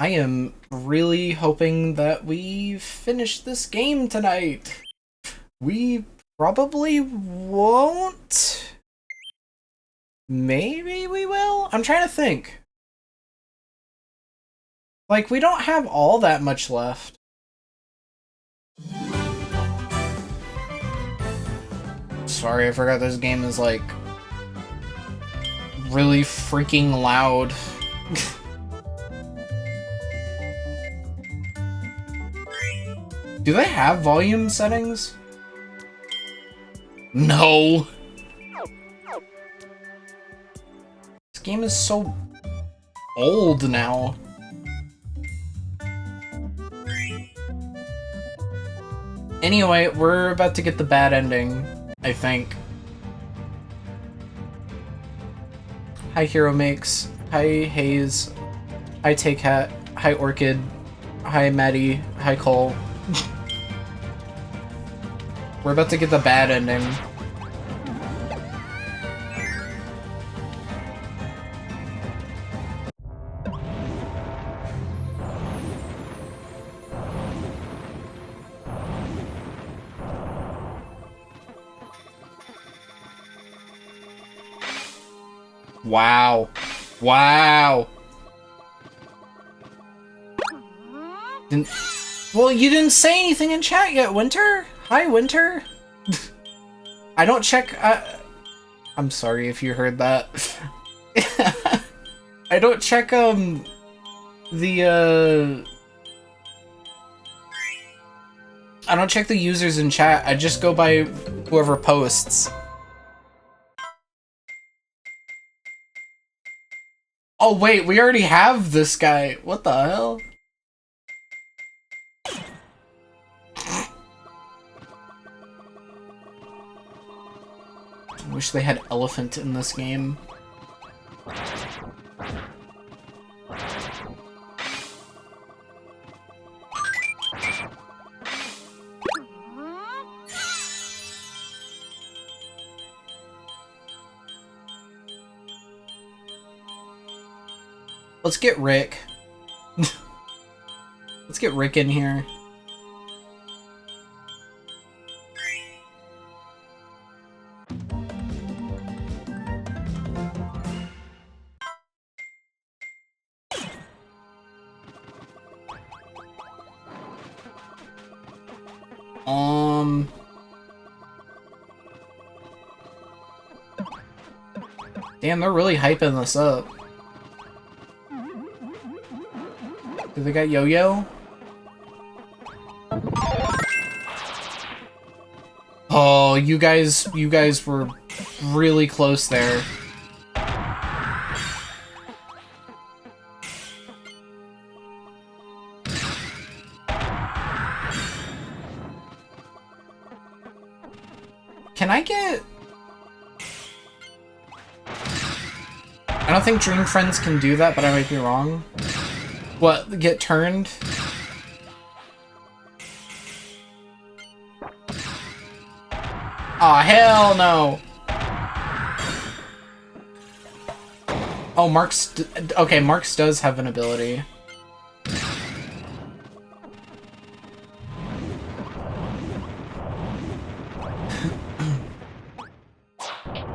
I am really hoping that we finish this game tonight. We probably won't. Maybe we will? I'm trying to think. Like, we don't have all that much left. Sorry, I forgot this game is, like, really freaking loud. Do they have volume settings? No! This game is so old now. Anyway, we're about to get the bad ending, I think. Hi Hero Makes, hi Haze, hi Take Hat, hi Orchid, hi Maddie, hi Cole. We're about to get the bad ending. Wow. Wow. Well, you didn't say anything in chat yet, Winter. Hi, Winter. I don't check. I'm sorry if you heard that. I don't check I don't check the users in chat. I just go by whoever posts. Oh wait, we already have this guy. What the hell? I wish they had elephant in this game. Let's get Rick. Let's get Rick in here. Damn, they're really hyping this up. Do they got Yo-Yo? Oh, you guys were really close there. Can I get... I don't think Dream Friends can do that, but I might be wrong. What, get turned? Aw, hell no! Oh, okay, Marks does have an ability.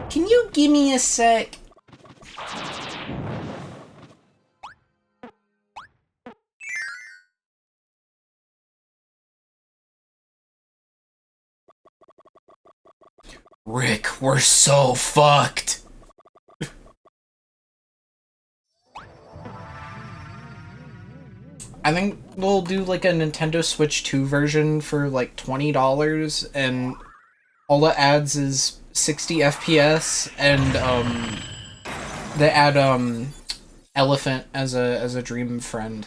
Can you give me a sec? Rick, we're so fucked. I think we'll do like a Nintendo Switch 2 version for like $20 and all it adds is 60 FPS and they add Elephant as a dream friend.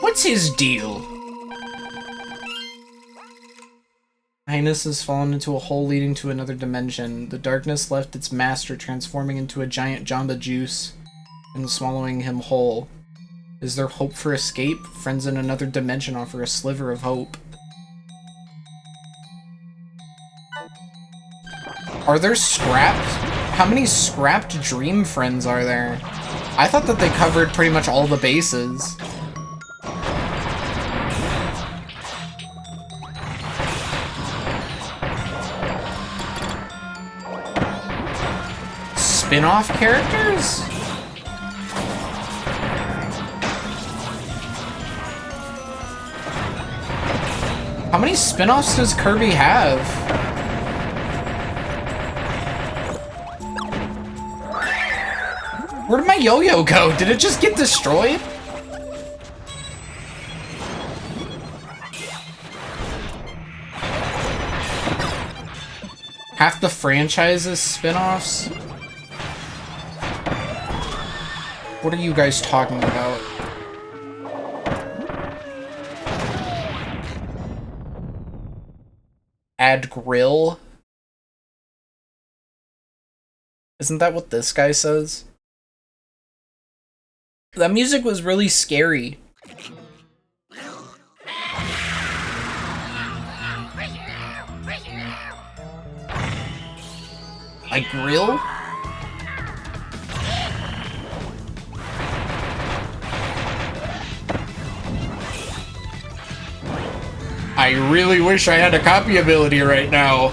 What's his deal? Highness has fallen into a hole leading to another dimension. The darkness left its master, transforming into a giant Jamba Juice and swallowing him whole. Is there hope for escape? Friends in another dimension offer a sliver of hope. Are there scrapped? How many scrapped Dream Friends are there? I thought that they covered pretty much all the bases. Spin-off characters? How many spin-offs does Kirby have? Where did my yo-yo go? Did it just get destroyed? Half the franchise's spin-offs? What are you guys talking about? Add grill? Isn't that what this guy says? That music was really scary. Like grill? I really wish I had a copy ability right now.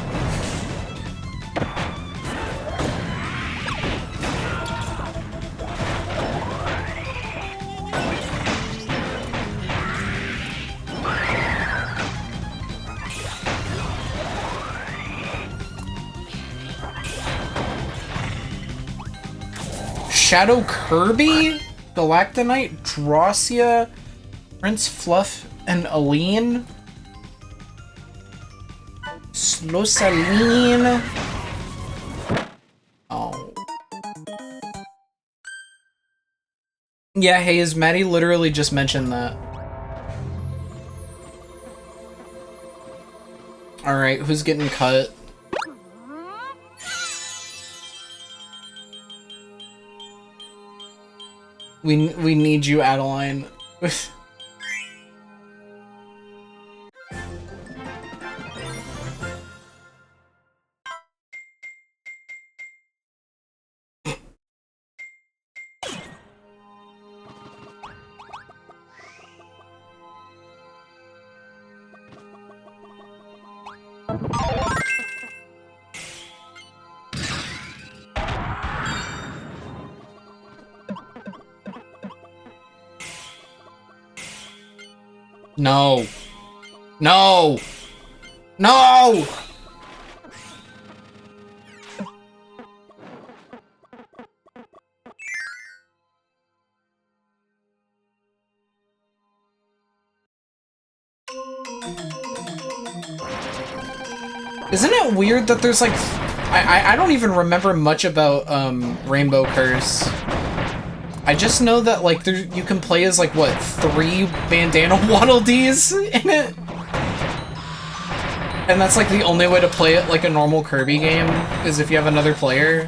Shadow Kirby, Galactonite, Drossia, Prince Fluff, and Aline. Slosaline. Oh. Yeah, hey, is Maddie literally just mentioned that? Alright, who's getting cut? We need you, Adeline. No. No! No! Isn't it weird that there's like... I don't even remember much about Rainbow Curse. I just know that like you can play as like what, 3 bandana Waddle Dees in it? And that's like the only way to play it like a normal Kirby game, is if you have another player.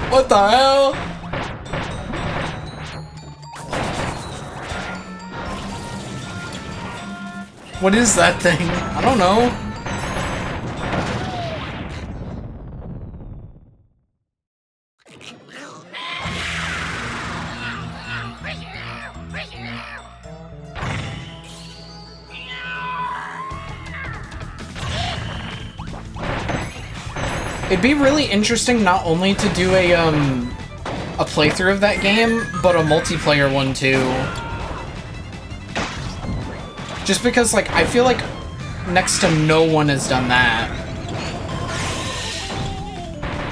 What the hell? What is that thing? I don't know. It'd be really interesting not only to do a playthrough of that game, but a multiplayer one too. Just because, like, I feel like next to no one has done that.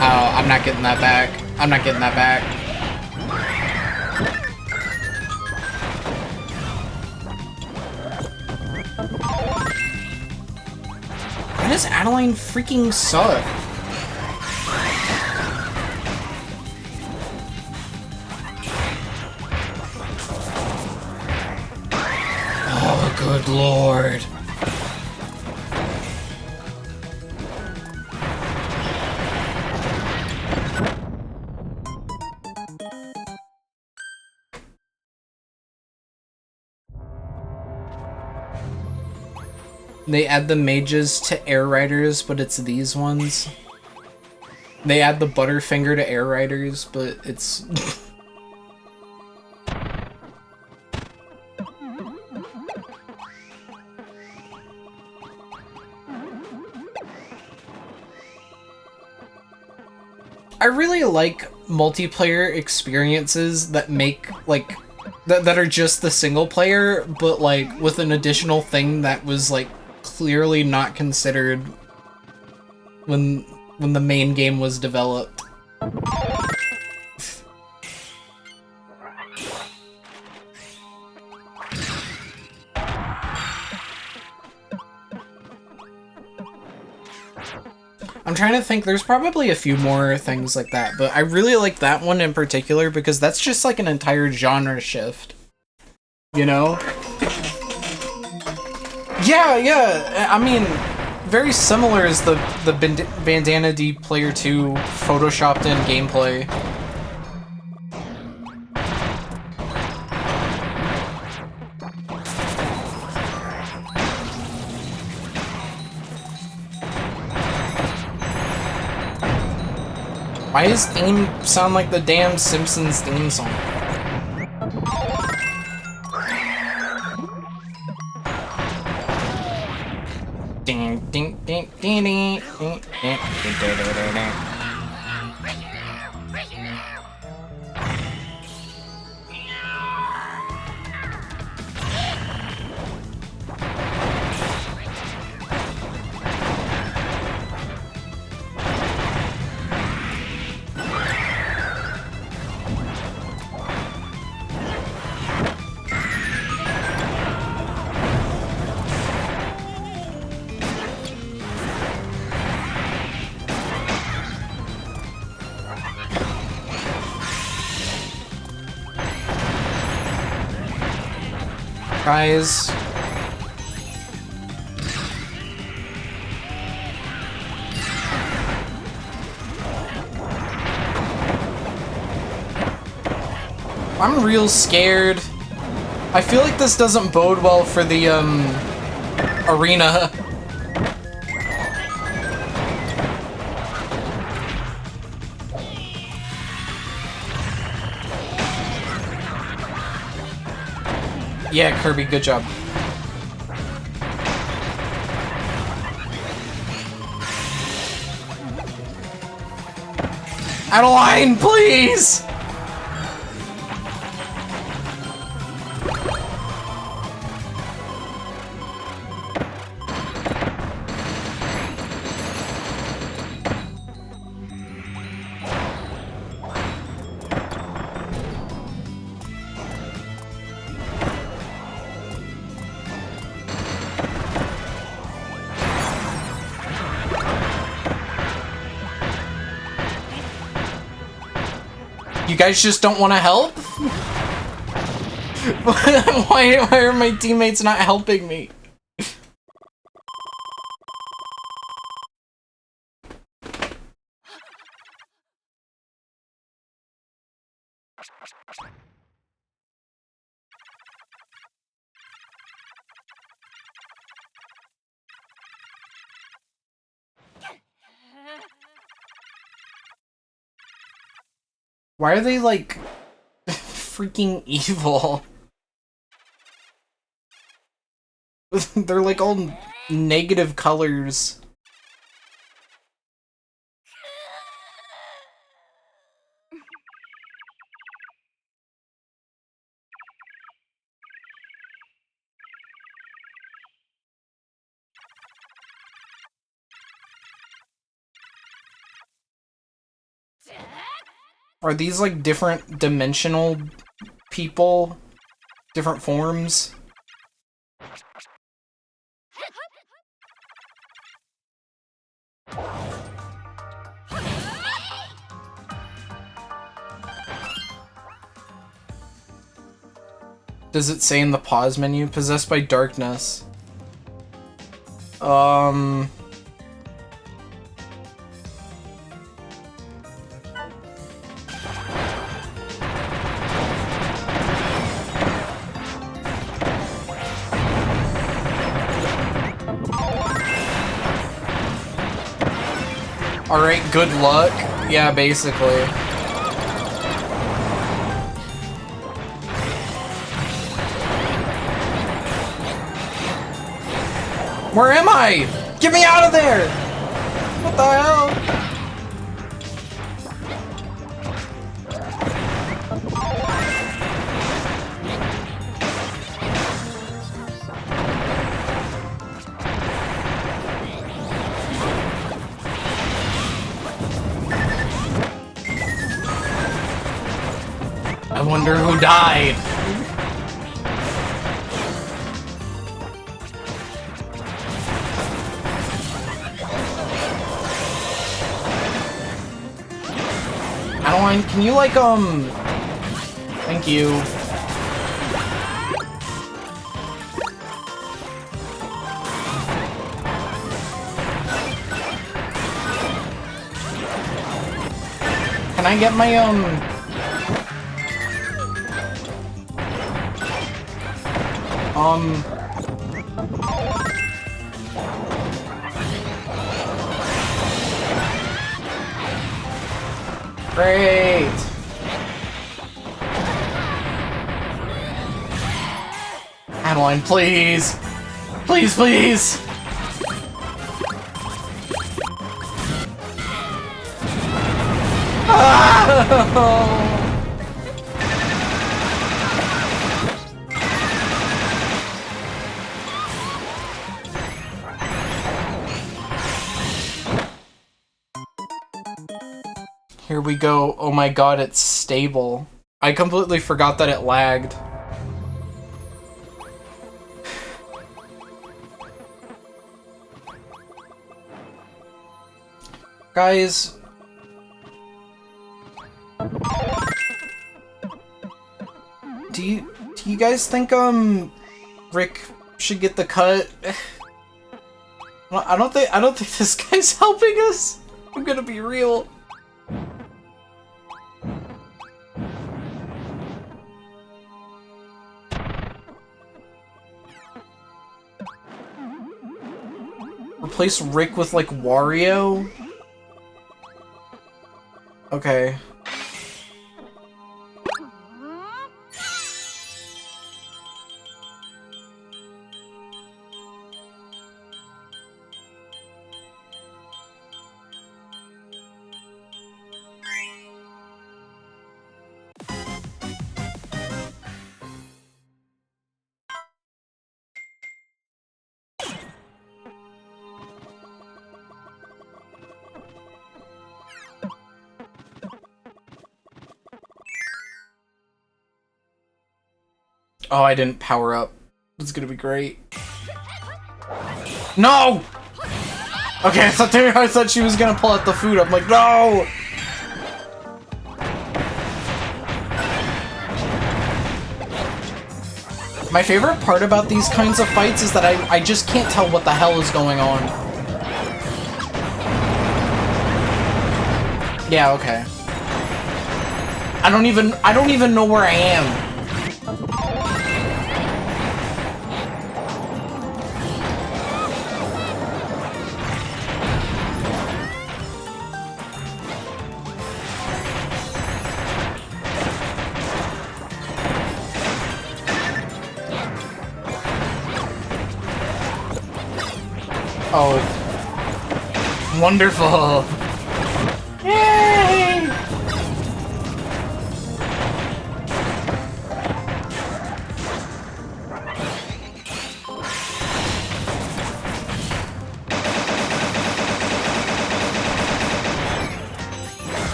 Oh, I'm not getting that back. I'm not getting that back. Why does Adeline freaking suck? Good lord. They add the mages to air riders, but it's these ones. They add the Butterfinger to air riders, but it's... I really like multiplayer experiences that make, like, that are just the single player, but, like, with an additional thing that was, like, clearly not considered when the main game was developed. I'm trying to think, there's probably a few more things like that, but I really like that one in particular because that's just like an entire genre shift. You know? Yeah, I mean, very similar as the Bandana D Player 2 photoshopped in gameplay. Why does theme sound like the damn Simpsons theme song? Ding ding ding ding ding ding ding ding ding. Guys. I'm real scared. I feel like this doesn't bode well for the, arena. Yeah, Kirby, good job. Adeline, please! You guys just don't want to help? Why are my teammates not helping me? Why are they, like, freaking evil? They're, like, all negative colors. Are these, like, different dimensional people? Different forms? Does it say in the pause menu? Possessed by darkness. Alright, good luck. Yeah, basically. Where am I? Get me out of there! What the hell? I wonder who died. Adeline, can you like, thank you. Can I get my, Great! Adeline, please! Please, please! Ah! Here we go. Oh my god, it's stable. I completely forgot that it lagged. Guys. Do you guys think, Rick should get the cut? I don't think this guy's helping us. I'm gonna be real. Replace Rick with, like, Wario? Okay. Oh, I didn't power up. It's gonna be great. No! Okay, I thought she was gonna pull out the food. I'm like, no! My favorite part about these kinds of fights is that I just can't tell what the hell is going on. Yeah, okay. I don't even know where I am. Oh. Wonderful. Yay!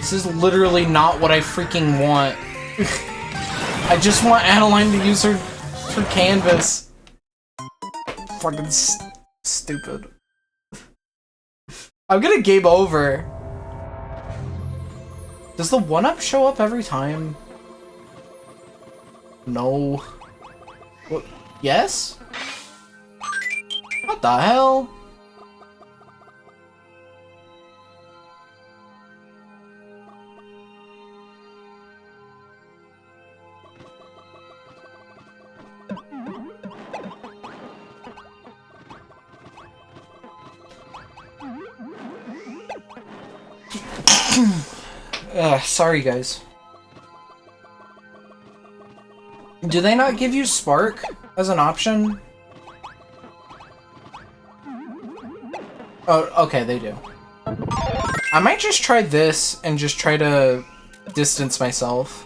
This is literally not what I freaking want. I just want Adeline to use her canvas. Fucking stupid. I'm gonna game over. Does the 1-up show up every time? No. What? Yes? What the hell? Sorry, guys. Do they not give you Spark as an option? Oh, okay, they do. I might just try this and just try to distance myself.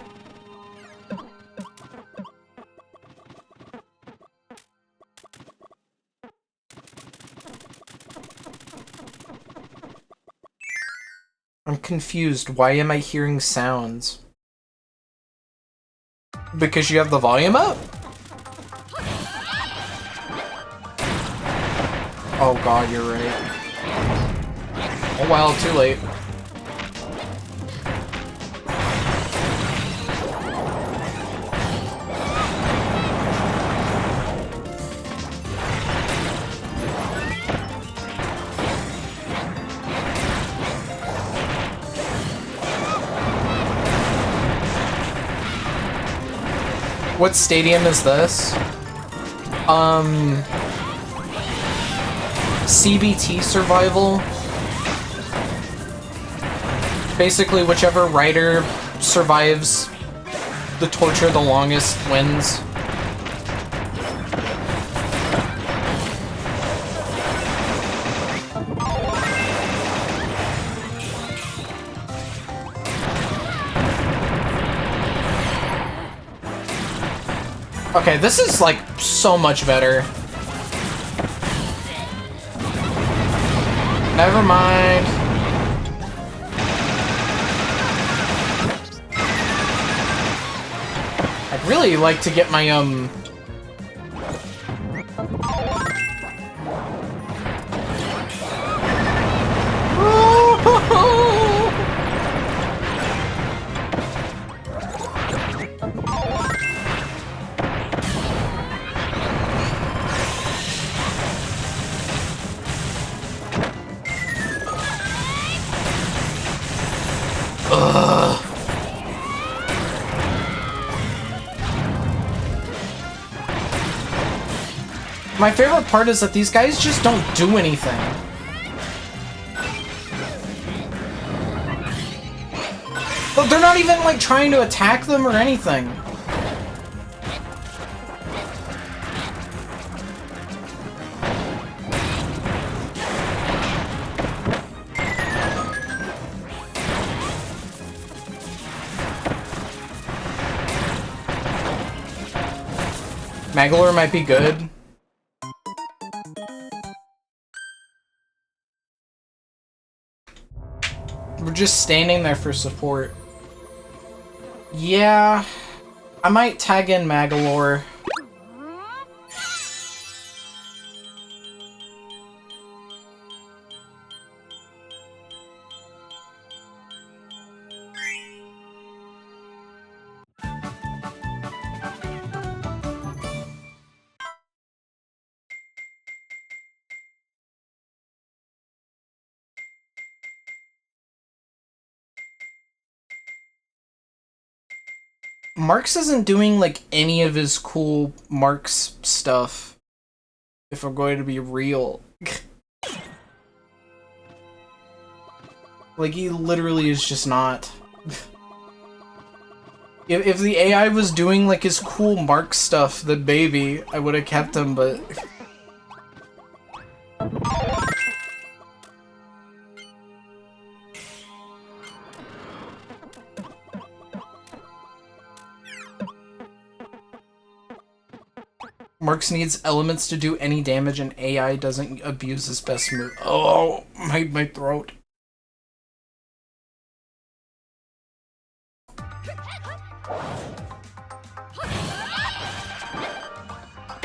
I'm confused. Why am I hearing sounds? Because you have the volume up? Oh god, you're right. Oh well, too late. What stadium is this? CBT survival. Basically, whichever rider survives the torture the longest wins. Okay, this is like so much better. Never mind. I'd really like to get my My favorite part is that these guys just don't do anything. But they're not even like trying to attack them or anything. Magolor might be good. We're just standing there for support. Yeah, I might tag in Magolor. Marks isn't doing, like, any of his cool Marks stuff, if I'm going to be real. Like, he literally is just not. If the AI was doing, like, his cool Mark stuff, then maybe I would have kept him, but... Marks needs elements to do any damage and AI doesn't abuse his best move. Oh, my throat.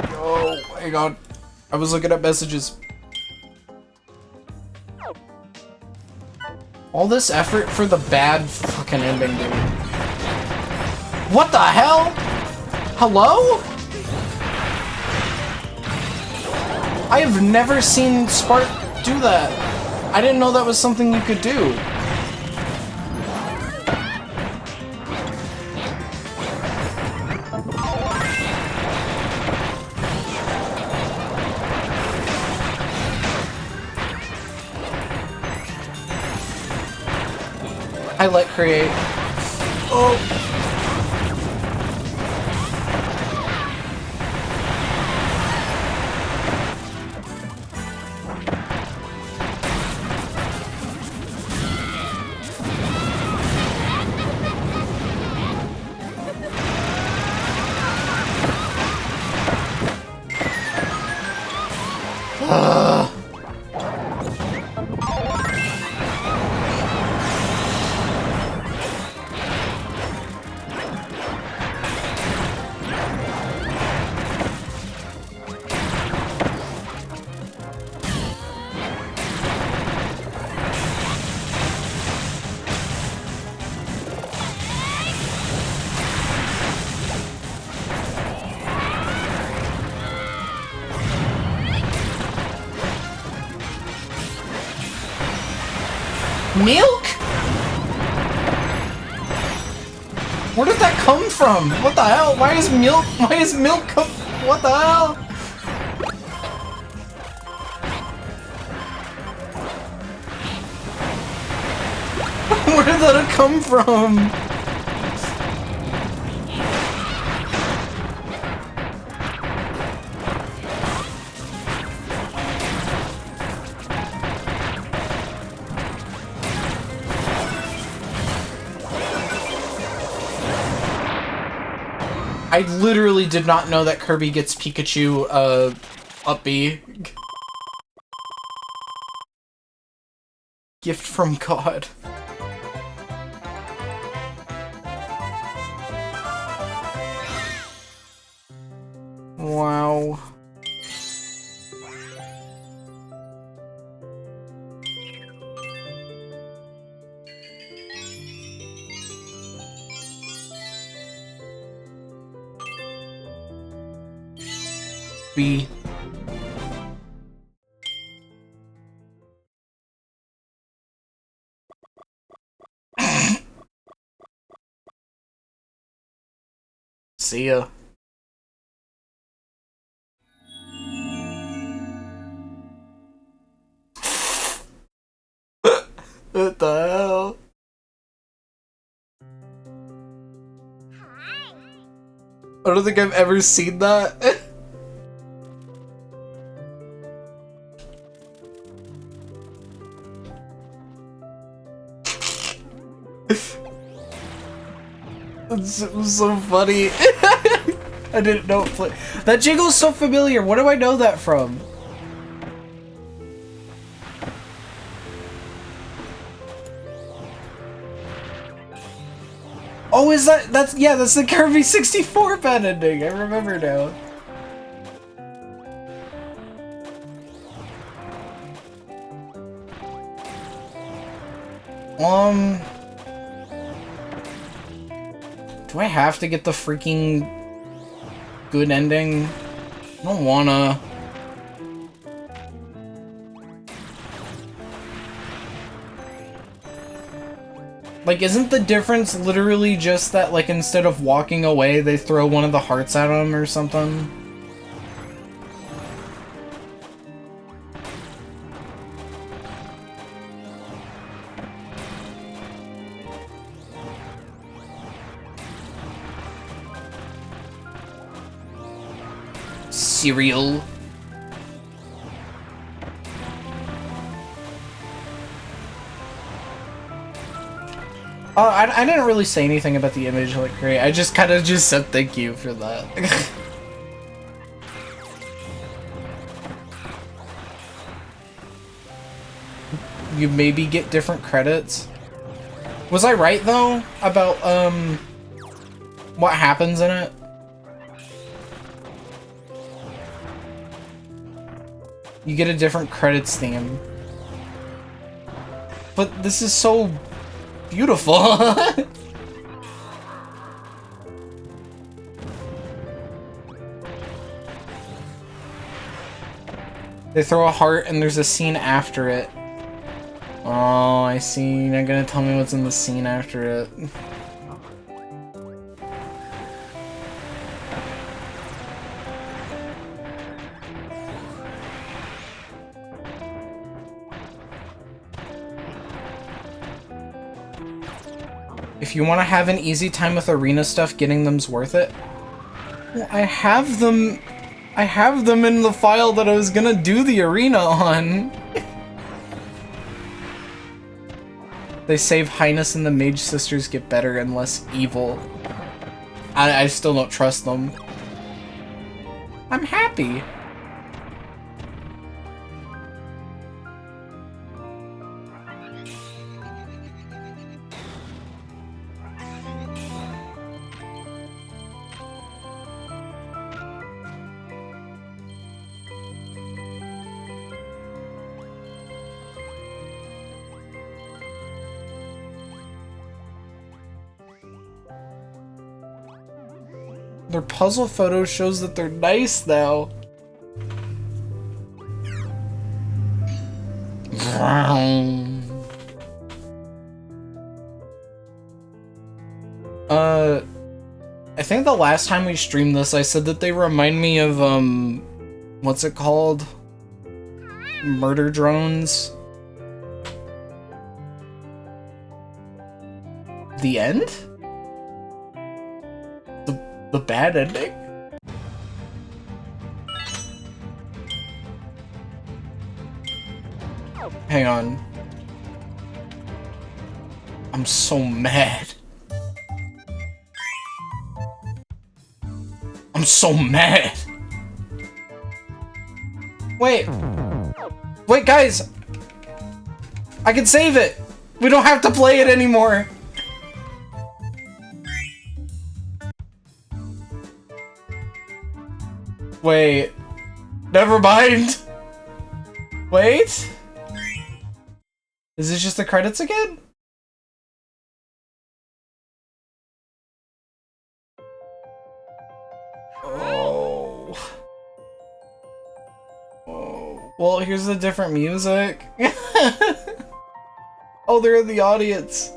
Oh my god. I was looking at messages. All this effort for the bad fucking ending, dude. What the hell? Hello? I have never seen Spark do that. I didn't know that was something you could do. I let create. Oh! Milk? Where did that come from? What the hell? Why is milk come? What the hell? Where did that come from? I literally did not know that Kirby gets Pikachu, up B. Gift from God. Wow. B. See ya. What the hell? I don't think I've ever seen that. It was so funny. I didn't know it played. That jingle's so familiar. What do I know that from? Oh, is that's the Kirby 64 bad ending. I remember now. Do I have to get the freaking good ending? I don't wanna. Like, isn't the difference literally just that, like, instead of walking away, they throw one of the hearts at him or something? Cereal. I didn't really say anything about the image, like, great. I just kind of just said thank you for that. You maybe get different credits. Was I right, though, about, what happens in it? You get a different credits theme. But this is so beautiful. They throw a heart and there's a scene after it. Oh, I see. You're not gonna tell me what's in the scene after it. If you want to have an easy time with arena stuff, getting them's worth it. Well, I have them in the file that I was gonna do the arena on. They save Highness and the Mage Sisters get better and less evil. I still don't trust them. I'm happy. Their puzzle photo shows that they're nice now. I think the last time we streamed this, I said that they remind me of, what's it called? Murder drones. The end? The bad ending? Hang on. I'm so mad. I'm so mad. Wait. Wait, guys. I can save it. We don't have to play it anymore. Wait. Never mind. Wait. Is this just the credits again? Oh. Oh. Well, here's the different music. Oh, they're in the audience.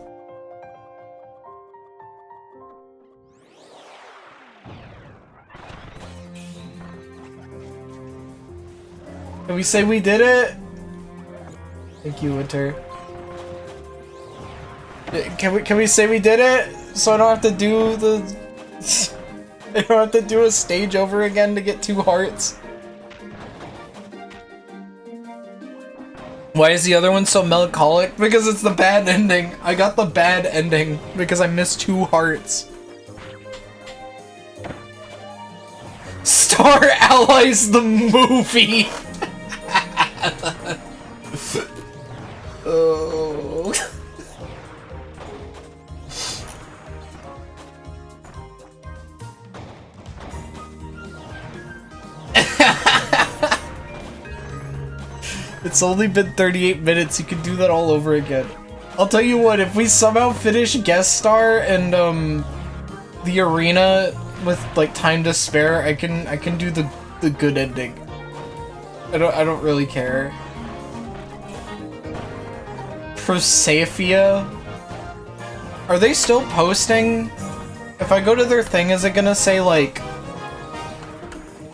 Can we say we did it? Thank you, Winter. Can we say we did it? So I don't have to do the... I don't have to do a stage over again to get 2 hearts. Why is the other one so melancholic? Because it's the bad ending. I got the bad ending because I missed 2 hearts. Star Allies the movie! Oh. It's only been 38 minutes, you can do that all over again. I'll tell you what, if we somehow finish Guest Star and the arena with like time to spare, I can do the good ending. I don't really care. Prosaphia? Are they still posting? If I go to their thing, is it gonna say like...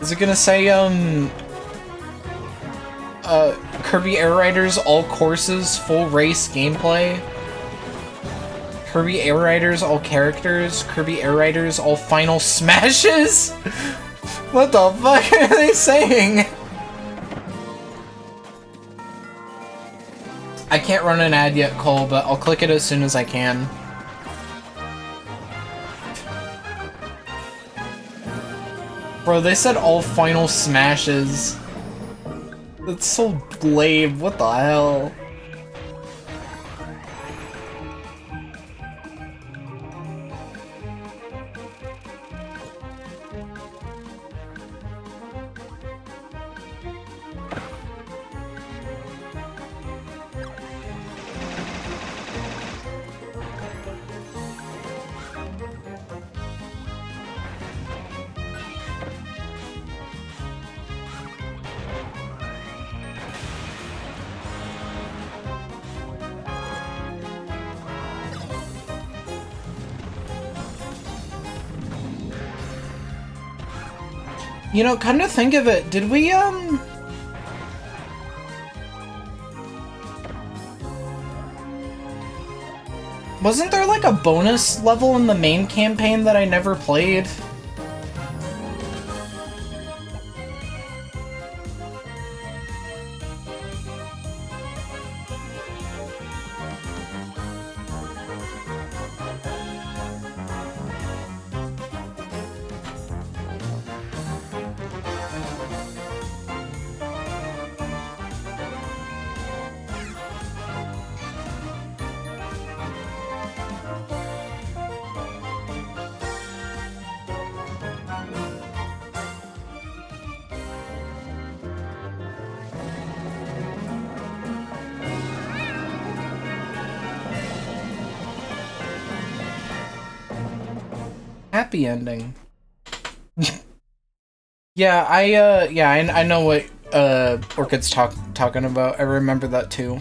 Is it gonna say, Kirby Air Riders all courses, full race gameplay? Kirby Air Riders all characters? Kirby Air Riders all final smashes? What the fuck are they saying? I can't run an ad yet, Cole, but I'll click it as soon as I can. Bro, they said all final smashes. That's so lame, what the hell? You know, come to think of it, did we, Wasn't there like a bonus level in the main campaign that I never played? Happy ending. Yeah, I know what Orchid's talking about. I remember that too.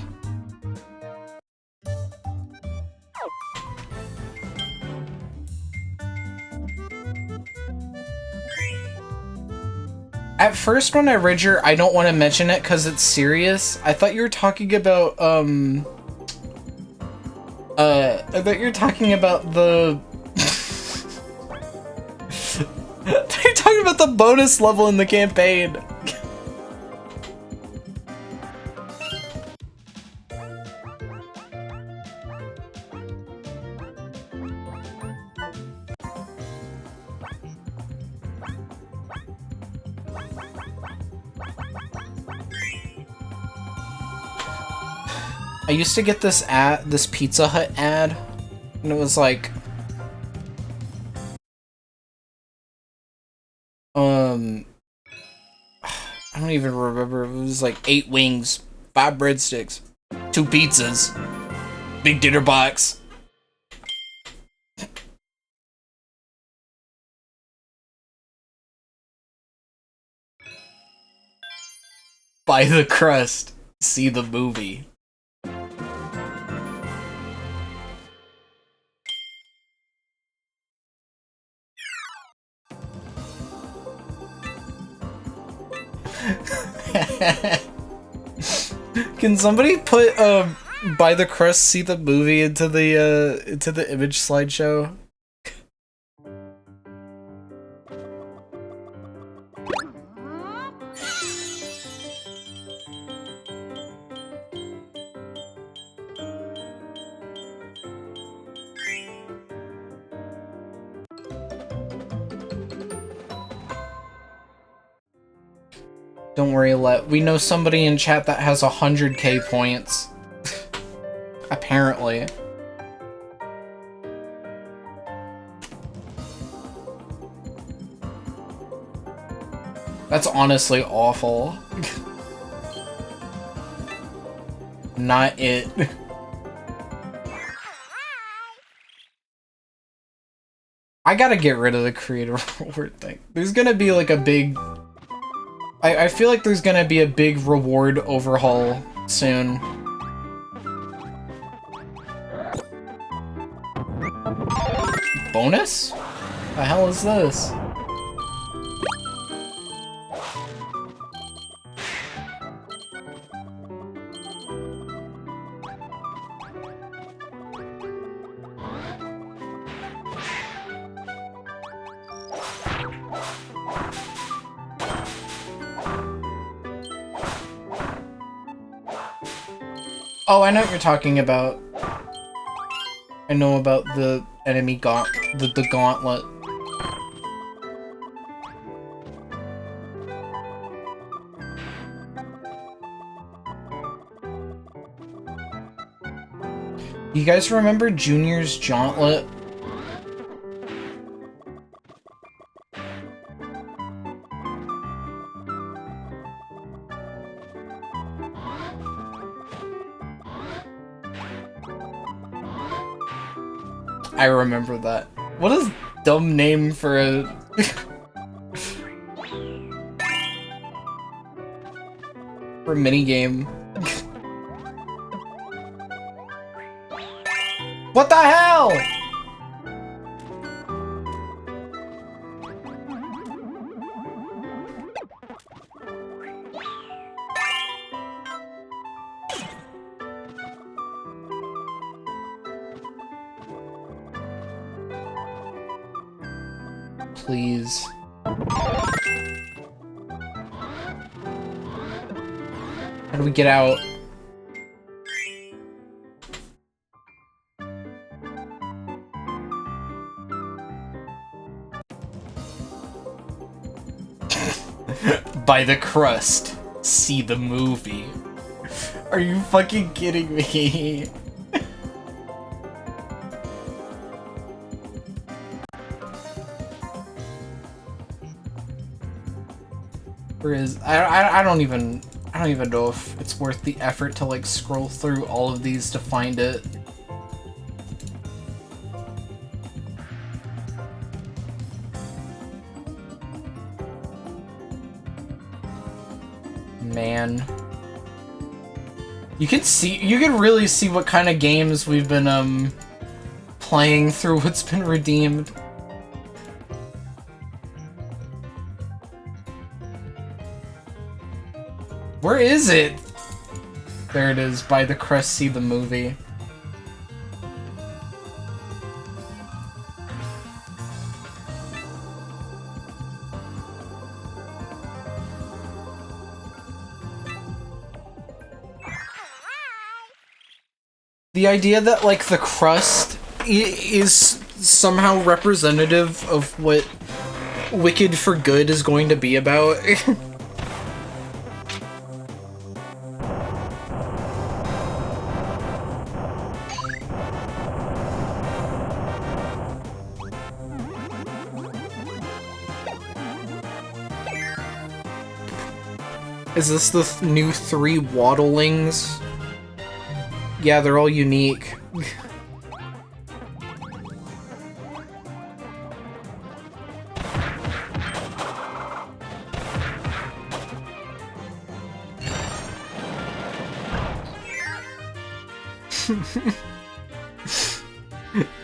At first when I read your I don't want to mention it because it's serious, I thought you were talking about I thought you were talking about the You're talking about the bonus level in the campaign. I used to get this Pizza Hut ad, and it was like, I don't even remember. It was like 8 wings, 5 breadsticks, 2 pizzas, big dinner box. Buy the crust, see the movie. Can somebody put buy the crust, see the movie into the image slideshow? Don't worry, we know somebody in chat that has 100k points. Apparently. That's honestly awful. Not it. I gotta get rid of the creator reward thing. There's gonna be like a big... I feel like there's gonna be a big reward overhaul soon. Bonus? The hell is this? Oh, I know what you're talking about. I know about the enemy the gauntlet. You guys remember Junior's Gauntlet? I remember that. What a dumb name for a... for a minigame. What the hell?! please. How do we get out? By the crust, see the movie. Are you fucking kidding me? Where is I don't even know if it's worth the effort to like scroll through all of these to find it. Man. You can really see what kind of games we've been playing through what's been redeemed. Where is it? There it is, by the crust, see the movie. The idea that, like, the crust is somehow representative of what Wicked for Good is going to be about. Is this the new 3 waddlings? Yeah, they're all unique.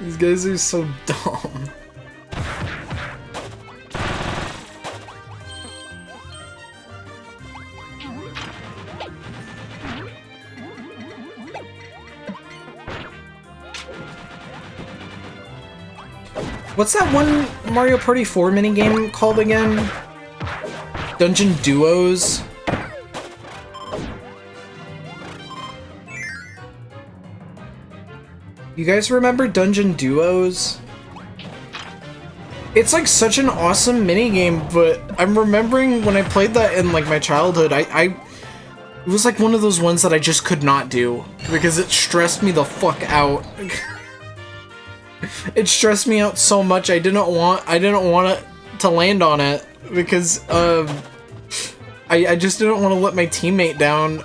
These guys are so dumb. What's that one Mario Party 4 minigame called again? Dungeon Duos? You guys remember Dungeon Duos? It's like such an awesome minigame, but I'm remembering when I played that in like my childhood, it was like one of those ones that I just could not do because it stressed me the fuck out. It stressed me out so much. I didn't want it to land on it because I just didn't want to let my teammate down.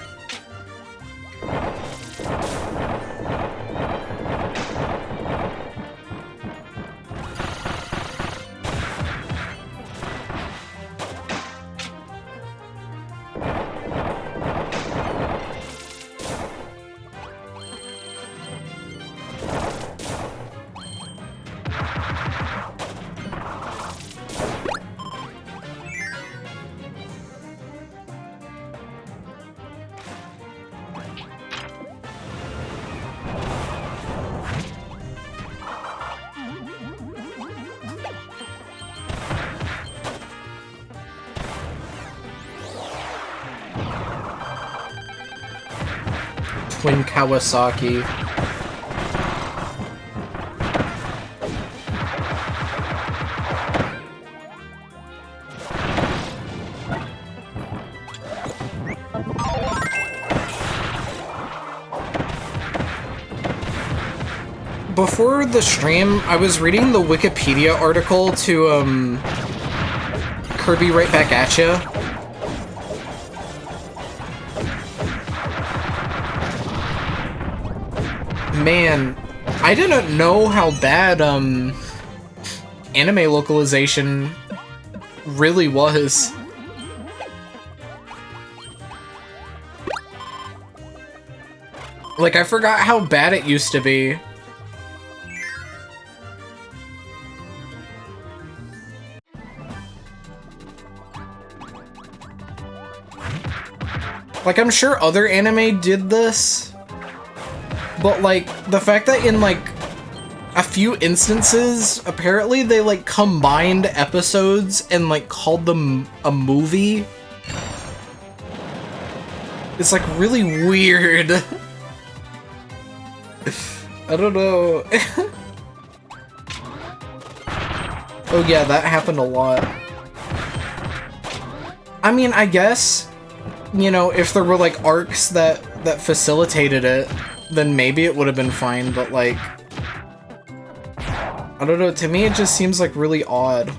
Twin Kawasaki. Before the stream, I was reading the Wikipedia article to Kirby Right Back at Ya. Man, I didn't know how bad anime localization really was. Like, I forgot how bad it used to be. Like, I'm sure other anime did this. But, like, the fact that in, like, few instances, apparently they like combined episodes and like called them a movie. It's like really weird. I don't know. Oh yeah, that happened a lot. I mean, I guess, you know, if there were like arcs that facilitated it, then maybe it would have been fine, but like, I don't know, to me it just seems like really odd.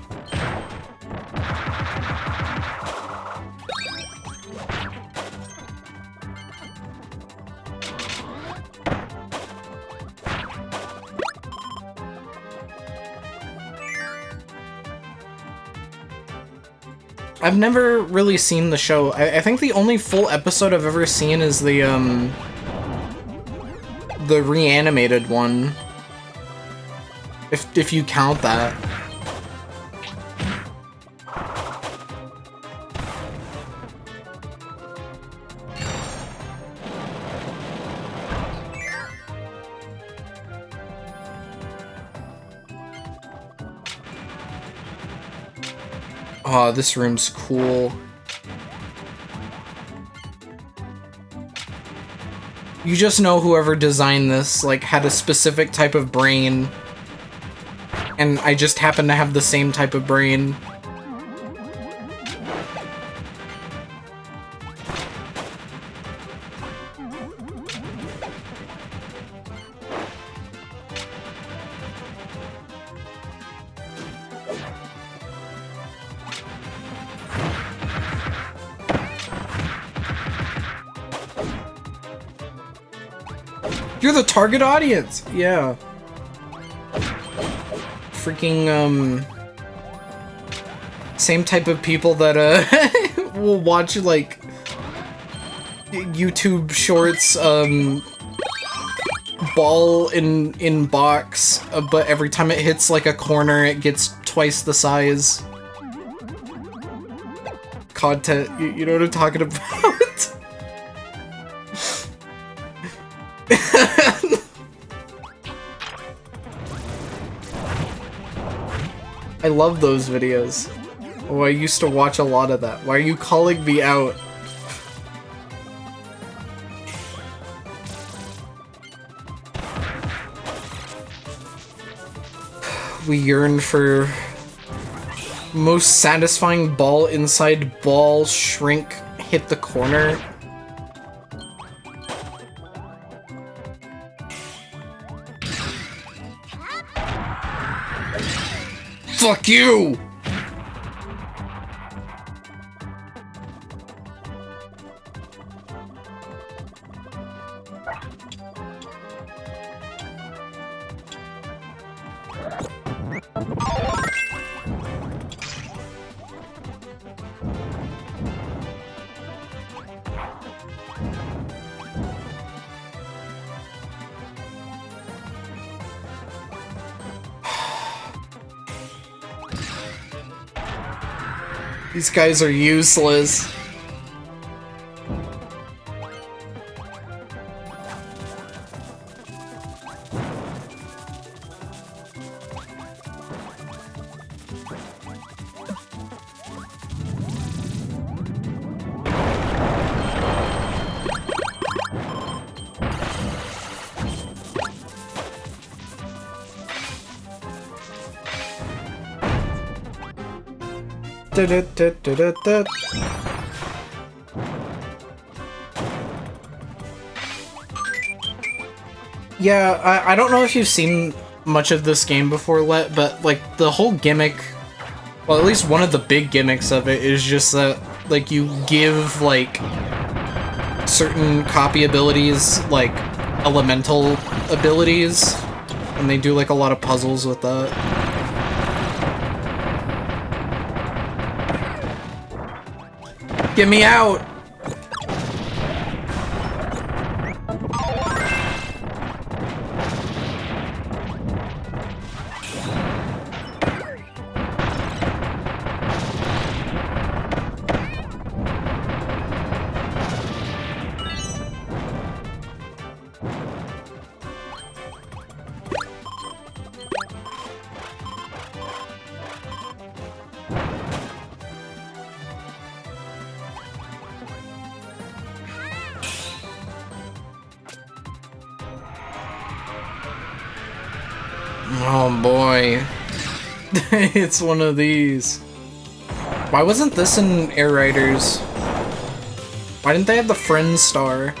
I've never really seen the show. I think the only full episode I've ever seen is the reanimated one. If you count that. Oh, this room's cool. You just know whoever designed this, like, had a specific type of brain. And I just happen to have the same type of brain. You're the target audience! Yeah. Freaking, same type of people that, will watch, like, YouTube shorts, ball in box, but every time it hits, like, a corner, it gets twice the size. Content, you know what I'm talking about? I love those videos. Oh, I used to watch a lot of that. Why are you calling me out? We yearn for most satisfying ball inside ball shrink hit the corner. Fuck you! These guys are useless. Yeah, I don't know if you've seen much of this game before, but like the whole gimmick, well, at least one of the big gimmicks of it is just that like you give like certain copy abilities like elemental abilities, and they do like a lot of puzzles with that. Get me out! Oh boy. It's one of these. Why wasn't this in Air Riders? Why didn't they have the Friends star?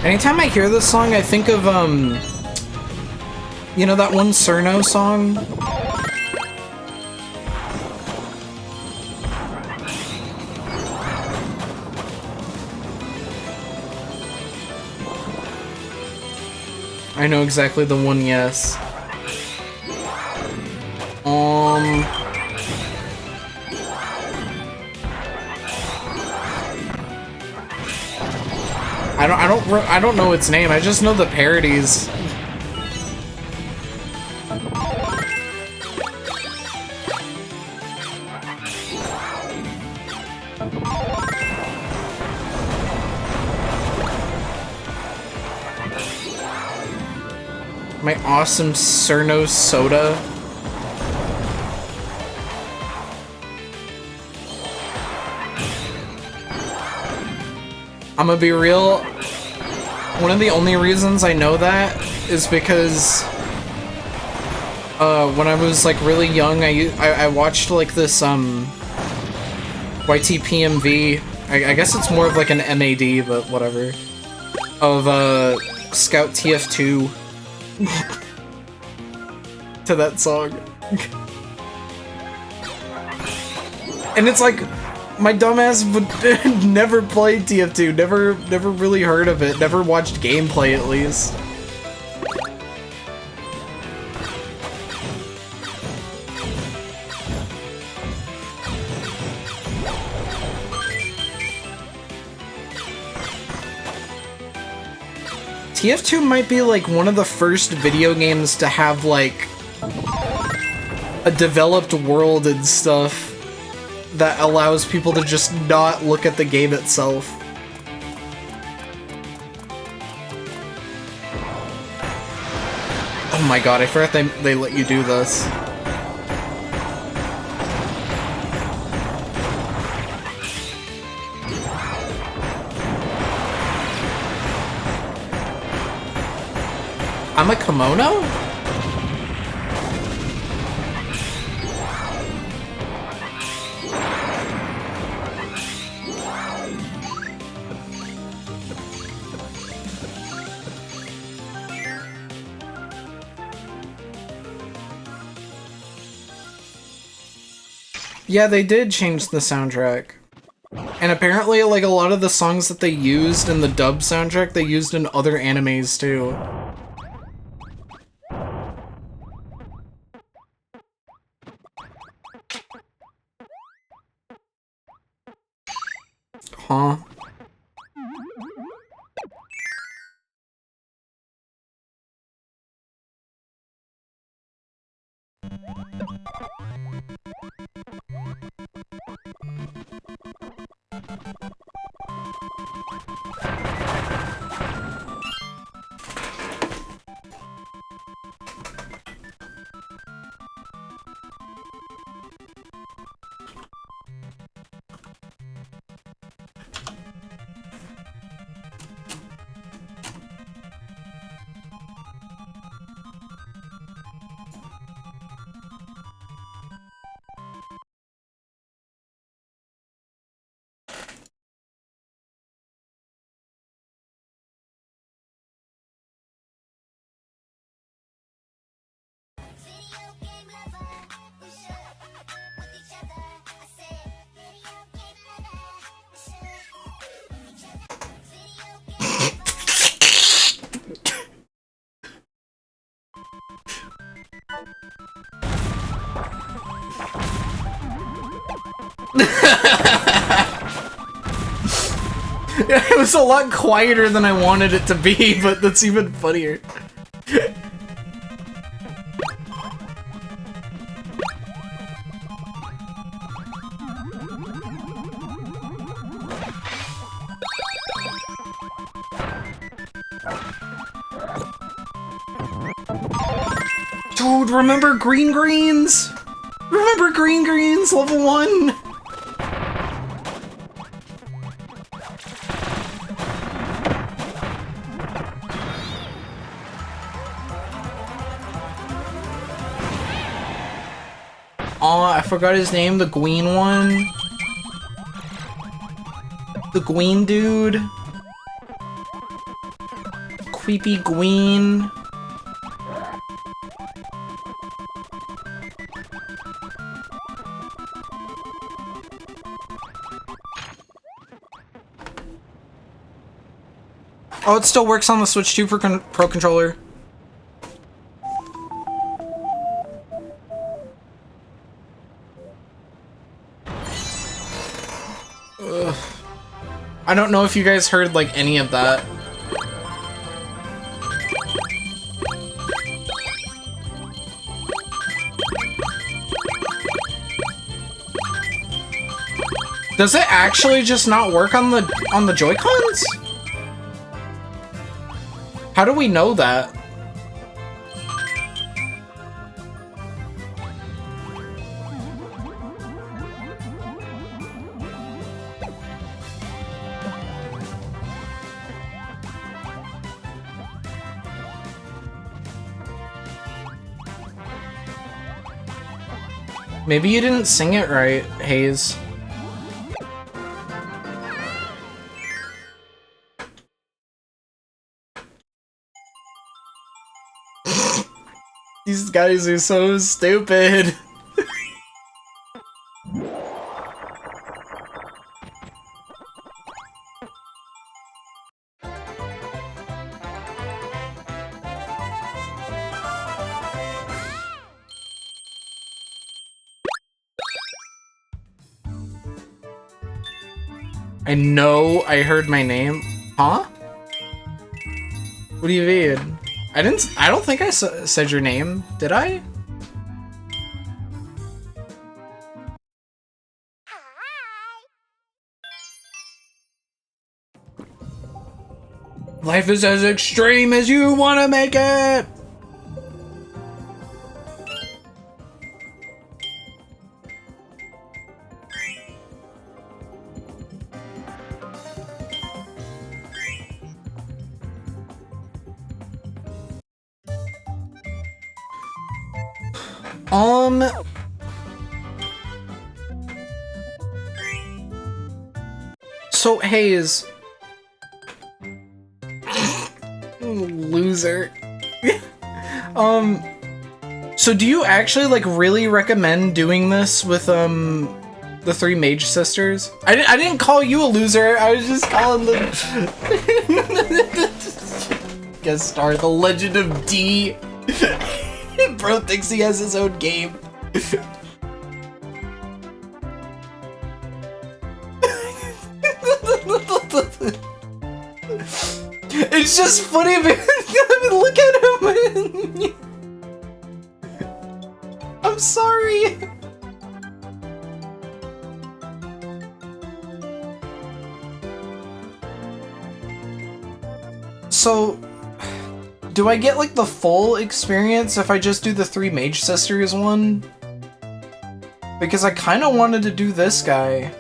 Anytime I hear this song, I think of, you know that one Cerno song? I know exactly the one, yes. I don't know its name. I just know the parodies. My awesome Cerno soda. I'm gonna be real. One of the only reasons I know that is because when I was like really young, I watched like this YTPMV. I guess it's more of like an MAD, but whatever. Of Scout TF2 to that song. And it's like, my dumbass would never played TF2, never really heard of it, never watched gameplay at least. TF2 might be like one of the first video games to have like a developed world and stuff that allows people to just not look at the game itself. Oh my god, I forgot they let you do this. I'm a kimono? Yeah, they did change the soundtrack. And apparently, like, a lot of the songs that they used in the dub soundtrack, they used in other animes, too. Huh? It was a lot quieter than I wanted it to be, but that's even funnier. Dude, remember Green Greens? Remember Green Greens, level 1? Oh, I forgot his name, the Gween one. The Gween dude. Creepy Gween. Oh, it still works on the Switch 2 Pro Controller. Ugh. I don't know if you guys heard, like, any of that. Does it actually just not work on the Joy-Cons? How do we know that? Maybe you didn't sing it right, Hayes. These guys are so stupid. I know I heard my name. Huh? What do you mean? I don't think I said your name, did I? Life is as extreme as you want to make it! So, Hayes. Loser. So do you actually, like, really recommend doing this with, the 3 Mage Sisters? I didn't call you a loser, I was just calling the... Guest star, The Legend of D. Bro thinks he has his own game. It's just funny because I mean, look at him. I'm sorry. So, do I get like the full experience if I just do the 3 Mage Sisters one? Because I kind of wanted to do this guy.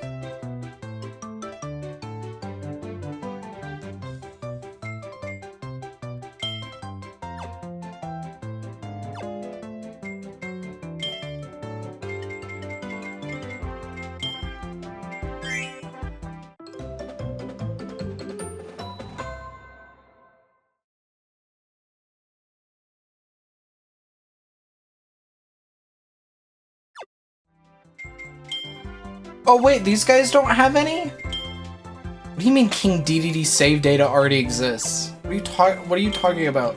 Oh wait, these guys don't have any? What do you mean King DDD save data already exists? What are you talking about?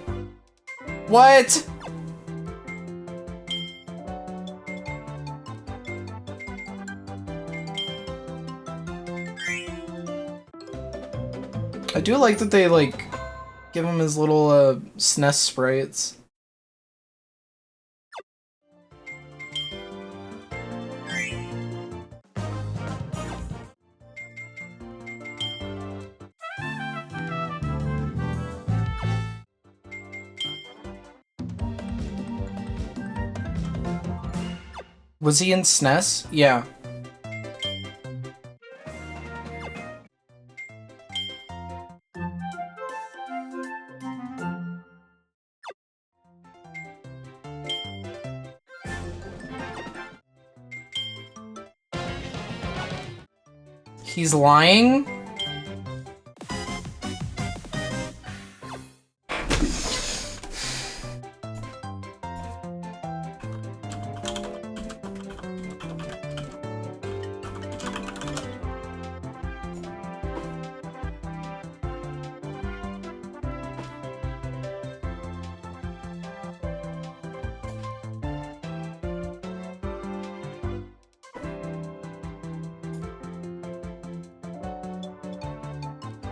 What? I do like that they like give him his little SNES sprites. Was he in SNES? Yeah. He's lying?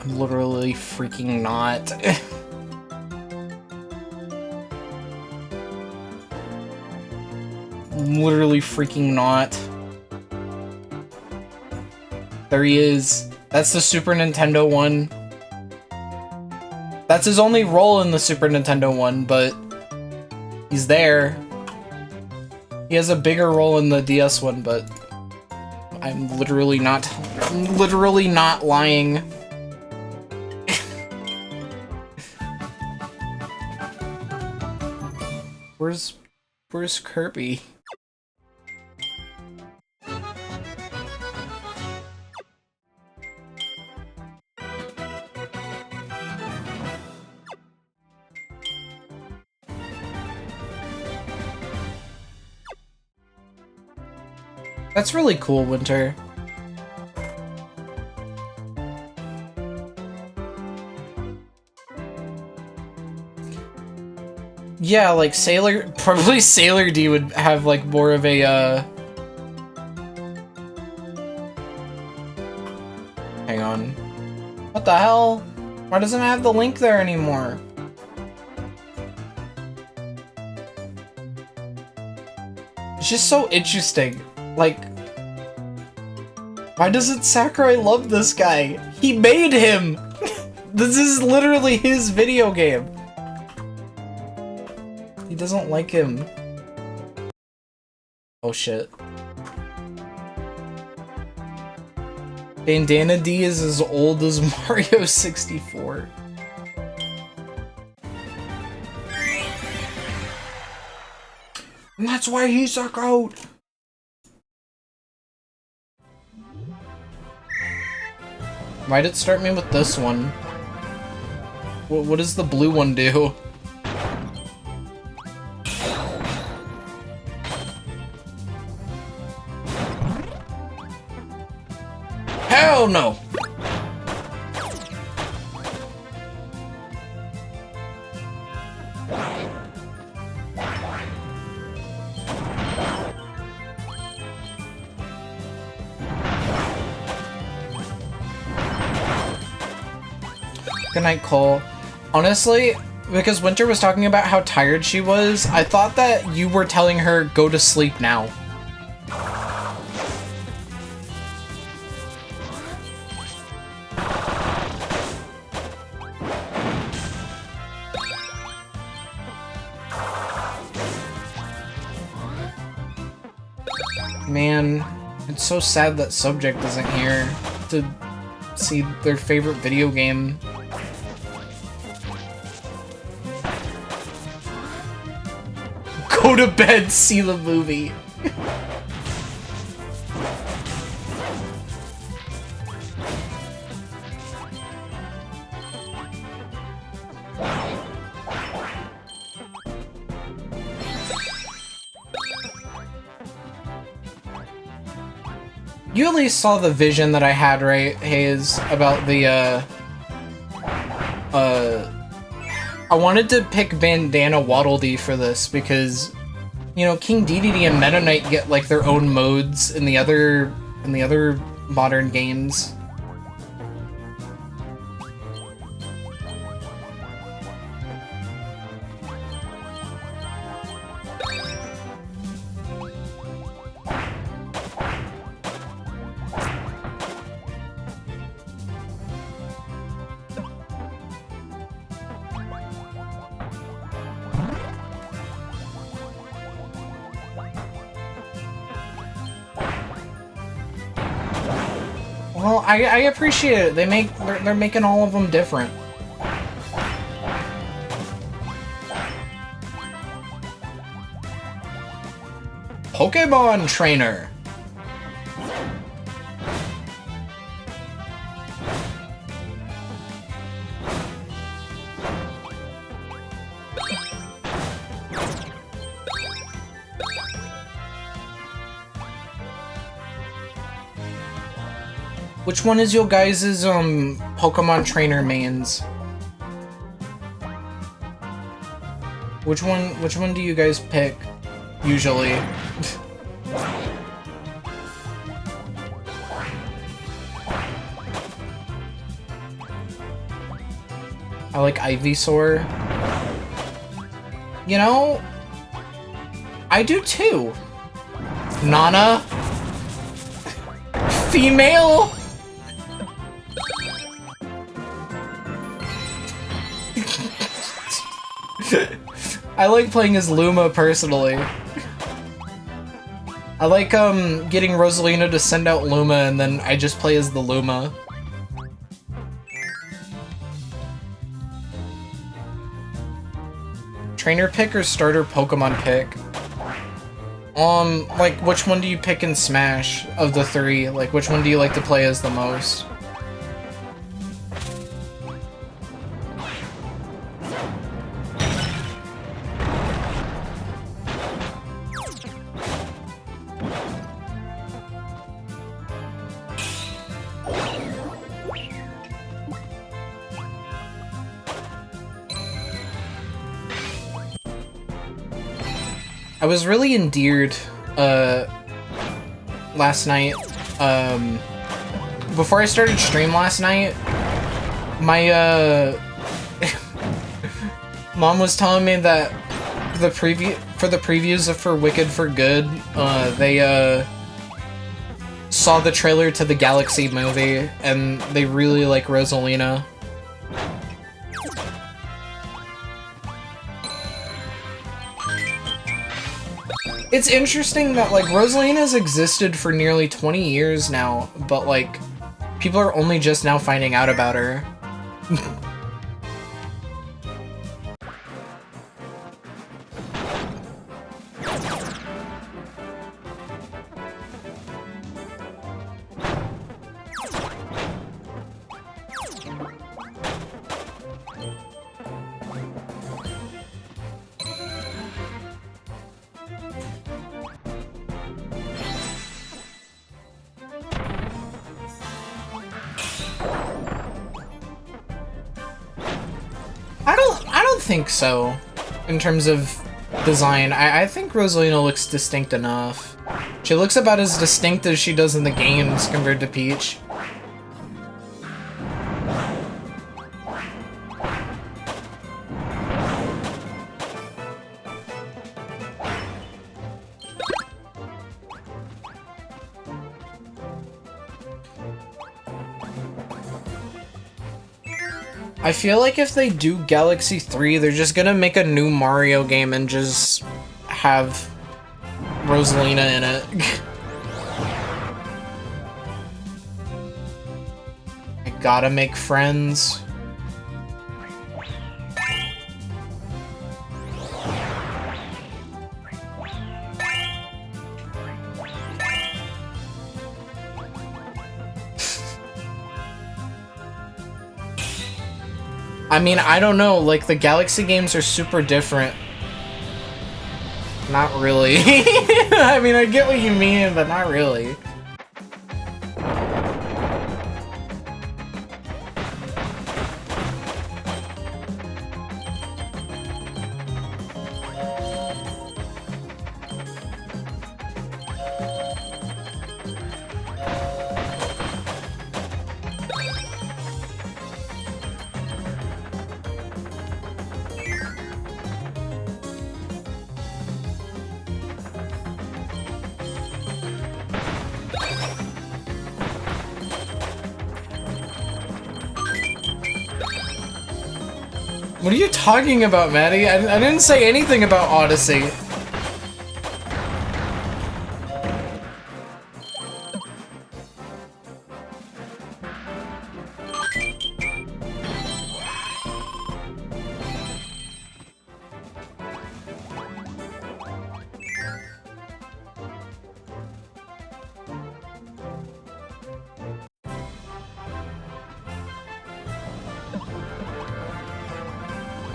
I'm literally freaking not. I'm literally freaking not. There he is. That's the Super Nintendo one. That's his only role in the Super Nintendo one, but he's there. He has a bigger role in the DS one, but I'm literally not lying. Where's Kirby? That's really cool, Winter. Yeah, like probably Sailor D would have like more of a hang on. What the hell? Why doesn't it have the link there anymore? It's just so interesting. Like, why doesn't Sakurai love this guy? He made him! This is literally his video game. He doesn't like him. Oh shit. Bandana D is as old as Mario 64. And that's why he suck out! Why'd it start me with this one? What does the blue one do? Hell no! Good night, Cole. Honestly, because Winter was talking about how tired she was, I thought that you were telling her, go to sleep now. Man, it's so sad that Subject isn't here to see their favorite video game. Go to bed, see the movie. You at least saw the vision that I had, right, Hayes, about the, I wanted to pick Bandana Waddle Dee for this because, you know, King Dedede and Meta Knight get, like, their own modes in the other modern games. Well, I appreciate it. They're making all of them different. Pokemon Trainer. Which one is your guys' Pokemon Trainer mains? Which one do you guys pick usually? I like Ivysaur. You know, I do too. Nana? Female? I like playing as Luma personally. I like getting Rosalina to send out Luma and then I just play as the Luma. Trainer pick or starter Pokemon pick? Like which one do you pick in Smash of the three? Like which one do you like to play as the most? I was really endeared, last night, before I started stream last night, my, mom was telling me that for the previews of For Wicked for Good, they, saw the trailer to the Galaxy movie, and they really like Rosalina. It's interesting that, like, Rosalina's existed for nearly 20 years now, but, like, people are only just now finding out about her. I don't think so, in terms of design. I think Rosalina looks distinct enough. She looks about as distinct as she does in the games compared to Peach. I feel like if they do Galaxy 3, they're just gonna make a new Mario game and just have Rosalina in it. I gotta make friends. I mean, I don't know, like, the Galaxy games are super different. Not really. I mean, I get what you mean, but not really. What are you talking about, Maddie? I didn't say anything about Odyssey.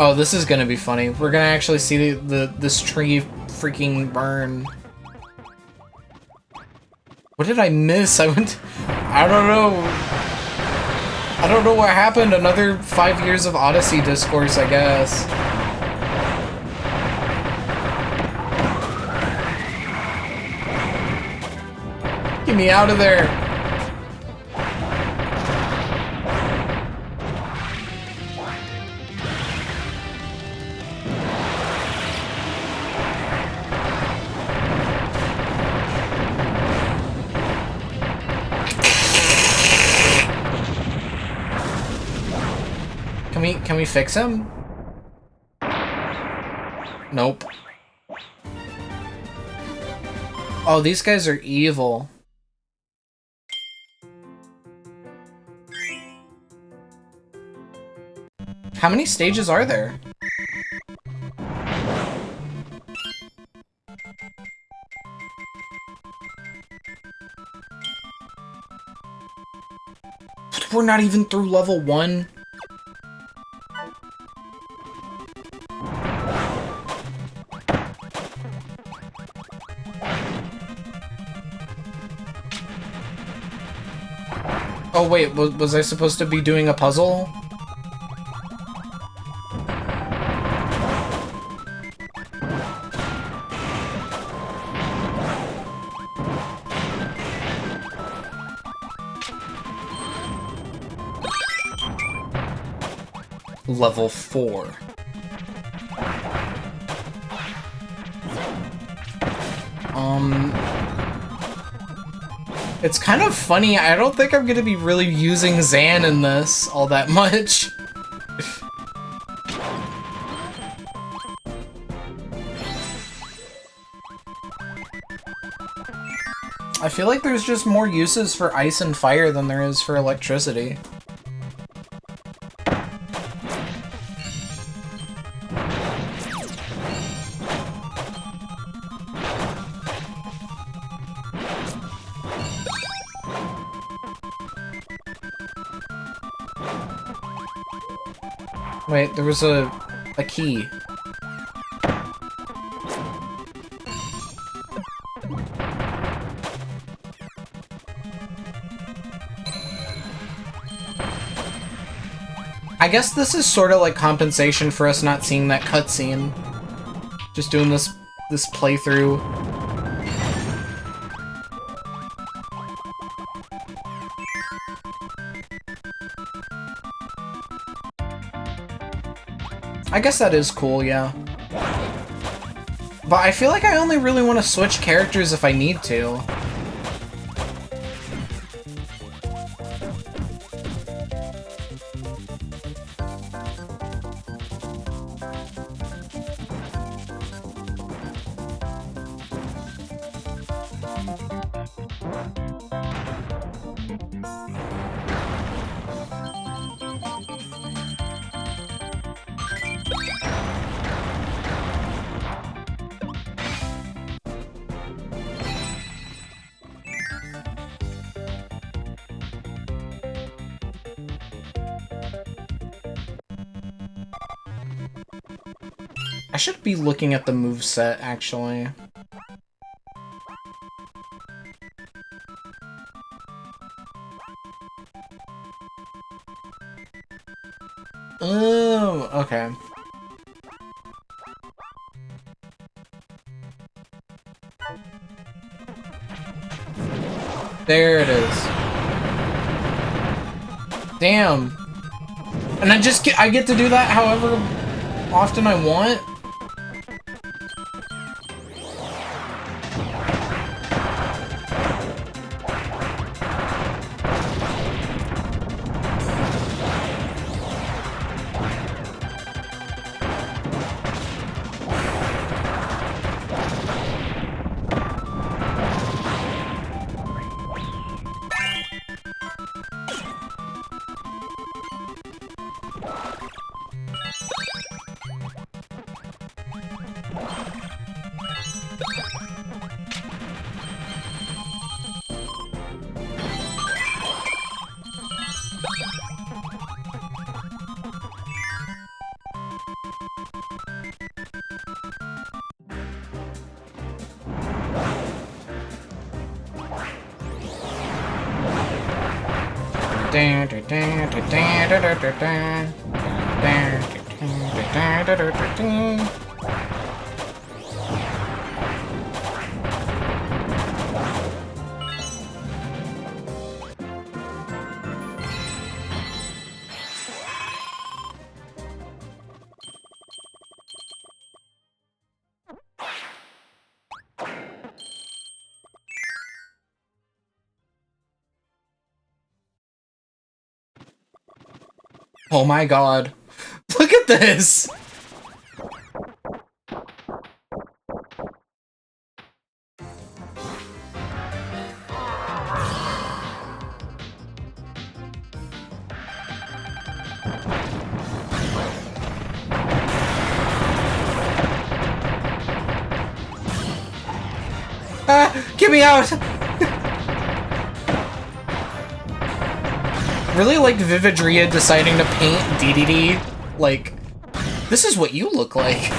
Oh, this is gonna be funny. We're gonna actually see this tree freaking burn. What did I miss? I don't know. I don't know what happened. Another 5 years of Odyssey discourse, I guess. Get me out of there. Can we fix him? Nope. Oh, these guys are evil. How many stages are there? We're not even through level 1. Oh wait, was I supposed to be doing a puzzle? Level 4. It's kind of funny. I don't think I'm gonna be really using Zan in this all that much. I feel like there's just more uses for ice and fire than there is for electricity. Wait, there was a key. I guess this is sort of like compensation for us not seeing that cutscene. Just doing this playthrough. I guess that is cool, yeah. But I feel like I only really want to switch characters if I need to. I should be looking at the moveset, actually. Oh, okay. There it is. Damn. And I get to do that however often I want? Oh my god. Look at this! Ah! Get me out! Really liked Vividria deciding to paint DDD. Like, this is what you look like.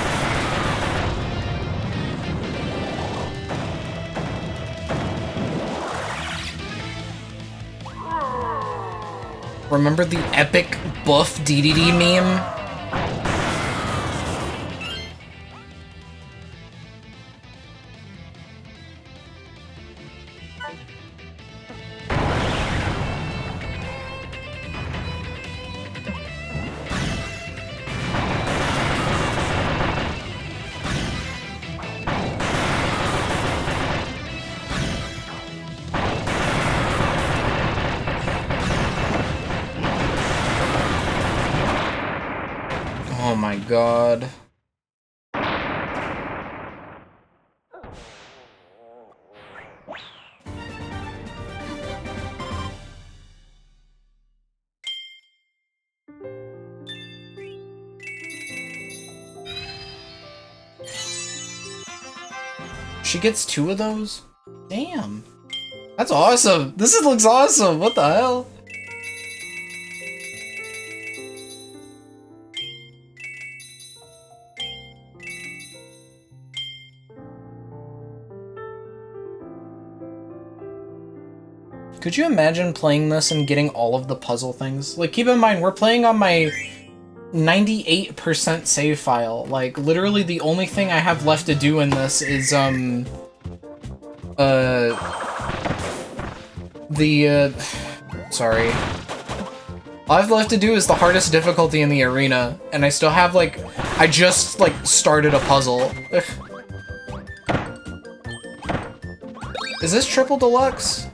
Remember the epic buff DDD meme? Oh my god. She gets 2 of those? Damn. That's awesome. Looks awesome. What the hell? Could you imagine playing this and getting all of the puzzle things? Like, keep in mind, we're playing on my 98% save file. Like, literally the only thing I have left to do in this is, sorry. All I've left to do is the hardest difficulty in the arena, and I still have, like, I just, like, started a puzzle. Is this triple deluxe?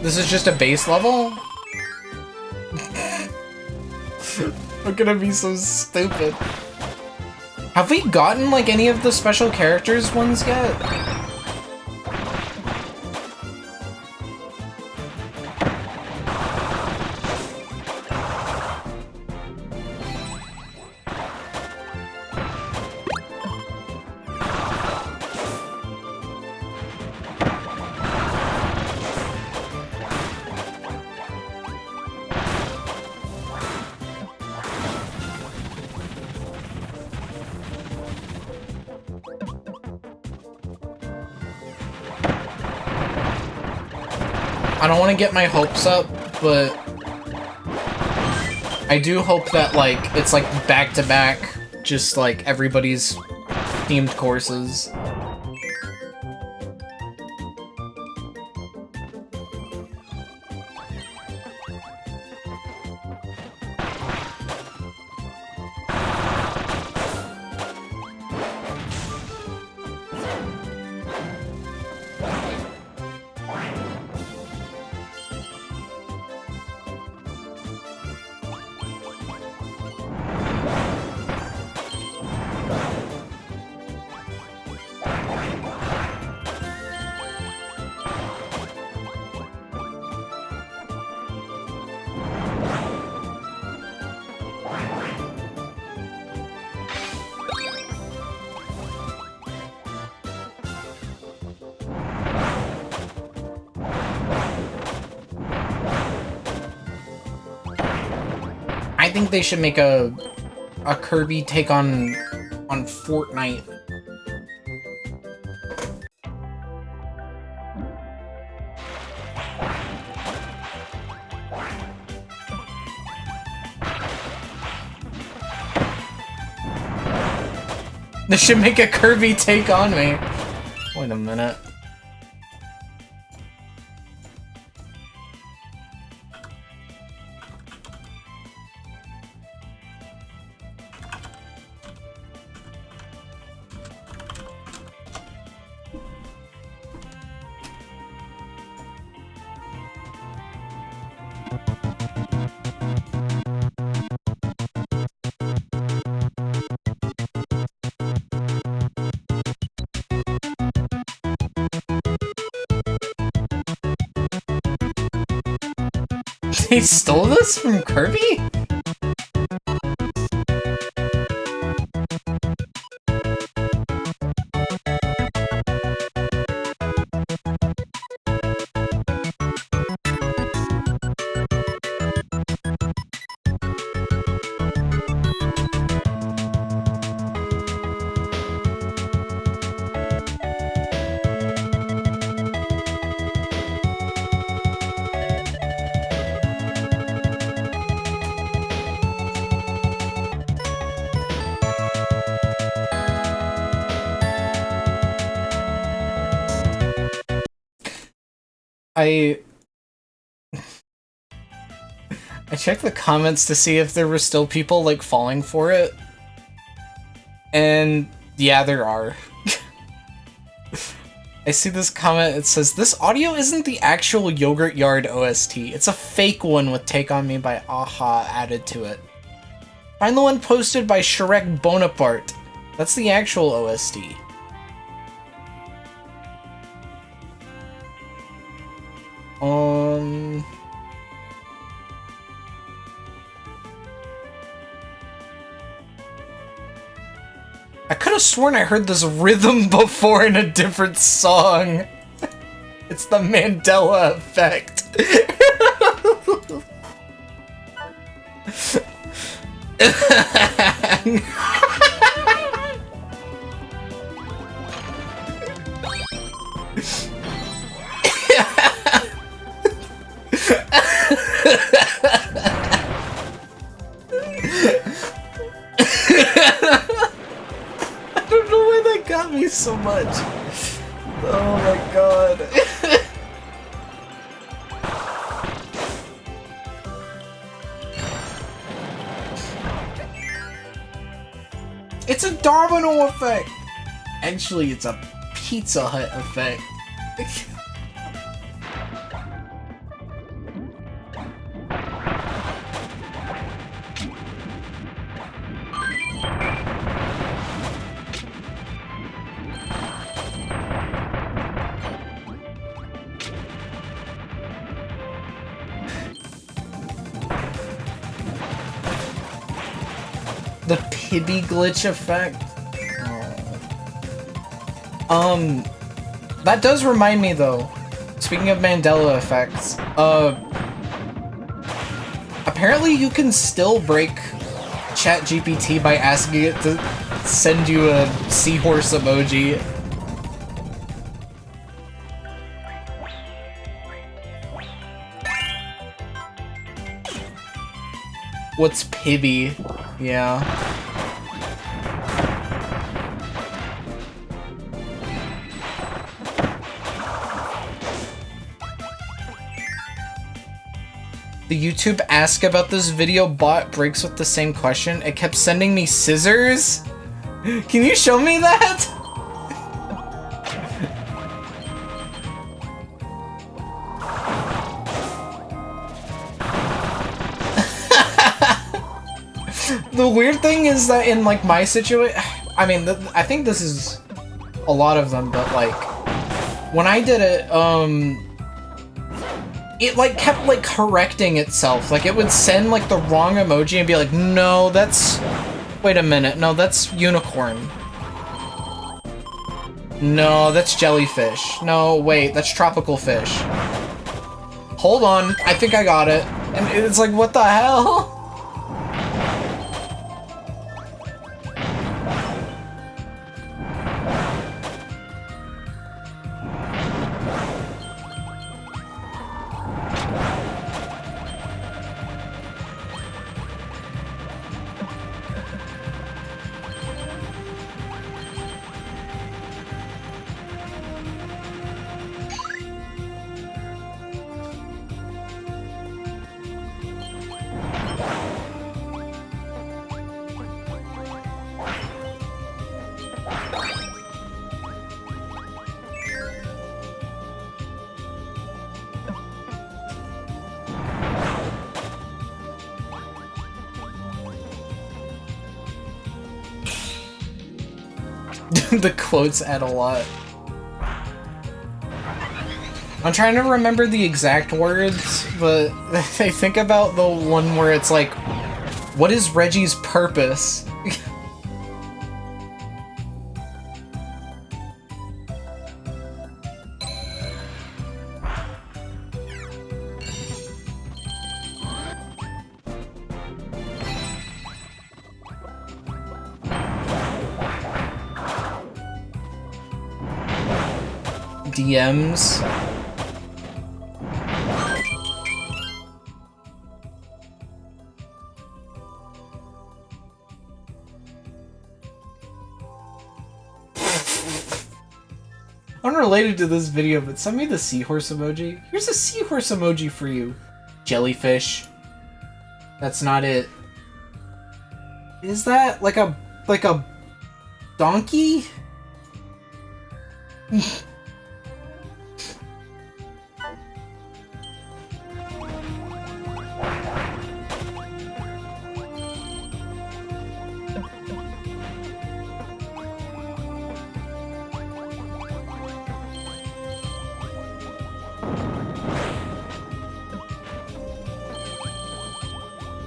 This is just a base level? I'm gonna be so stupid. Have we gotten, like, any of the special characters ones yet? I don't want to get my hopes up, but I do hope that, like, it's, like, back-to-back, just, like, everybody's themed courses. think they should make a Kirby take on Fortnite. They should make a Kirby take on me. Wait a minute. They stole this from Kirby? I checked the comments to see if there were still people, like, falling for it. And, yeah, there are. I see this comment, it says, "This audio isn't the actual Yogurt Yard OST. It's a fake one with Take On Me by Aha added to it. Find the one posted by Shrek Bonaparte. That's the actual OST." I could have sworn I heard this rhythm before in a different song. It's the Mandela effect. I don't know why that got me so much. Oh my god. It's a domino effect! Actually, it's a Pizza Hut effect. The Pibby glitch effect? Oh. That does remind me though, speaking of Mandela effects, apparently you can still break ChatGPT by asking it to send you a seahorse emoji. What's Pibby? Yeah. The YouTube ask about this video bot breaks with the same question. It kept sending me scissors. Can you show me that? The weird thing is that in like my situation, I mean, I think this is a lot of them, but like when I did it, it like kept like correcting itself. Like it would send like the wrong emoji and be like, no, that's, wait a minute, no, that's unicorn. No, that's jellyfish. No, wait, that's tropical fish. Hold on, I think I got it. And it's like, what the hell? The quotes add a lot. I'm trying to remember the exact words, but I think about the one where it's like, what is Reggie's purpose? DMs. Unrelated to this video, but send me the seahorse emoji. Here's a seahorse emoji for you. Jellyfish. That's not it. Is that like a donkey?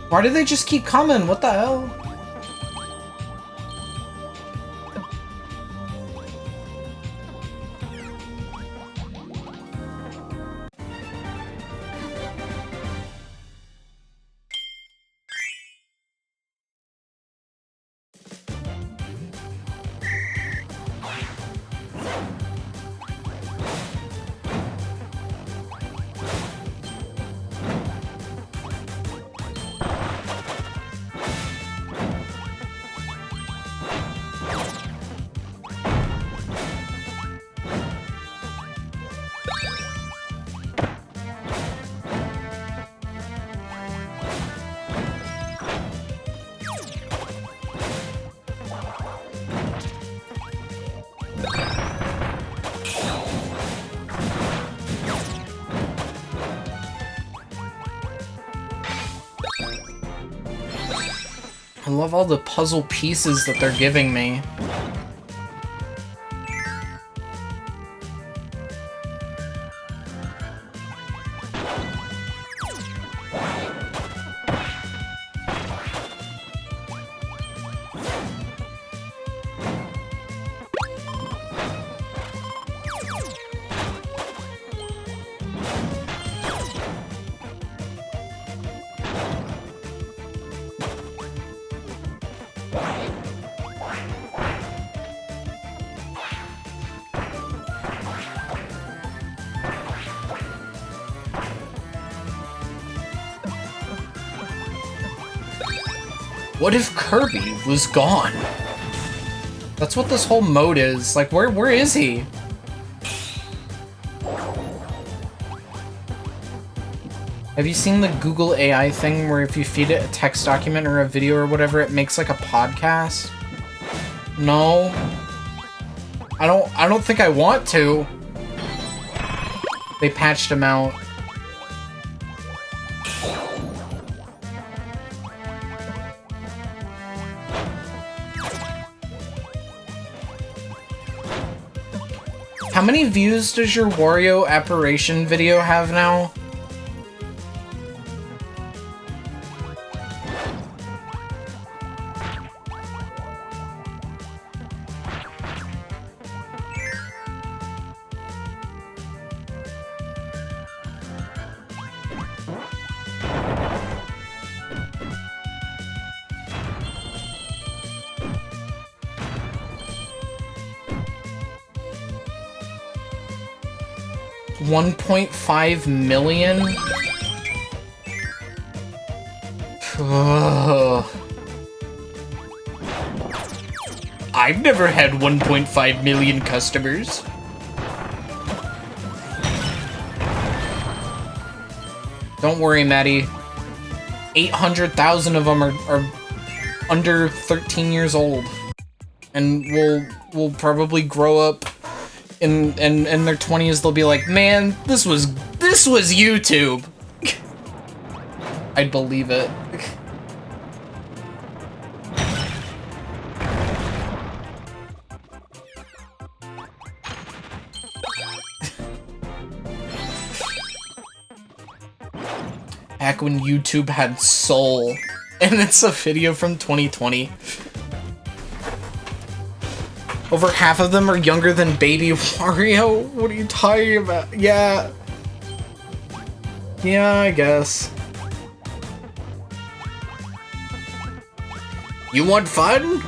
Why do they just keep coming? What the hell? I love all the puzzle pieces that they're giving me. What if Kirby was gone? That's what this whole mode is. Like, where is he? Have you seen the Google AI thing where if you feed it a text document or a video or whatever, it makes like a podcast? No. I don't think I want to. They patched him out. How many views does your Wario apparition video have now? $1.5 million? I've never had 1.5 million customers. Don't worry, Maddie. 800,000 of them are under 13 years old. And will probably grow up in their 20s. They'll be like, man, this was YouTube. I'd believe it. Back when YouTube had soul. And it's a video from 2020. Over half of them are younger than Baby Wario? What are you talking about? Yeah. Yeah, I guess. You want fun?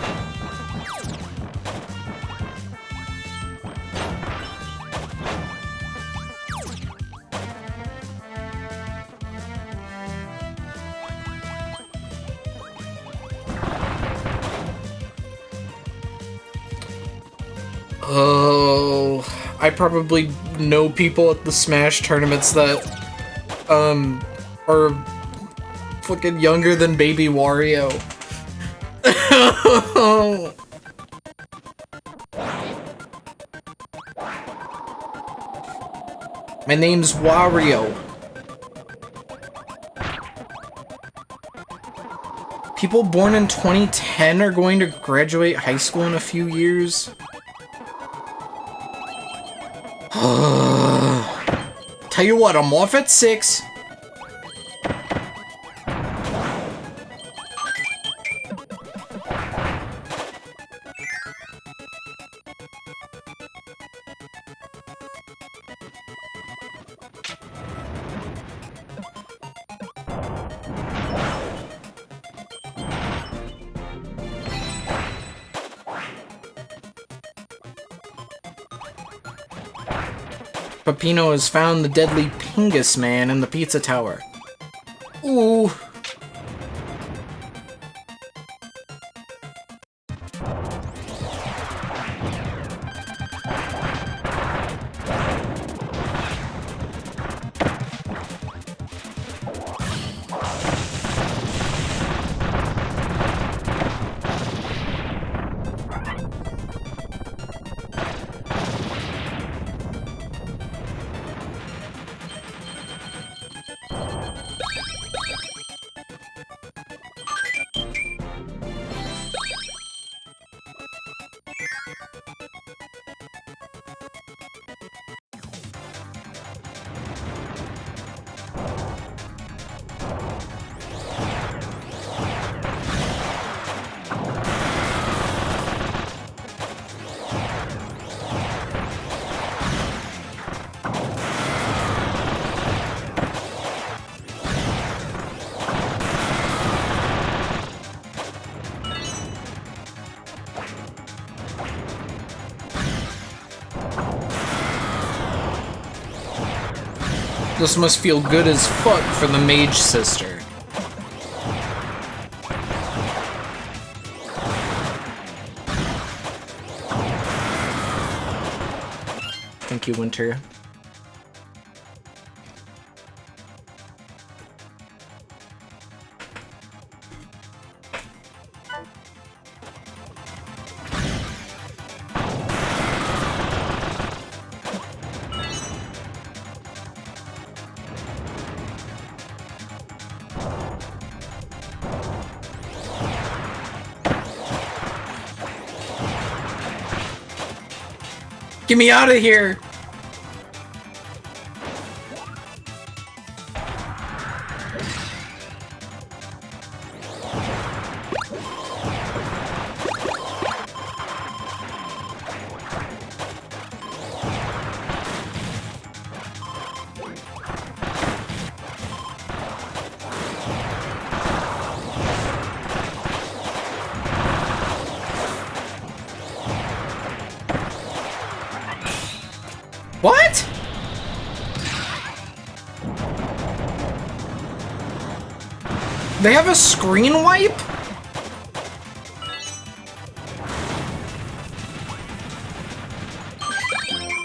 Oh, I probably know people at the Smash tournaments that, are fucking younger than Baby Wario. My name's Wario. People born in 2010 are going to graduate high school in a few years. Tell you what, I'm off at 6. Peppino has found the deadly Pingus Man in the pizza tower. Ooh. This must feel good as fuck for the mage sister. Thank you, Winter. Get me out of here! What? They have a screen wipe?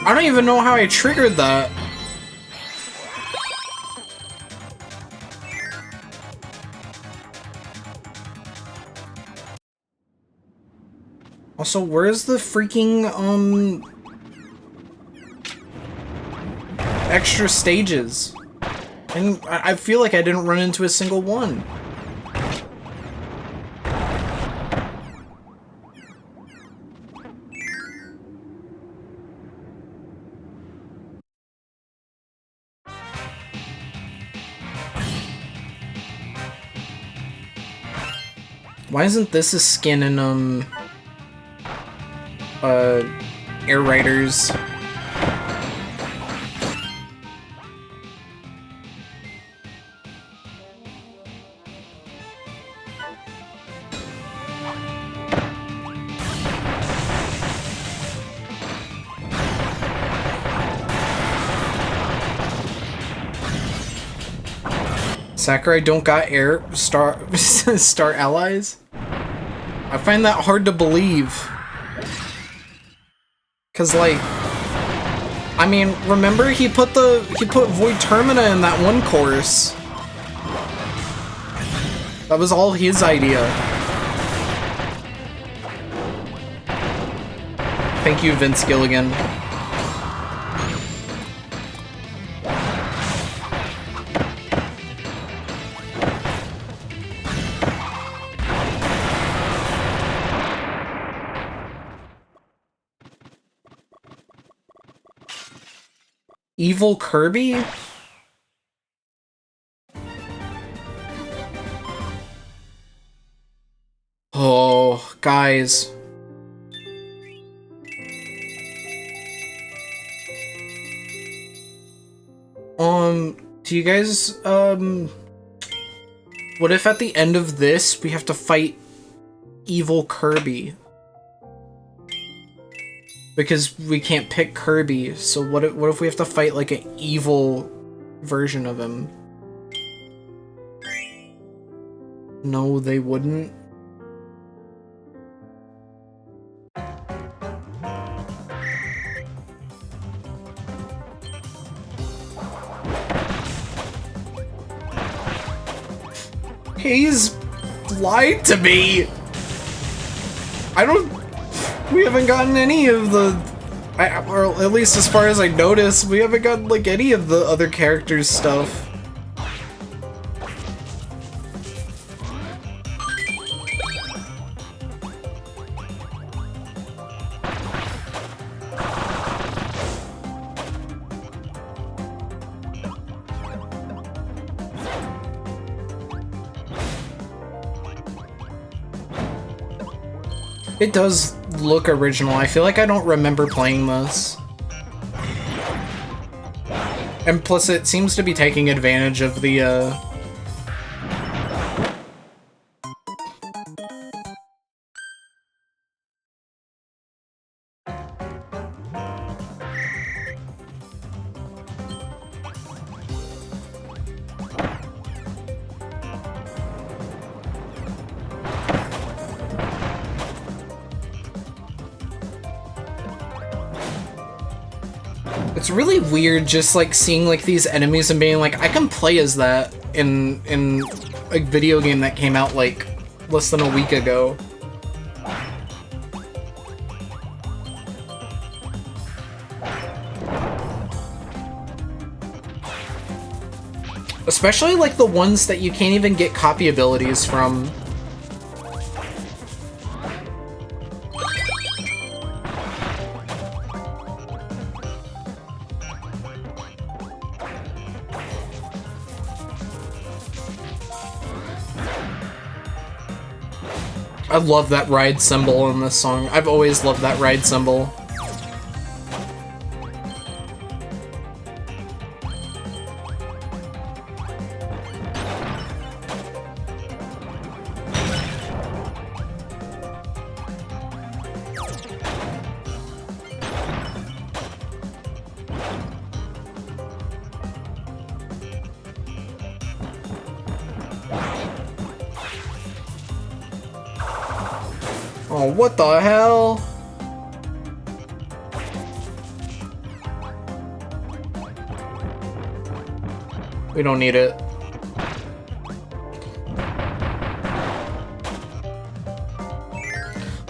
I don't even know how I triggered that. Also, where's the freaking, extra stages? And I feel like I didn't run into a single one. Why isn't this a skin in, Air Riders? Sakurai don't got star allies? I find that hard to believe. Cause like, I mean, remember he put Void Termina in that one course. That was all his idea. Thank you, Vince Gilligan. Evil Kirby? Oh, guys. Do you guys, what if at the end of this, we have to fight Evil Kirby? Because we can't pick Kirby, so what if we have to fight, like, an evil version of him? No, they wouldn't. He's lied to me! We haven't gotten any of the... or at least as far as I noticed, we haven't gotten, like, any of the other characters' stuff. It does look original. I feel like I don't remember playing this. And plus it seems to be taking advantage of the, It's really weird just like seeing like these enemies and being like, I can play as that in a video game that came out like less than a week ago. Especially like the ones that you can't even get copy abilities from. I love that ride symbol in this song. I've always loved that ride symbol. Oh, what the hell? We don't need it.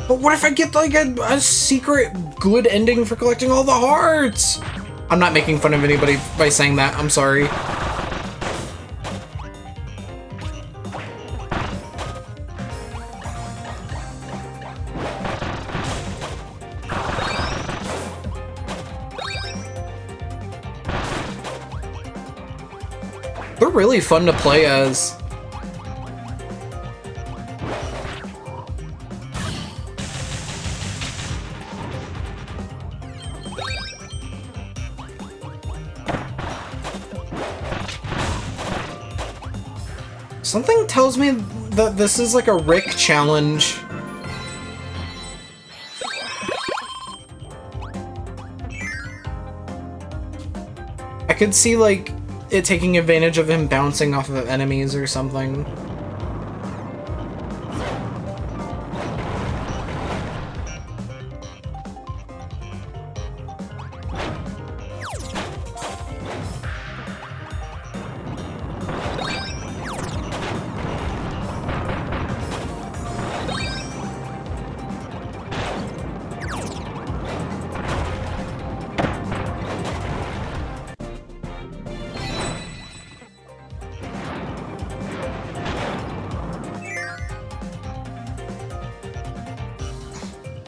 But what if I get like a secret good ending for collecting all the hearts? I'm not making fun of anybody by saying that, I'm sorry. They're really fun to play as. Something tells me that this is like a Rick challenge. I could see, like, it taking advantage of him bouncing off of enemies or something.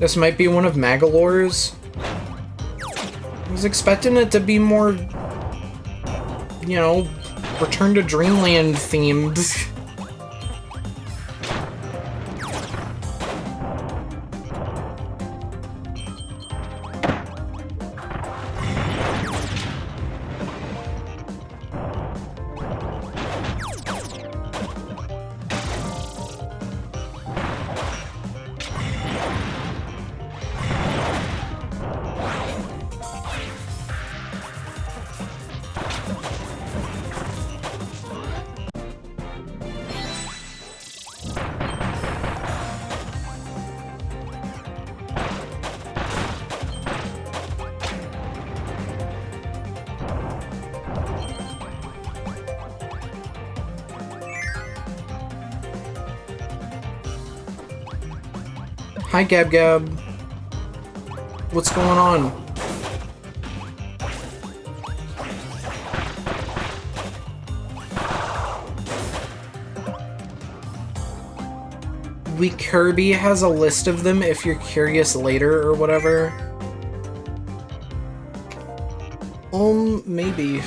This might be one of Magalore's. I was expecting it to be more, you know, Return to Dreamland themed. Hi, Gab Gab. What's going on? Kirby has a list of them if you're curious later or whatever. Maybe.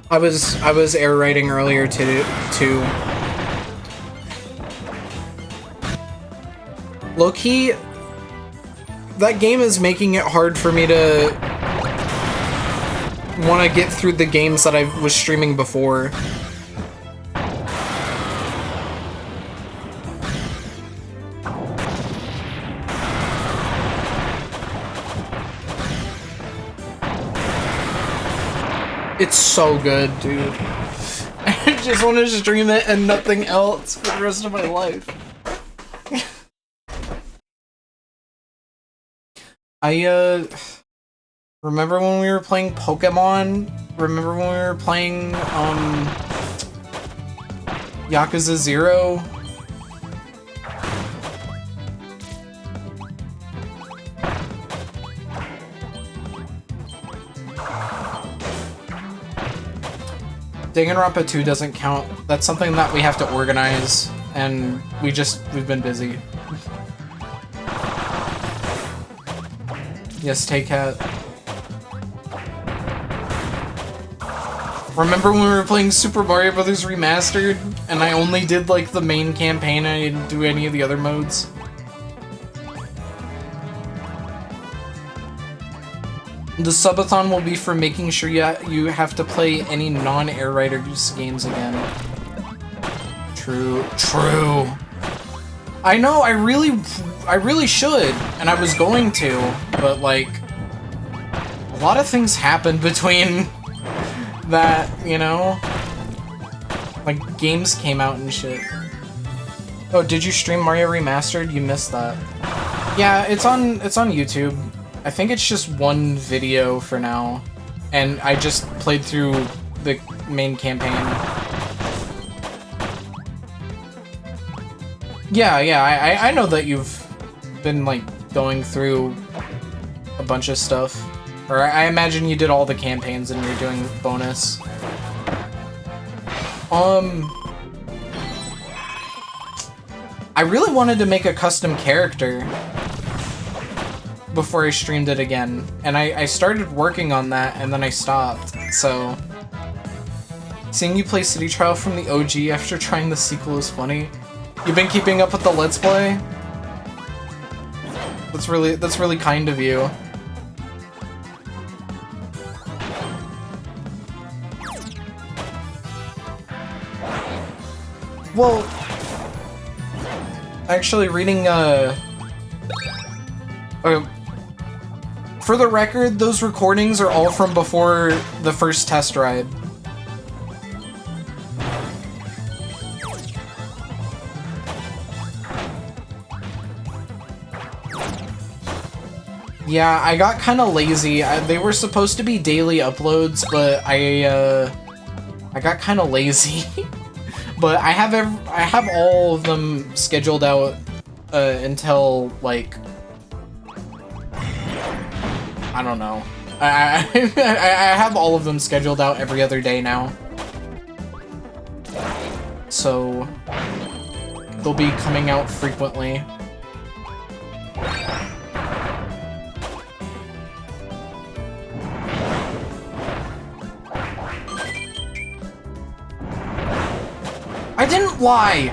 I was air writing earlier too. Low-key, that game is making it hard for me to want to get through the games that I was streaming before. It's so good, dude. I just want to stream it and nothing else for the rest of my life. I, remember when we were playing Pokemon? Remember when we were playing, Yakuza 0? Danganronpa 2 doesn't count. That's something that we have to organize, and we've been busy. Yes, take Cat. Remember when we were playing Super Mario Bros. Remastered, and I only did, like, the main campaign, and I didn't do any of the other modes? The subathon will be for making sure you have to play any non-Air Riders games again. True. I know, I really should, and I was going to, but, like, a lot of things happened between that, you know? Like, games came out and shit. Oh, did you stream Mario Remastered? You missed that. Yeah, it's on YouTube. I think it's just one video for now, and I just played through the main campaign. Yeah, I know that you've been, like, going through a bunch of stuff. Or I imagine you did all the campaigns and you're doing bonus. I really wanted to make a custom character before I streamed it again, and I started working on that, and then I stopped, so... Seeing you play City Trial from the OG after trying the sequel is funny. You've been keeping up with the Let's Play? That's really kind of you. Well, actually reading, for the record, those recordings are all from before the first test ride. Yeah, I got kind of lazy. They were supposed to be daily uploads, but I got kind of lazy. But I have all of them scheduled out until like I don't know. I have all of them scheduled out every other day now, so they'll be coming out frequently. I didn't lie!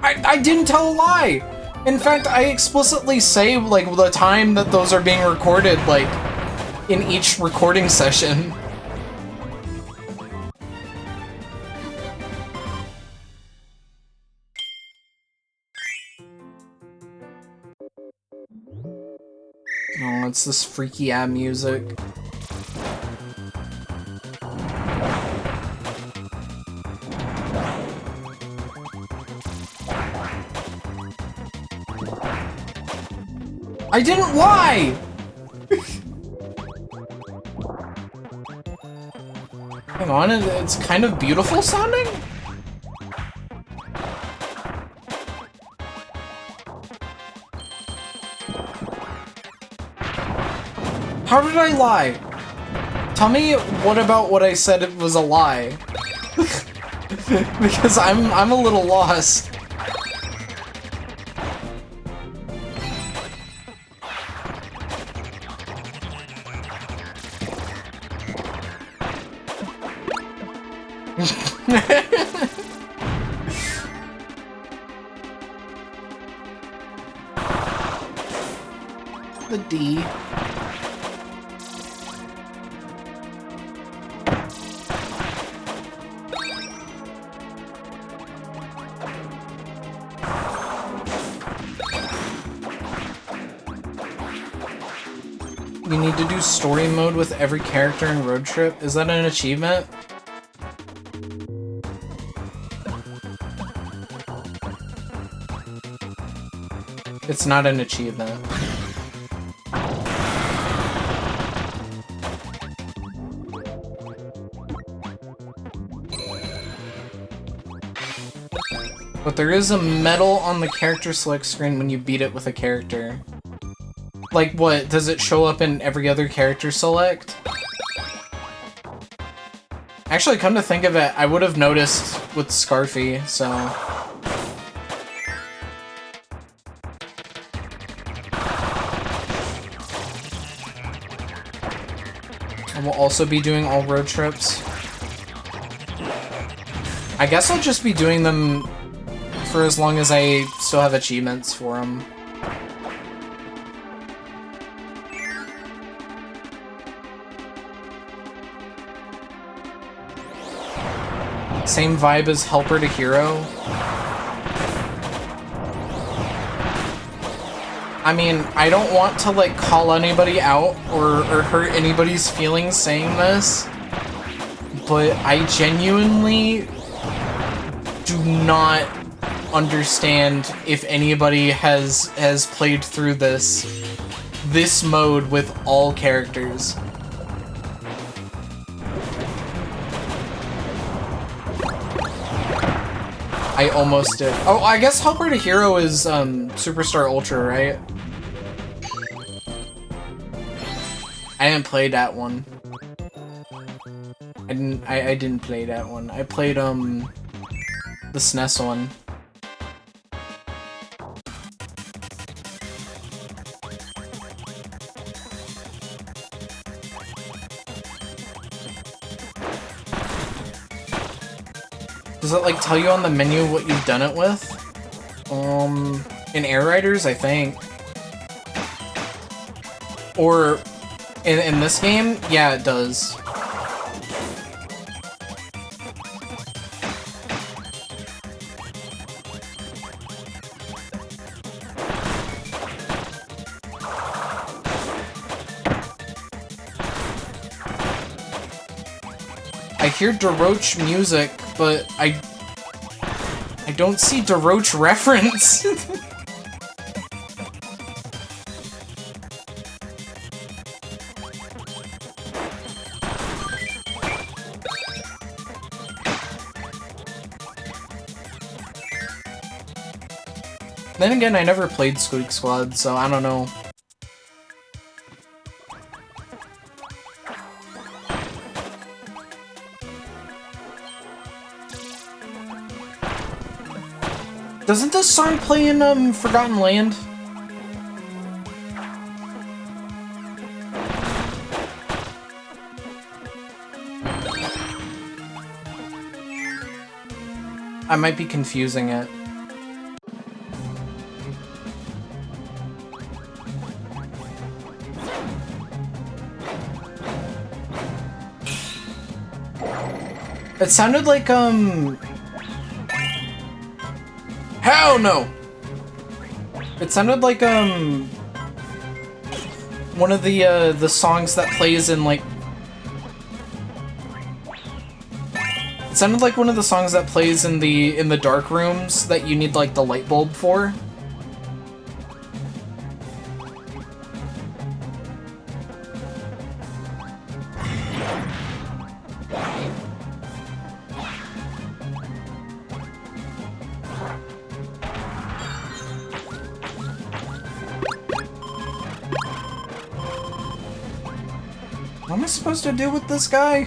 I didn't tell a lie! In fact, I explicitly say, like, the time that those are being recorded, like, in each recording session. Oh, it's this freaky ass music. I didn't lie! Hang on, it's kind of beautiful sounding? How did I lie? Tell me what about what I said it was a lie. Because I'm a little lost. The D. You need to do story mode with every character in Road Trip. Is that an achievement? It's not an achievement. But there is a medal on the character select screen when you beat it with a character. Like what? Does it show up in every other character select? Actually, come to think of it, I would have noticed with Scarfy, so... I will also be doing all road trips. I guess I'll just be doing them for as long as I still have achievements for them. Same vibe as Helper to Hero. I mean, I don't want to, like, call anybody out or hurt anybody's feelings saying this, but I genuinely do not understand if anybody has played through this mode with all characters. I almost did. Oh, I guess Helper to Hero is Superstar Ultra, right? I didn't play that one. I didn't play that one. I played the SNES one. Does it, like, tell you on the menu what you've done it with? In Air Riders, I think. Or, in this game? Yeah, it does. I hear DeRoach music, but I don't see DeRoach reference. Then again, I never played Squeak Squad, so I don't know. Doesn't this song play in, Forgotten Land? I might be confusing it. It sounded like, hell no! It sounded like, one of the songs that plays in, like... It sounded like one of the songs that plays in the dark rooms that you need, like, the light bulb for. What am I supposed to do with this guy?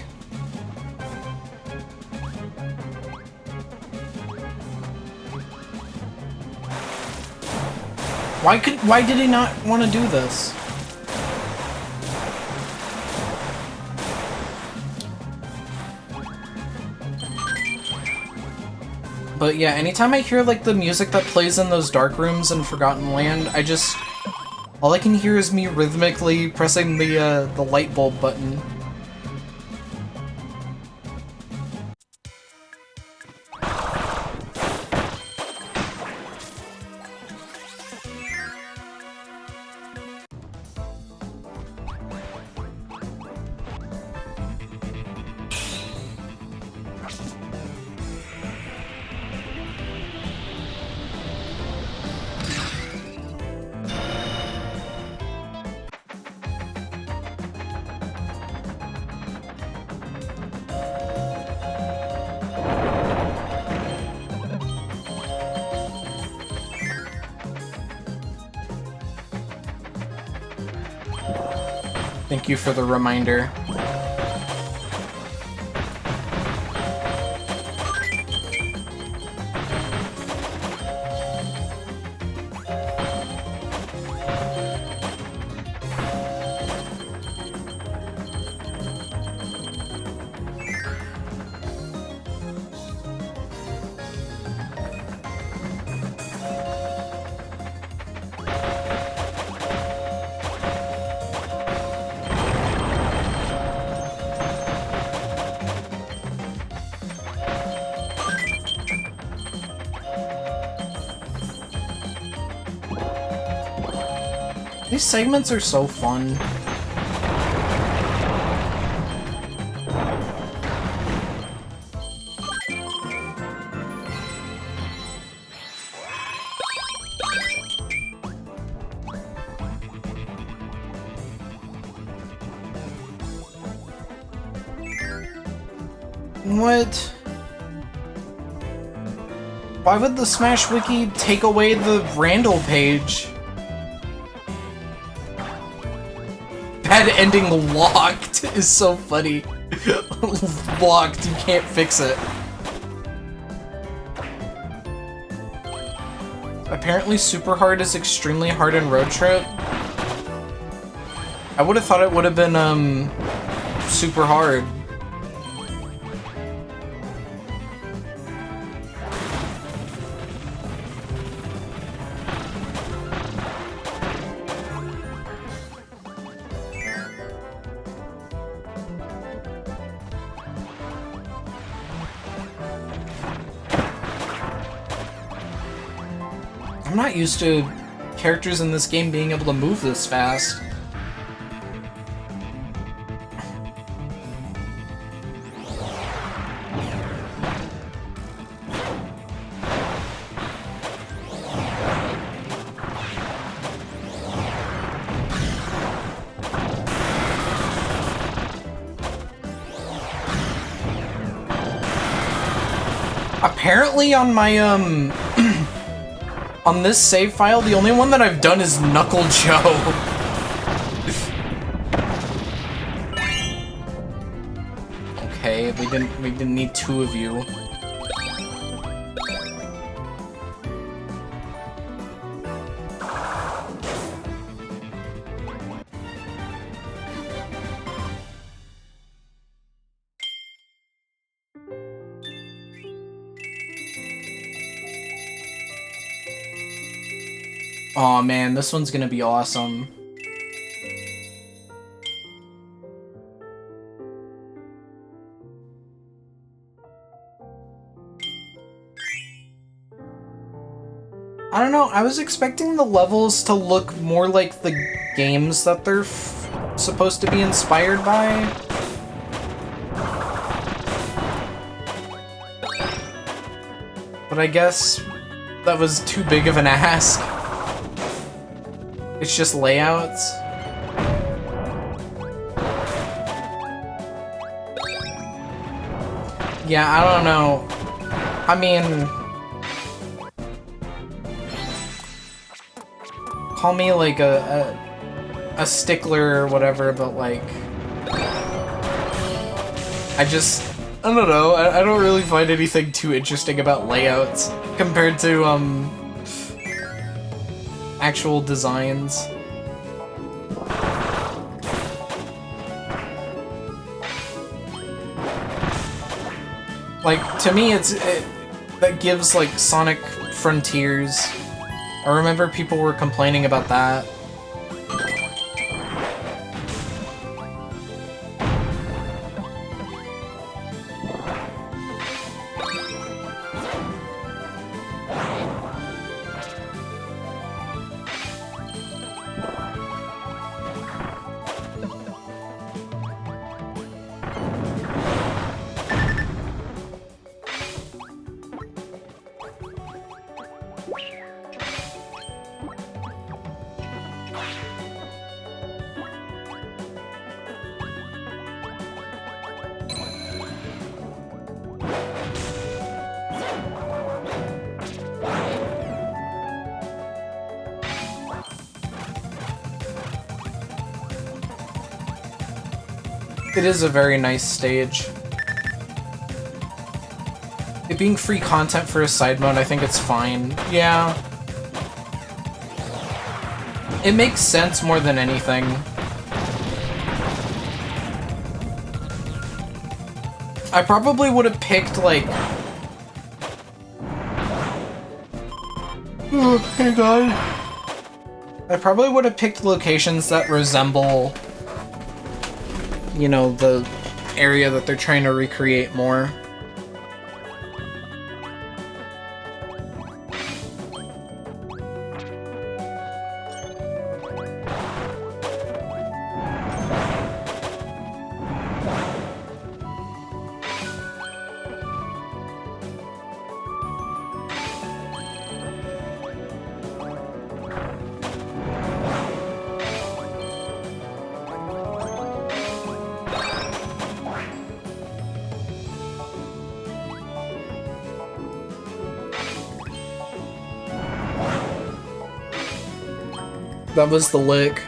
Why did he not want to do this? But yeah, anytime I hear like the music that plays in those dark rooms in Forgotten Land, all I can hear is me rhythmically pressing the light bulb button. Thank you for the reminder. These segments are so fun. What? Why would the Smash Wiki take away the Randall page? Bad ending locked is so funny. Locked, you can't fix it. Apparently super hard is extremely hard in Road Trip. I would have thought it would have been super hard. I'm not used to characters in this game being able to move this fast. Apparently on my, on this save file, the only one that I've done is Knuckle Joe. Okay, we didn't need two of you. Aw, man, this one's gonna be awesome. I don't know, I was expecting the levels to look more like the games that they're supposed to be inspired by. But I guess that was too big of an ask. It's just layouts. Yeah, I don't know. I mean... Call me like a stickler or whatever, but like... I don't know, I don't really find anything too interesting about layouts compared to, actual designs. Like, to me, that gives, like, Sonic Frontiers. I remember people were complaining about that. It is a very nice stage. It being free content for a side mode, I think it's fine. Yeah. It makes sense more than anything. I probably would have picked, like... Oh, hang on. I probably would have picked locations that resemble... you know, the area that they're trying to recreate more. That was the lick.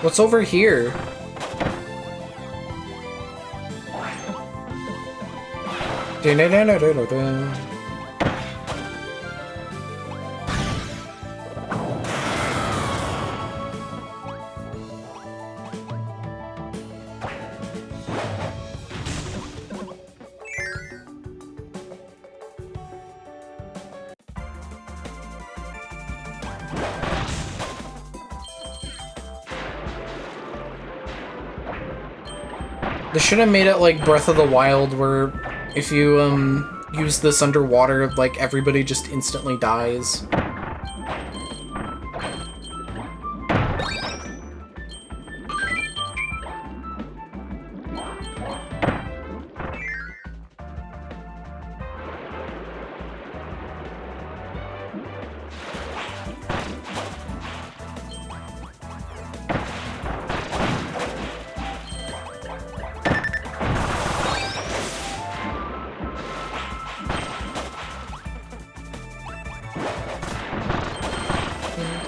What's over here? They should have made it like Breath of the Wild, where if you use this underwater, like everybody just instantly dies.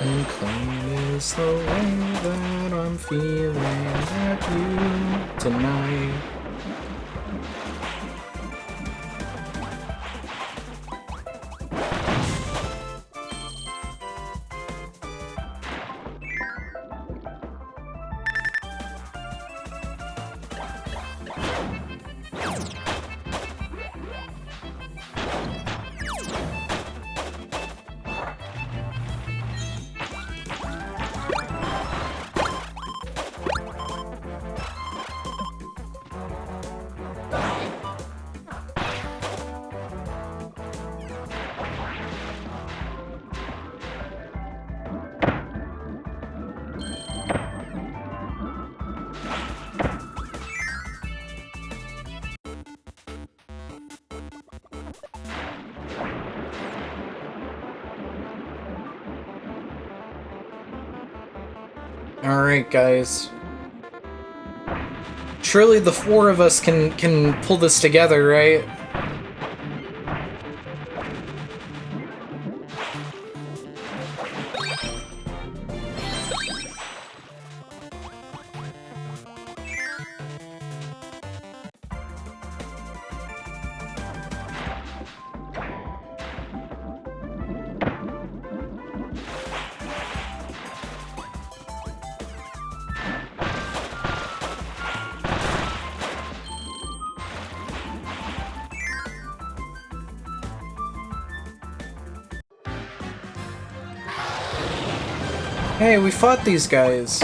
And clean is the way that I'm feeling at you tonight. Alright, guys. Surely the four of us can pull this together, right? Hey, we fought these guys.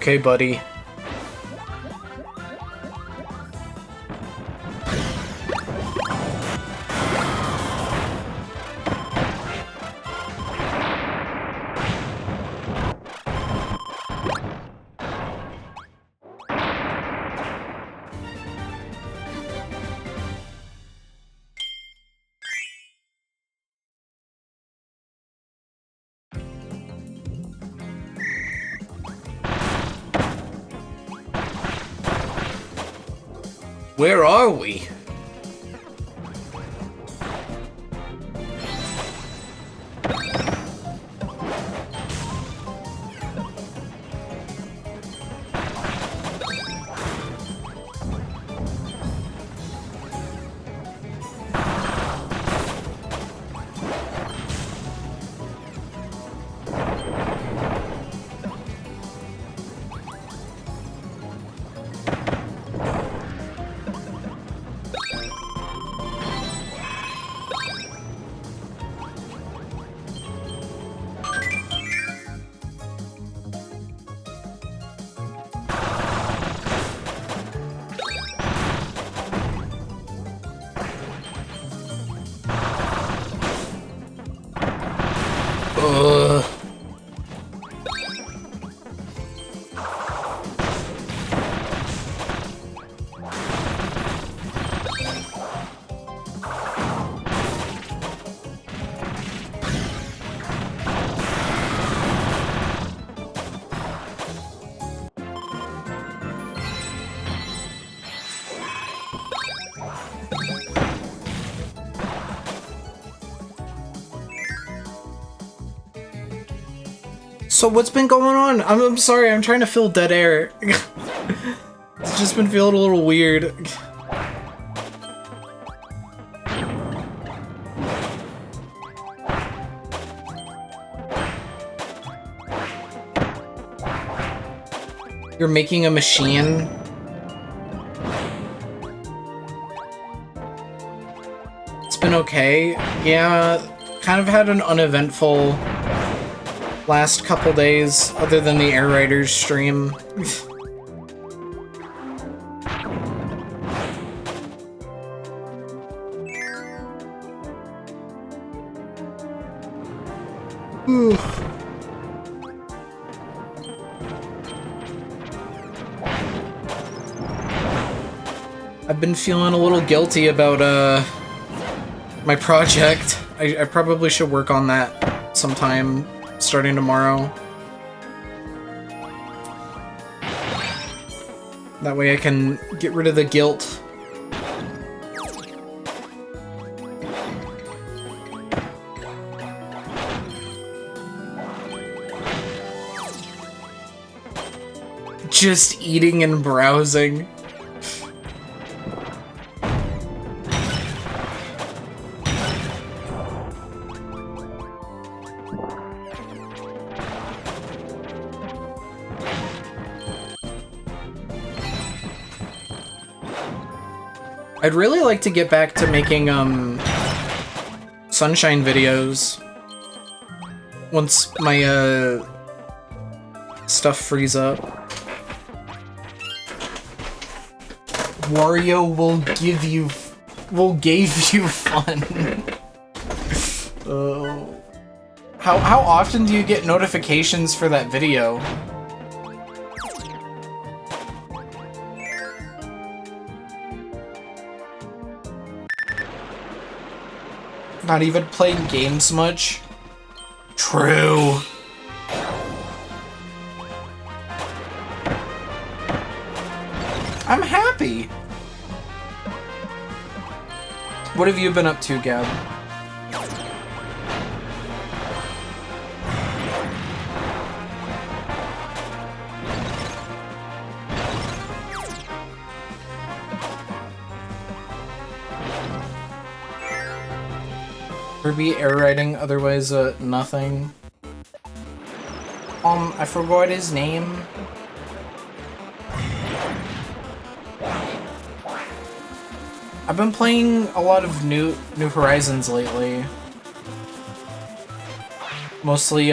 Okay, buddy. Where are we? So what's been going on? I'm sorry, I'm trying to fill dead air. It's just been feeling a little weird. You're making a machine? It's been okay. Yeah, kind of had an uneventful last couple days, other than the Air Raiders stream. I've been feeling a little guilty about my project. I probably should work on that sometime starting tomorrow. That way I can get rid of the guilt. Just eating and browsing. I'd really like to get back to making, sunshine videos. Once my, stuff frees up. Wario will give you fun. Oh. How often do you get notifications for that video? Not even playing games much? True. I'm happy. What have you been up to, Gab? Kirby air riding, otherwise nothing. I forgot his name. I've been playing a lot of New Horizons lately. Mostly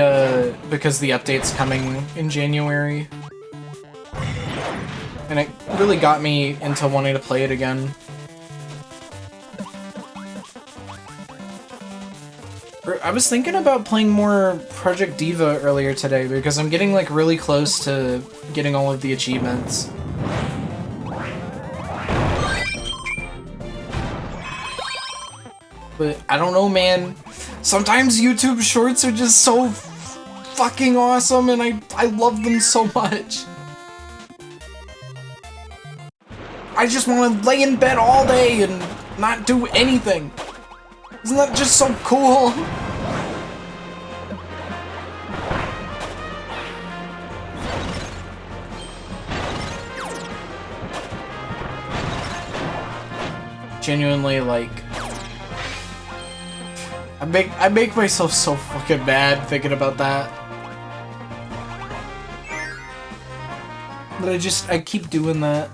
because the update's coming in January. And it really got me into wanting to play it again. I was thinking about playing more Project Diva earlier today because I'm getting like really close to getting all of the achievements. But I don't know, man. Sometimes YouTube shorts are just so fucking awesome and I love them so much. I just want to lay in bed all day and not do anything. Isn't that just so cool? Genuinely, like, I make myself so fucking mad thinking about that. But I keep doing that.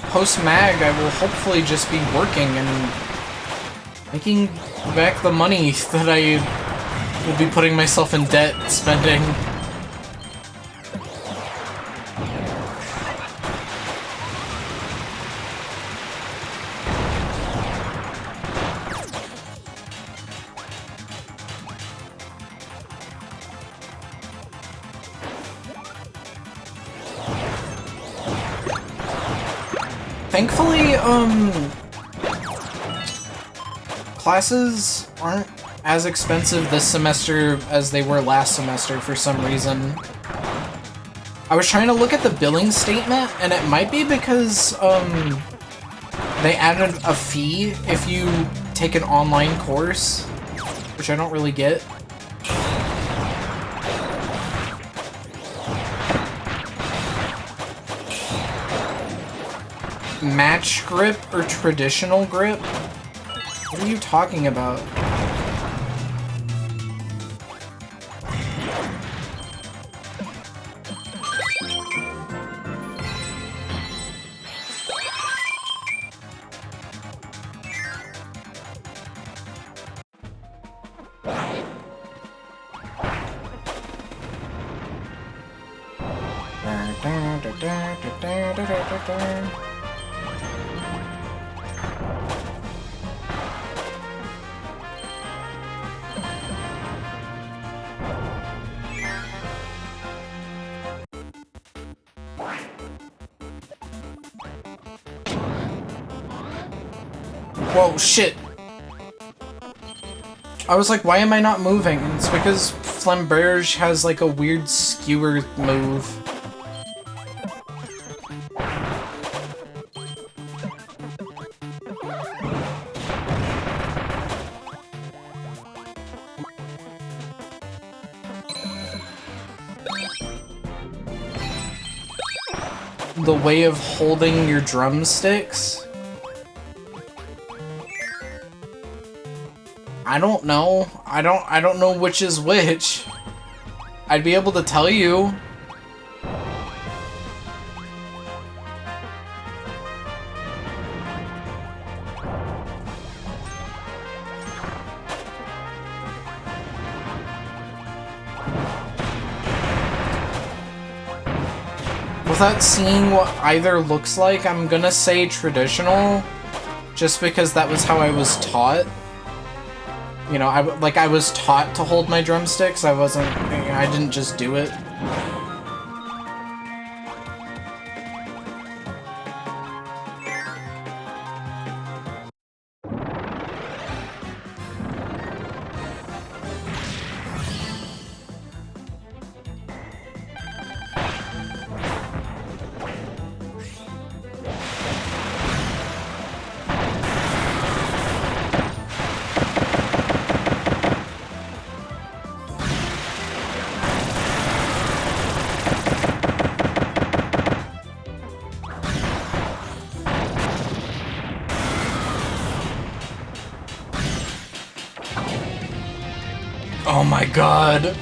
Post-mag, I will hopefully just be working and making back the money that I will be putting myself in debt spending. Thankfully, classes aren't as expensive this semester as they were last semester for some reason. I was trying to look at the billing statement, and it might be because, they added a fee if you take an online course, which I don't really get. Match grip or traditional grip? What are you talking about? Whoa, shit! I was like, why am I not moving? And it's because Flamberge has like a weird skewer move. The way of holding your drumsticks? I don't know. I don't know which is which. I'd be able to tell you. Without seeing what either looks like, I'm gonna say traditional, just because that was how I was taught. You know, I was taught to hold my drumsticks. I didn't just do it. Oh my god.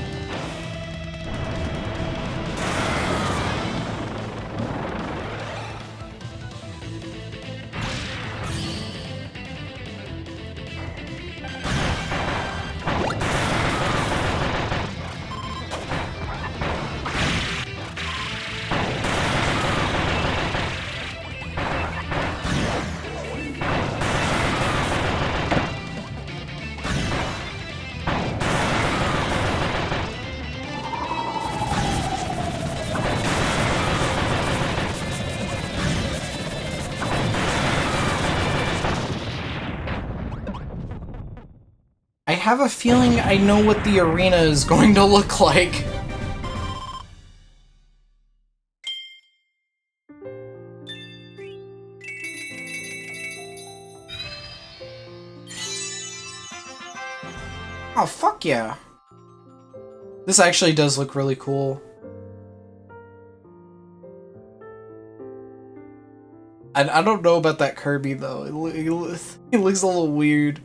I have a feeling I know what the arena is going to look like. Oh, fuck yeah. This actually does look really cool. I don't know about that Kirby, though. It looks a little weird.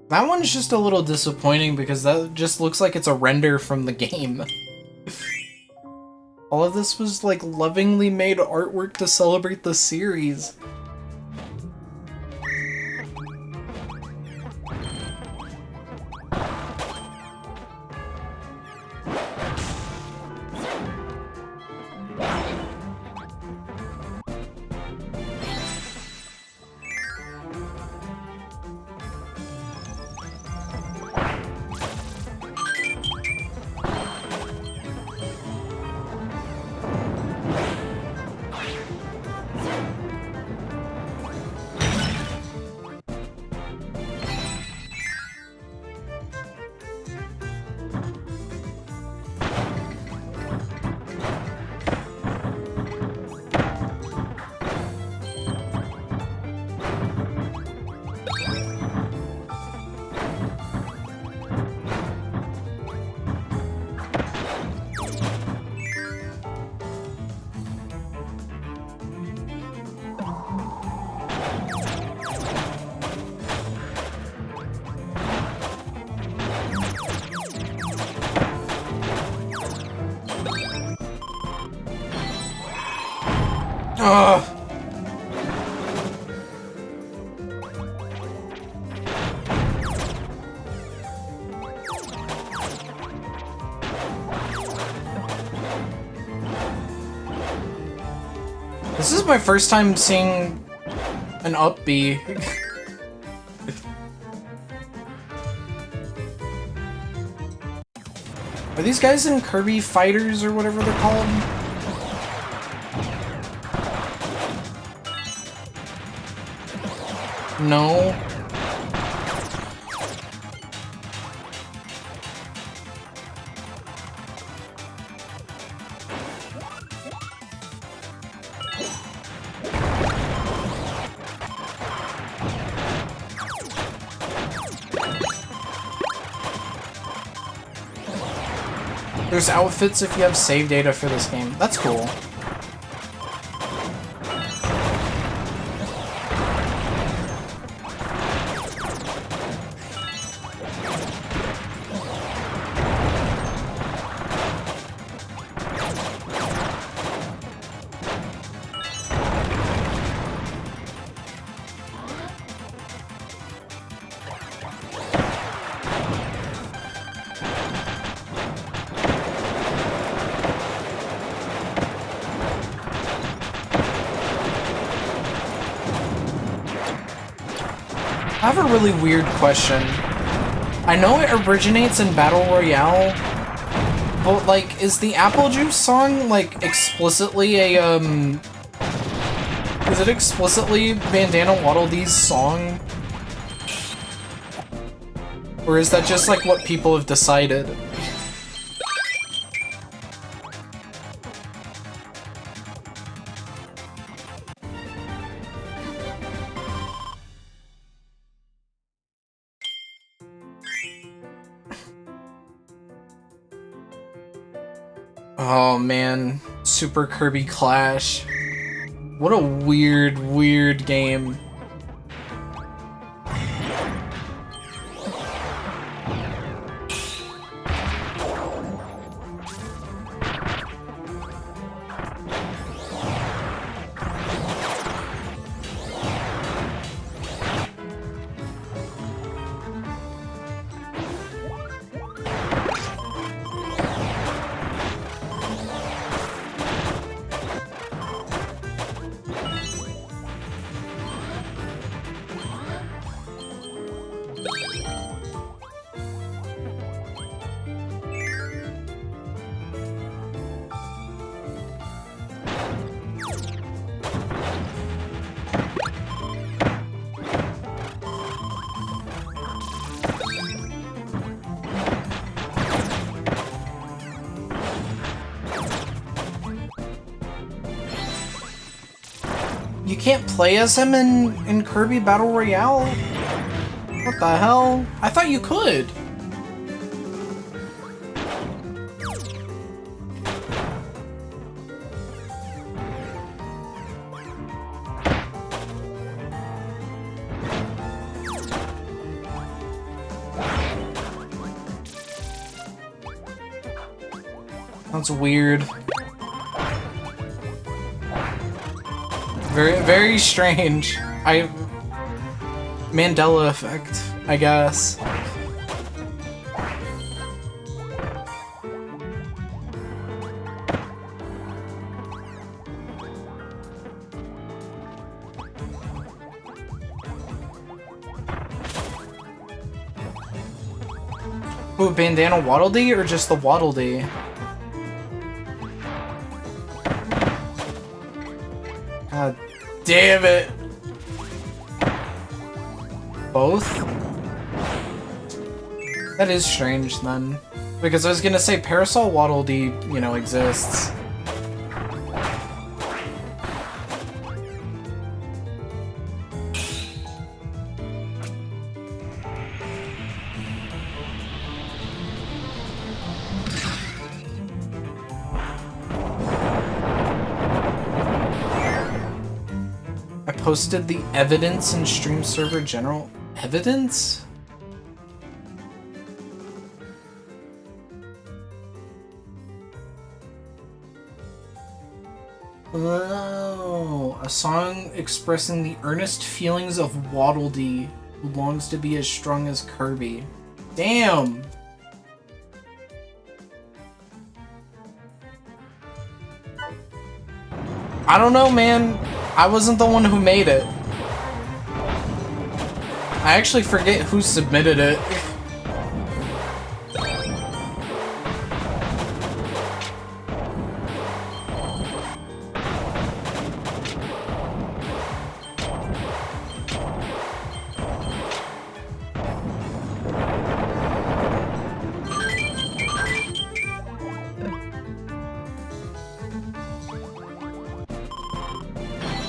That one's just a little disappointing because that just looks like it's a render from the game. All of this was like lovingly made artwork to celebrate the series. Ugh. This is my first time seeing an up B. Are these guys in Kirby Fighters or whatever they're called? No. There's outfits if you have save data for this game. That's cool. I have a really weird question. I know it originates in Battle Royale, but, like, is the Apple Juice song, like, explicitly a, is it explicitly Bandana Waddle Dee's song? Or is that just, like, what people have decided? Oh man, Super Kirby Clash. What a weird, weird game. You can't play as him in Kirby Battle Royale? What the hell? I thought you could! That's weird. Very, very strange. Mandela effect, I guess. Ooh, Bandana Waddle Dee or just the Waddle Dee? God damn it. Both? That is strange then. Because I was gonna say Parasol Waddle Dee, you know, exists. Posted the evidence in Stream Server General. Evidence? Oh, a song expressing the earnest feelings of Waddle Dee, who longs to be as strong as Kirby. Damn! I don't know, man. I wasn't the one who made it. I actually forget who submitted it.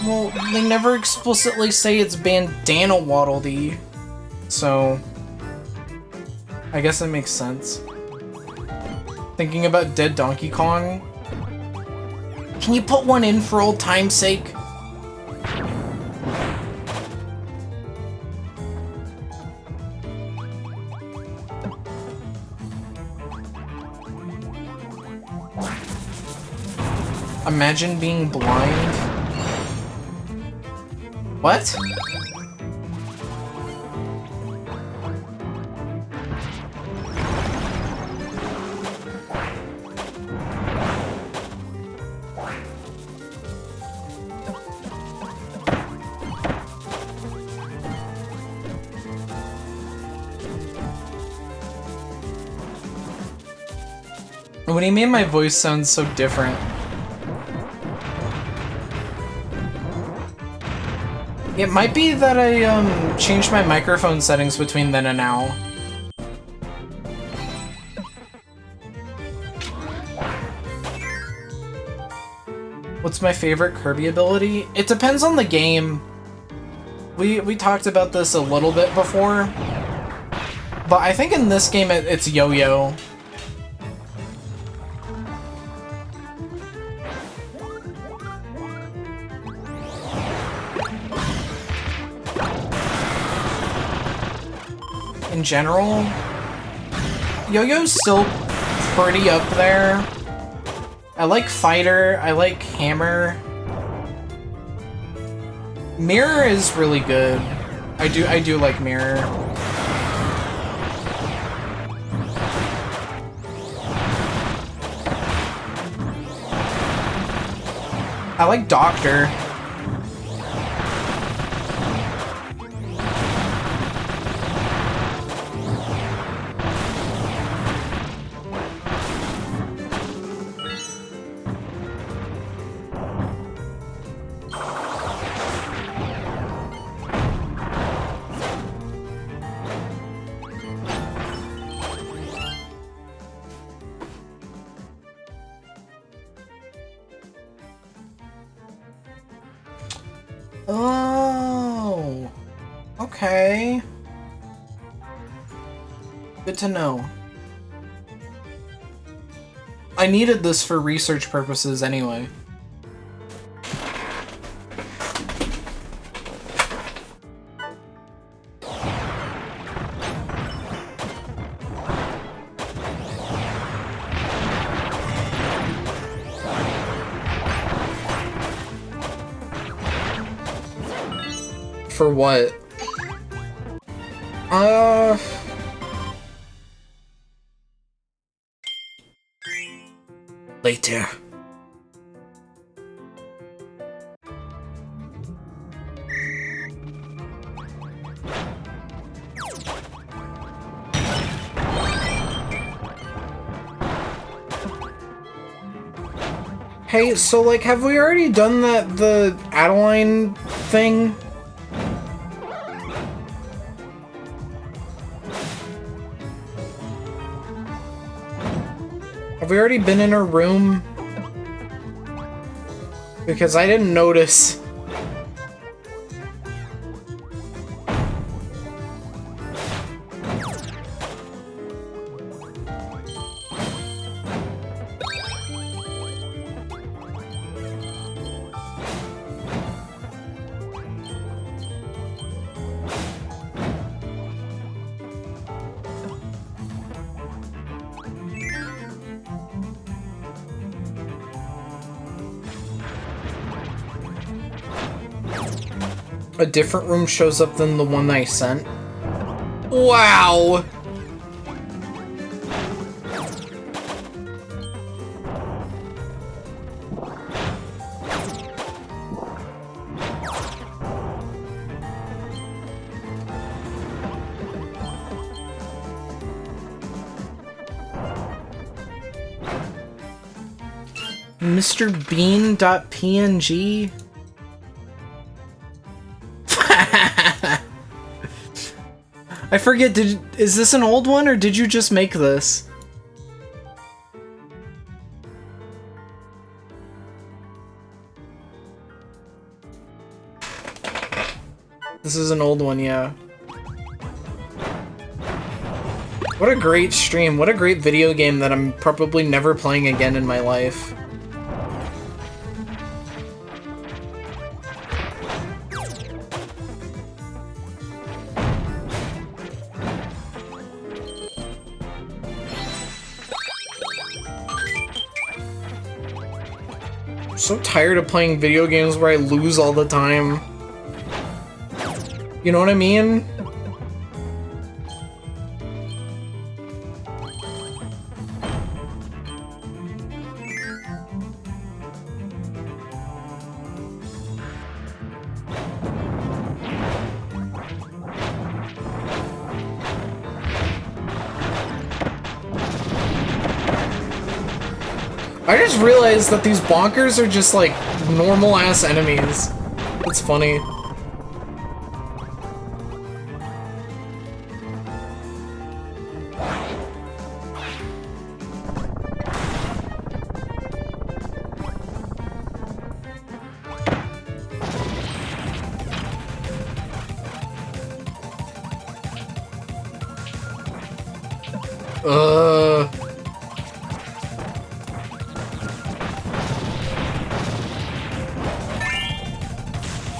Well, they never explicitly say it's Bandana Waddle-Dee, so I guess it makes sense. Thinking about Dead Donkey Kong. Can you put one in for old time's sake? Imagine being blind. What? When he made my voice sound so different. It might be that I changed my microphone settings between then and now. What's my favorite Kirby ability? It depends on the game. We talked about this a little bit before, but I think in this game it's Yo-Yo. In general, Yo-Yo's still pretty up there. I like Fighter, I like Hammer. Mirror is really good. I do like Mirror. I like Doctor. Oh, okay. Good to know. I needed this for research purposes anyway. For what? Later. Hey, so like, have we already done the Adeline thing? Have we already been in her room? Because I didn't notice. A different room shows up than the one I sent. Wow! MrBean.png? I forget, is this an old one or did you just make this? This is an old one, yeah. What a great stream, what a great video game that I'm probably never playing again in my life. I'm so tired of playing video games where I lose all the time. You know what I mean? I just realized that these bonkers are just like normal-ass enemies. It's funny.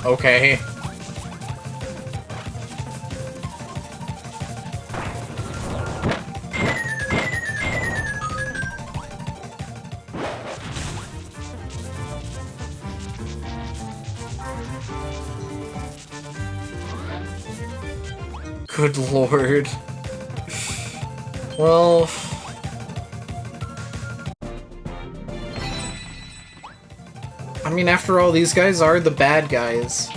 Okay. Good lord. Well... I mean, after all, these guys are the bad guys.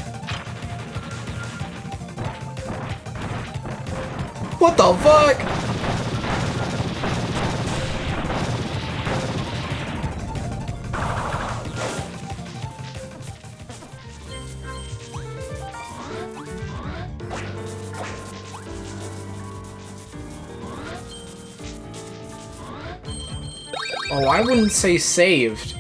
What the fuck? Oh, I wouldn't say saved.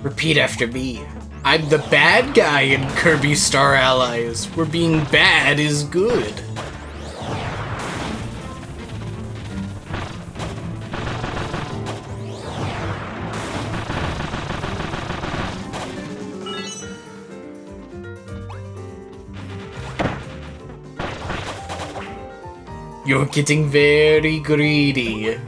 Repeat after me. I'm the bad guy in Kirby Star Allies, where being bad is good. You're getting very greedy.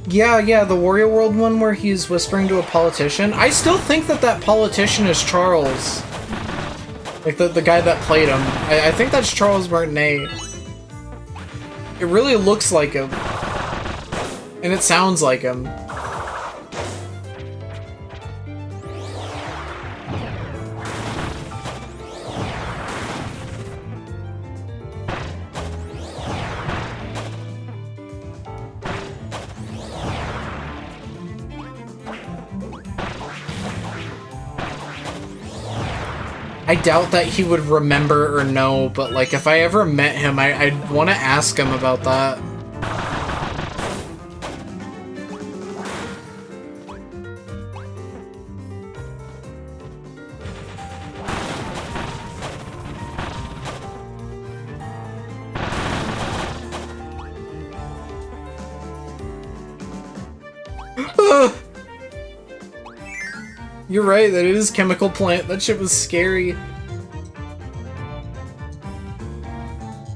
Yeah, the Wario World one where he's whispering to a politician. I still think that that politician is Charles. Like, the guy that played him. I think that's Charles Martinet. It really looks like him. And it sounds like him. I doubt that he would remember or know, but like if I ever met him, I'd want to ask him about that. You're right, that it is chemical plant. That shit was scary.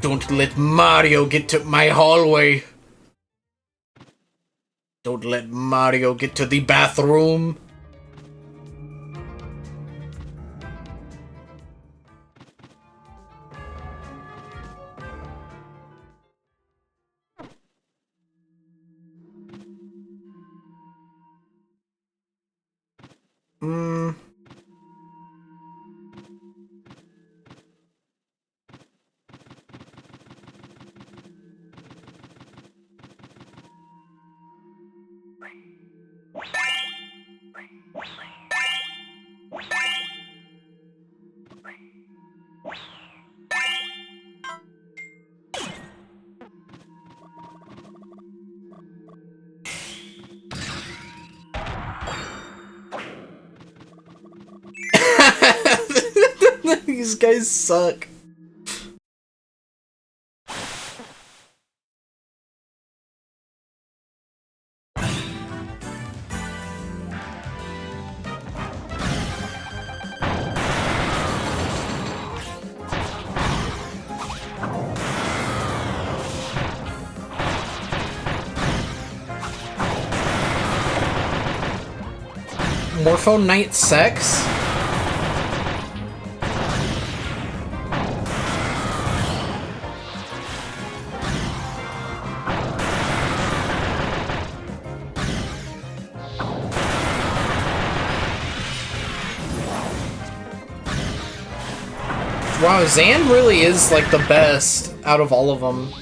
Don't let Mario get to my hallway. Don't let Mario get to the bathroom. These guys suck. Morpho Knight Sex? Wow, Zan really is like the best out of all of them.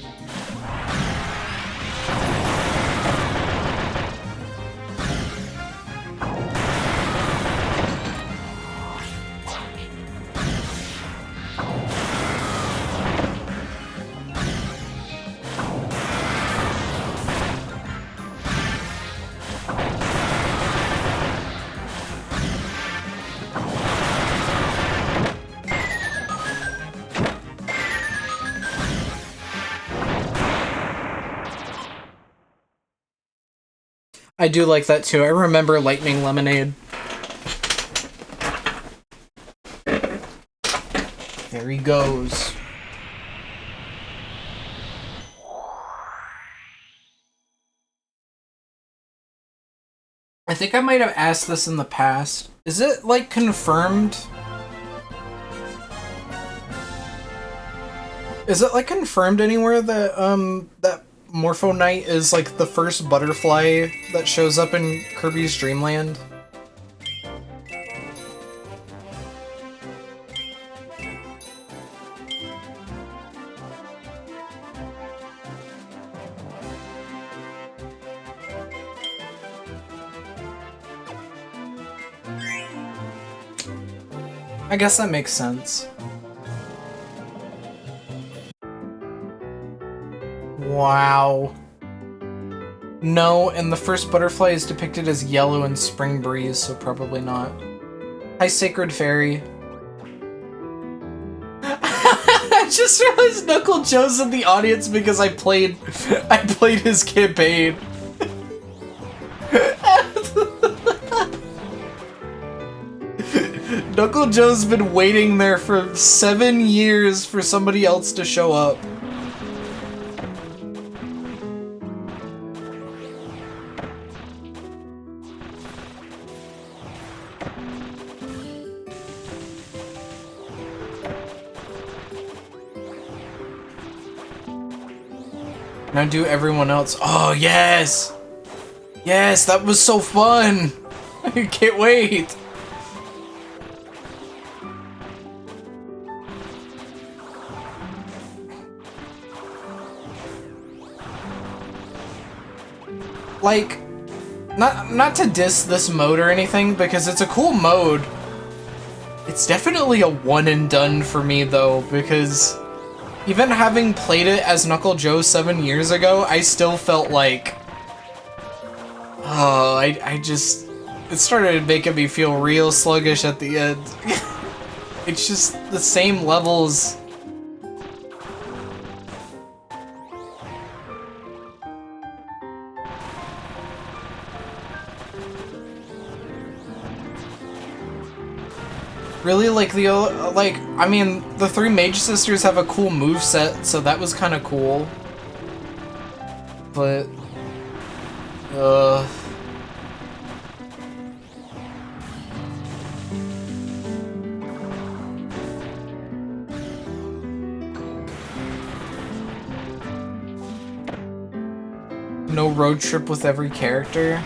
I do like that too. I remember Lightning Lemonade. There he goes. I think I might have asked this in the past. Is it, like, confirmed? Is it, like, confirmed anywhere that, that Morpho Knight is, like, the first butterfly that shows up in Kirby's Dream Land? I guess that makes sense. Wow. No, and the first butterfly is depicted as yellow in Spring Breeze, so probably not. Hi, Sacred Fairy. I just realized Knuckle Joe's in the audience because I played his campaign. Knuckle Joe's been waiting there for 7 years for somebody else to show up. Now do everyone else. Oh, yes! Yes, that was so fun! I can't wait! Like, not to diss this mode or anything, because it's a cool mode. It's definitely a one and done for me, though, because even having played it as Knuckle Joe 7 years ago, I still felt like... Oh, I just... It started making me feel real sluggish at the end. It's just the same levels. Really, like, I mean, the three Mage Sisters have a cool moveset, so that was kind of cool. But, no road trip with every character.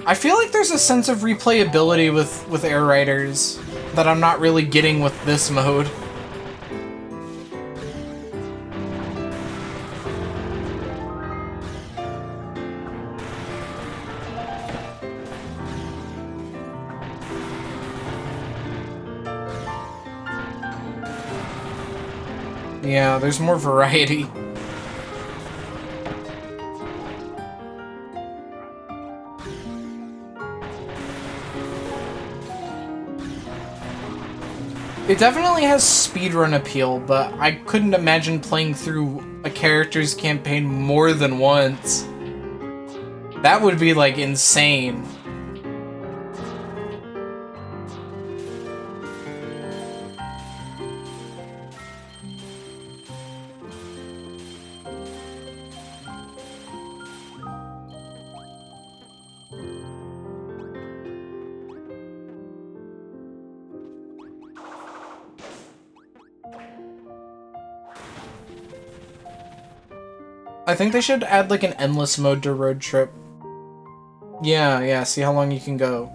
I feel like there's a sense of replayability with Air Riders that I'm not really getting with this mode. Yeah, there's more variety. It definitely has speedrun appeal, but I couldn't imagine playing through a character's campaign more than once. That would be, like, insane. I think they should add, like, an endless mode to Road Trip. Yeah, see how long you can go.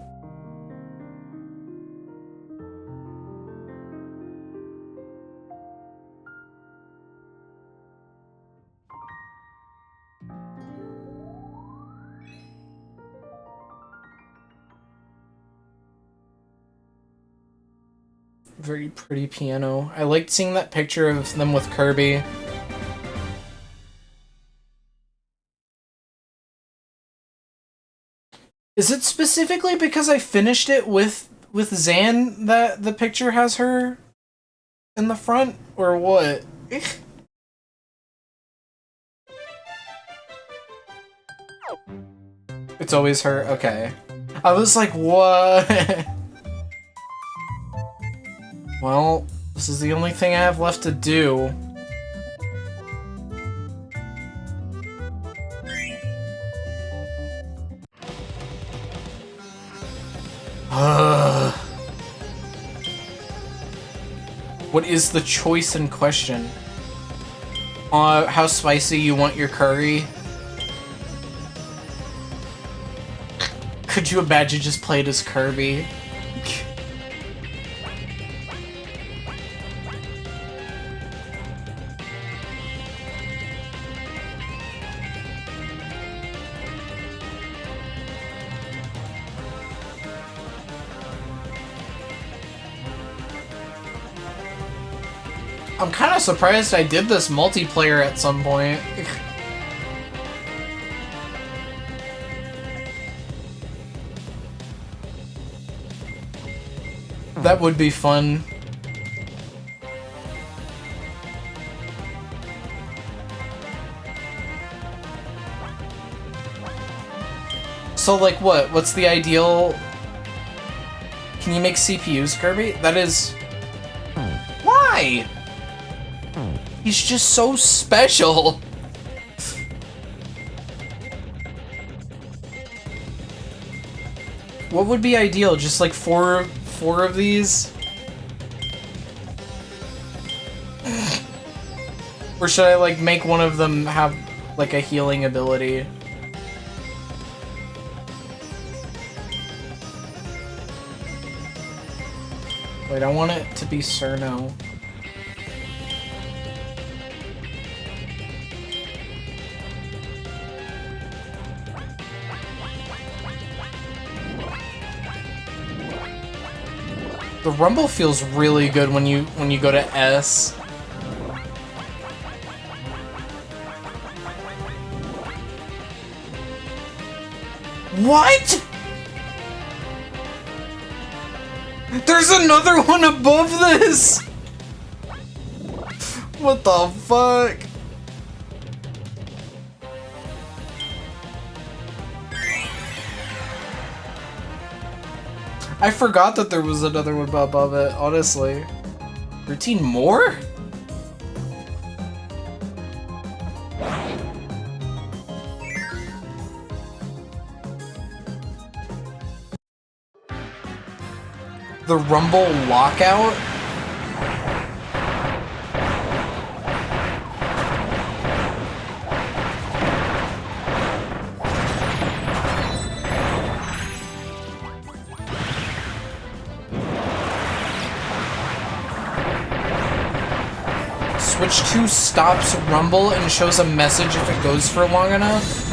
Very pretty piano. I liked seeing that picture of them with Kirby. Is it specifically because I finished it with Zan that the picture has her in the front, or what? It's always her? Okay. I was like, what? Well, this is the only thing I have left to do. What is the choice in question? How spicy you want your curry? Could you imagine just played as Kirby? I'm kind of surprised I did this multiplayer at some point. That would be fun. So, like, what? What's the ideal? Can you make CPUs, Kirby? That is... Why? He's just so special. What would be ideal? Just like four of these? Or should I like make one of them have like a healing ability? Wait, I want it to be Cerno. The rumble feels really good when you go to S. What? There's another one above this. What the fuck? I forgot that there was another one above it, honestly. 13 more? The Rumble Lockout? Switch 2 stops Rumble and shows a message if it goes for long enough.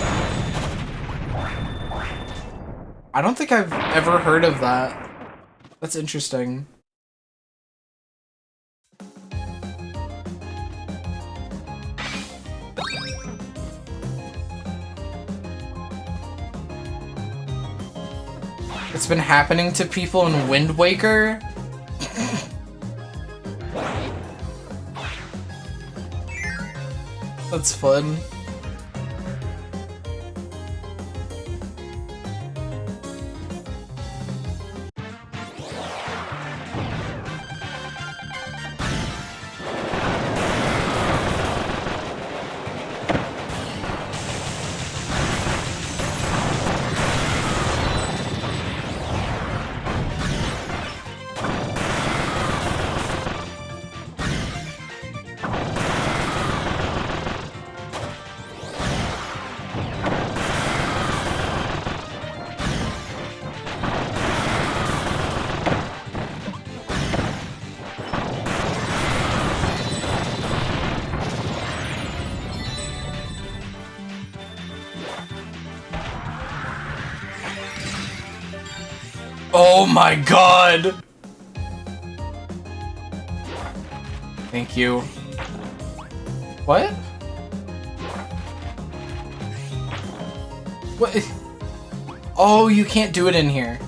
I don't think I've ever heard of that. That's interesting. It's been happening to people in Wind Waker? That's fun. Oh my god! Thank you. What? What? Oh, you can't do it in here.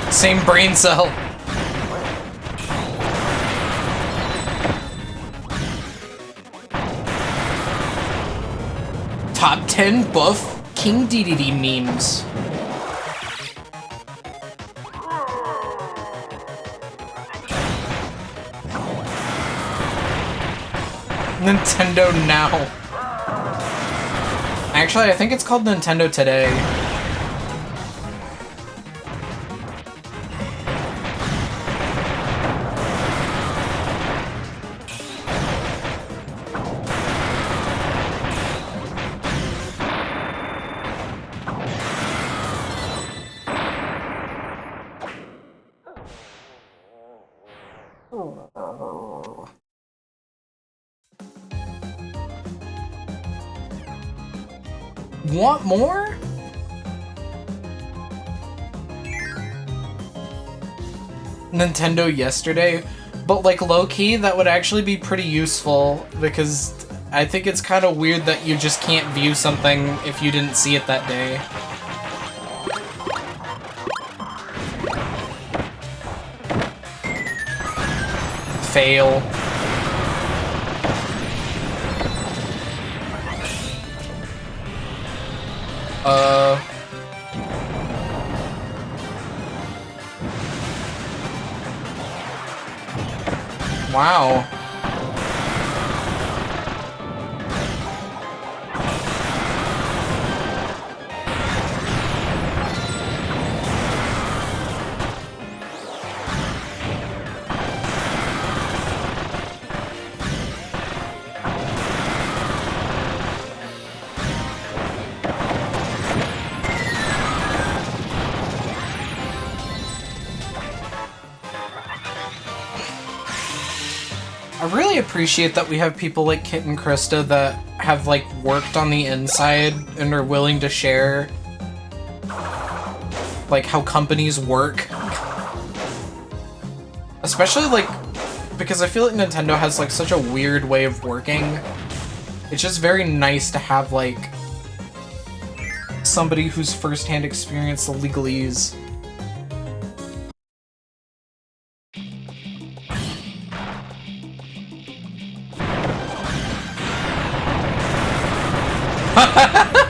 Same brain cell. Top 10 buff King DDD memes. Nintendo Now. Actually, I think it's called Nintendo Today. Want more? Nintendo yesterday, but like low-key that would actually be pretty useful because I think it's kind of weird that you just can't view something if you didn't see it that day. Fail. Wow. I really appreciate that we have people like Kit and Krista that have like worked on the inside and are willing to share like how companies work. Especially like because I feel like Nintendo has like such a weird way of working. It's just very nice to have like somebody who's first-hand experienced the legalese.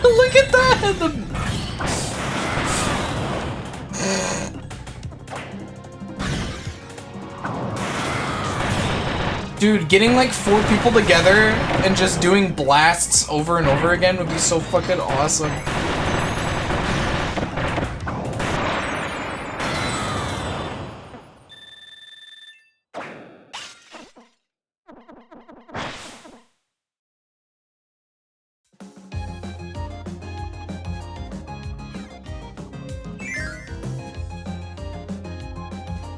Look at that! Dude, getting like 4 people together and just doing blasts over and over again would be so fucking awesome.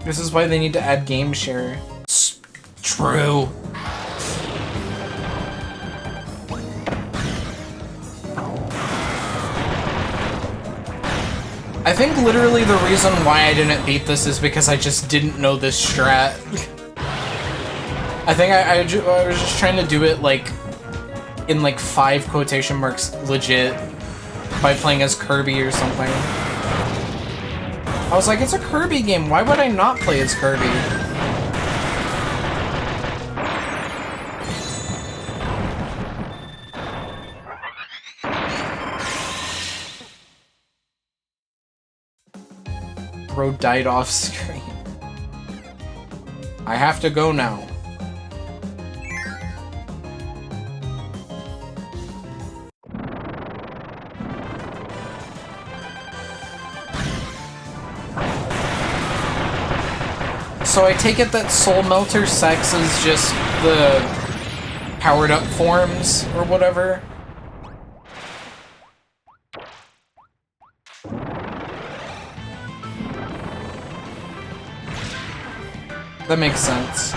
This is why they need to add game share. True. I think literally the reason why I didn't beat this is because I just didn't know this strat. I think I was just trying to do it like in like 5 quotation marks legit by playing as Kirby or something. I was like, it's a Kirby game, why would I not play as Kirby? Bro died off screen. I have to go now. So I take it that Soul Melter sex is just the powered up forms or whatever? That makes sense.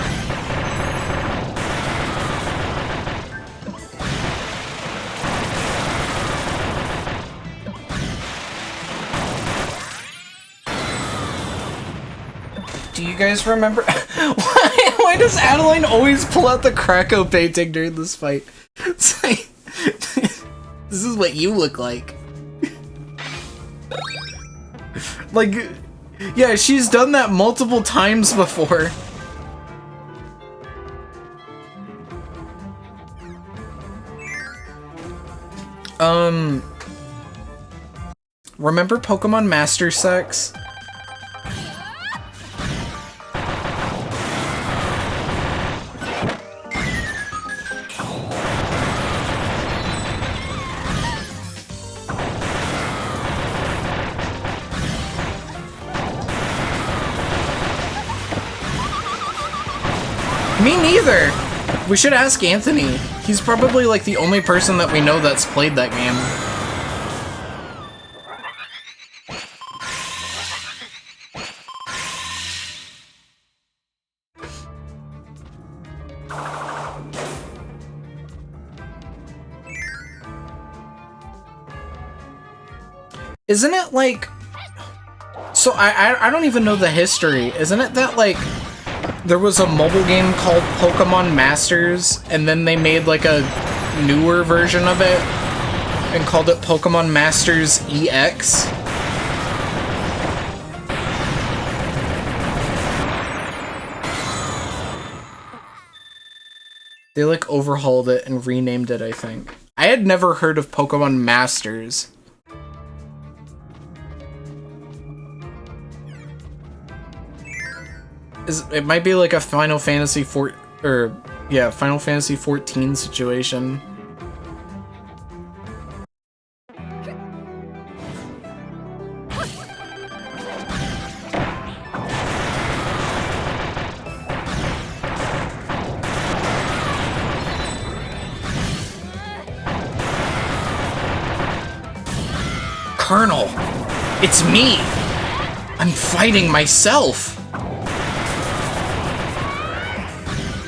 Do you guys remember? Why does Adeline always pull out the Krakow painting during this fight? It's like, this is what you look like. Like, yeah, she's done that multiple times before. Remember Pokemon Master Sex? Me neither! We should ask Anthony. He's probably like the only person that we know that's played that game. Isn't it like... So I don't even know the history. Isn't it that like... There was a mobile game called Pokemon Masters, and then they made like a newer version of it and called it Pokemon Masters EX? They like overhauled it and renamed it, I think. I had never heard of Pokemon Masters. It might be like a Final Fantasy Final Fantasy 14 situation. Colonel, it's me. I'm fighting myself.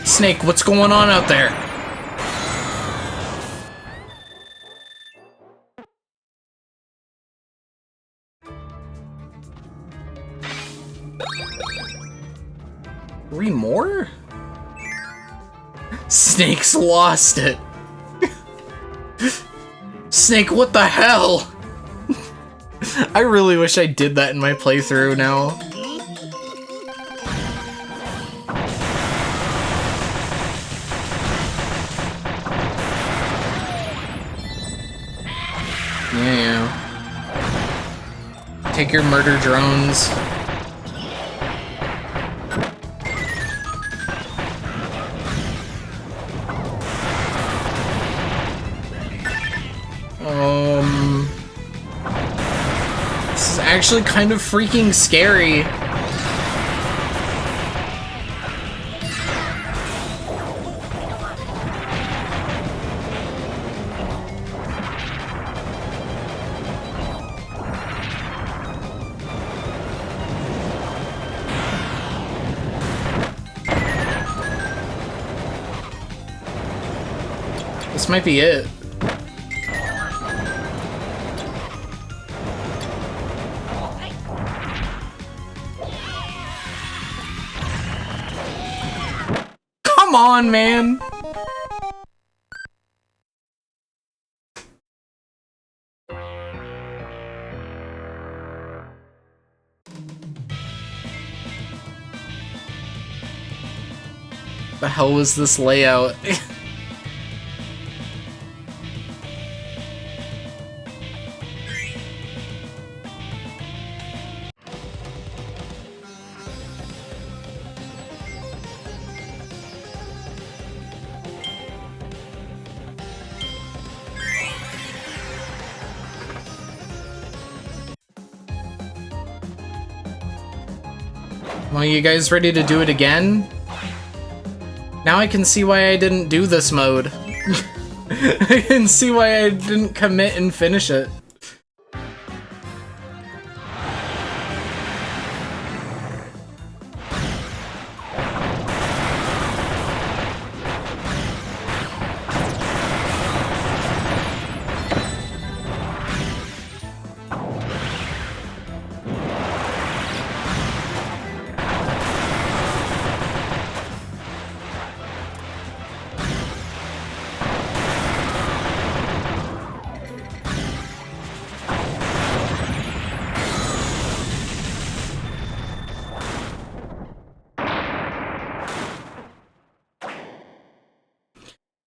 Snake, what's going on out there? Three more? Snake's lost it. Snake, what the hell? I really wish I did that in my playthrough now. Yeah. Take your murder drones. This is actually kind of freaking scary. This might be it. Come on, man! The hell was this layout? Well, you guys ready to do it again? Now I can see why I didn't do this mode. I can see why I didn't commit and finish it.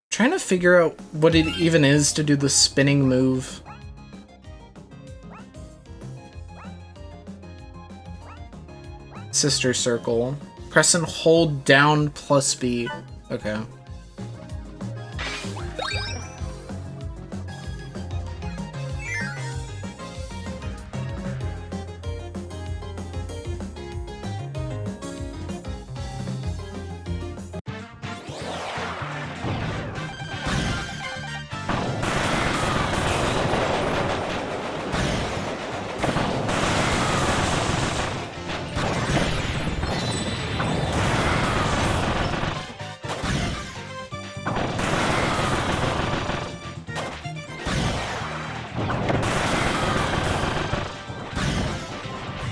Trying to figure out what it even is to do the spinning move. Sister circle. Press and hold down plus B. Okay.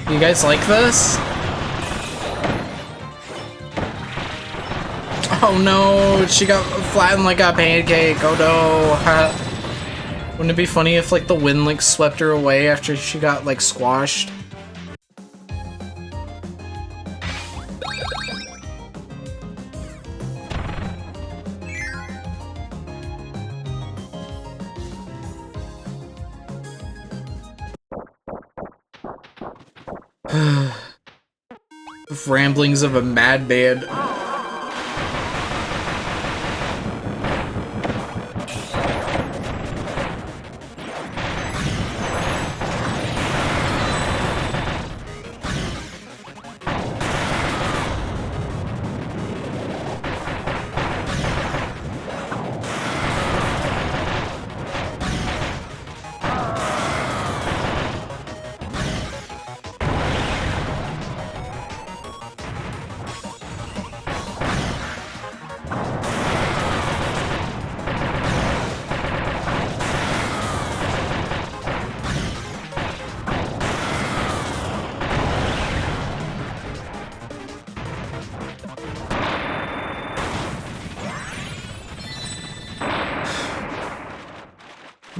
You guys like this? Oh no, she got flattened like a pancake. Oh no. Wouldn't it be funny if like the wind like swept her away after she got like squashed? Ramblings of a madman.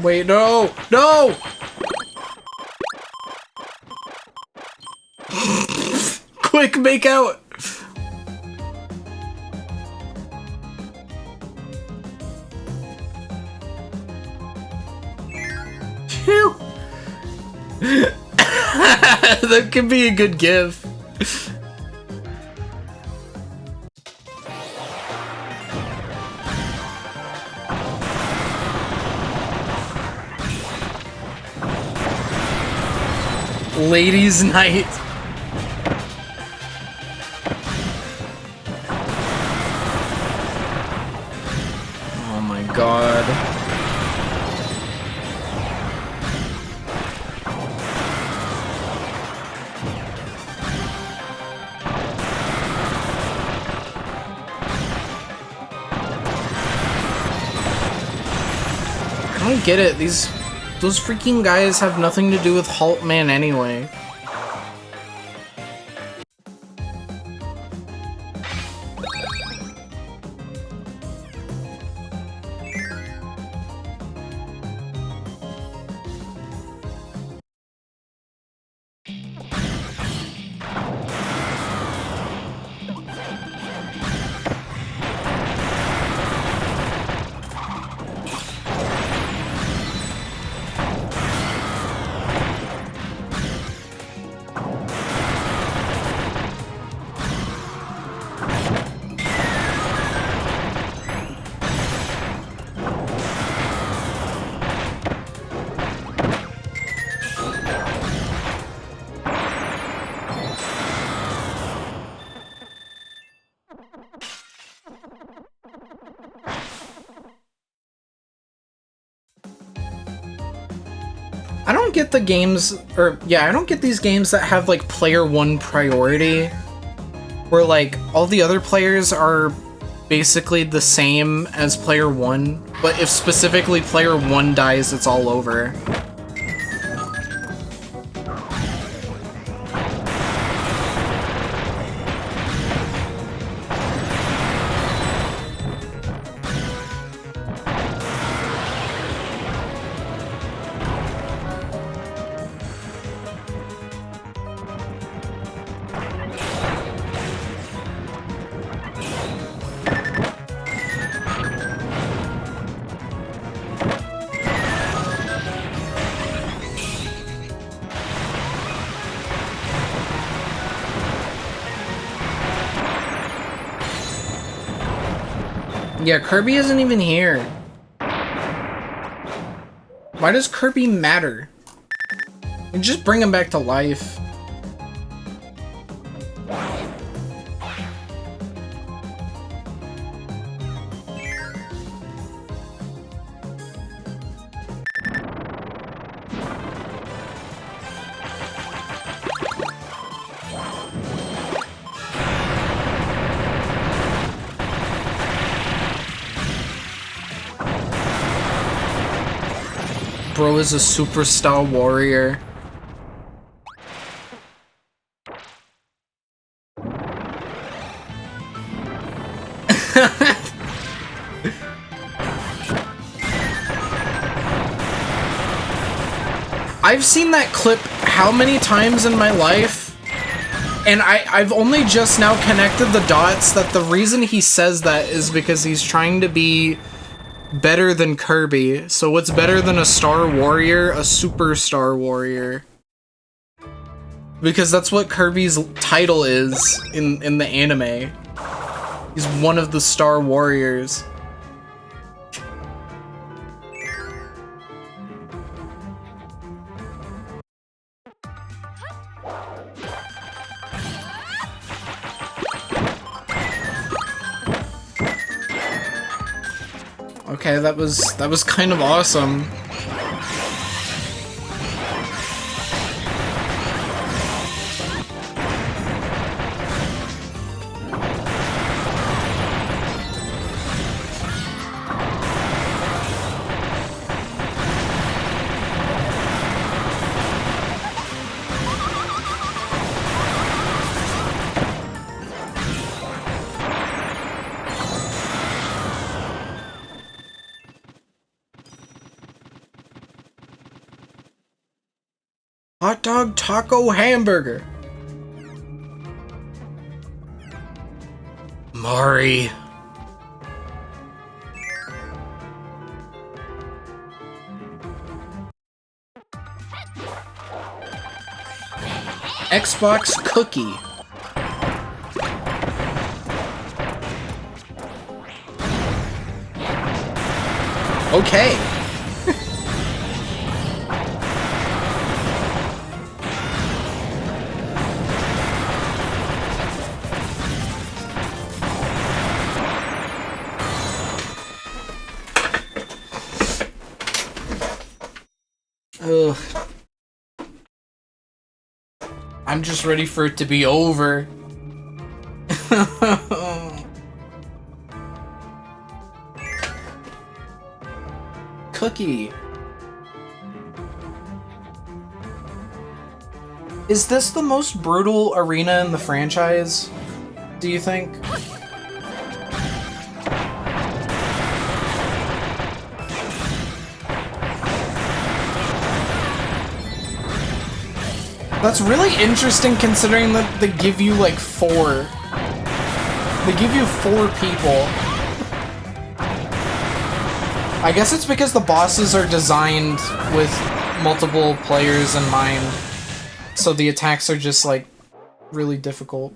Wait, no! No! Quick, make out! Phew. That could be a good gif. Ladies' night. Oh my god. I don't get it. Those freaking guys have nothing to do with Halt Man anyway. I don't get the games, I don't get these games that have like player one priority, where like all the other players are basically the same as player one, but if specifically player one dies, it's all over. Yeah, Kirby isn't even here. Why does Kirby matter? You just bring him back to life. Bro is a superstar warrior. I've seen that clip how many times in my life, and I've only just now connected the dots that the reason he says that is because he's trying to be better than Kirby. So what's better than a star warrior? A superstar warrior. Because that's what Kirby's title is in the anime. He's one of the star warriors. Okay, that was kind of awesome. Hot dog, taco, hamburger. Mari. Xbox cookie. Okay. Ugh. I'm just ready for it to be over. Cookie. Is this the most brutal arena in the franchise? Do you think? That's really interesting considering that they give you like 4. They give you 4 people. I guess it's because the bosses are designed with multiple players in mind. So the attacks are just like really difficult.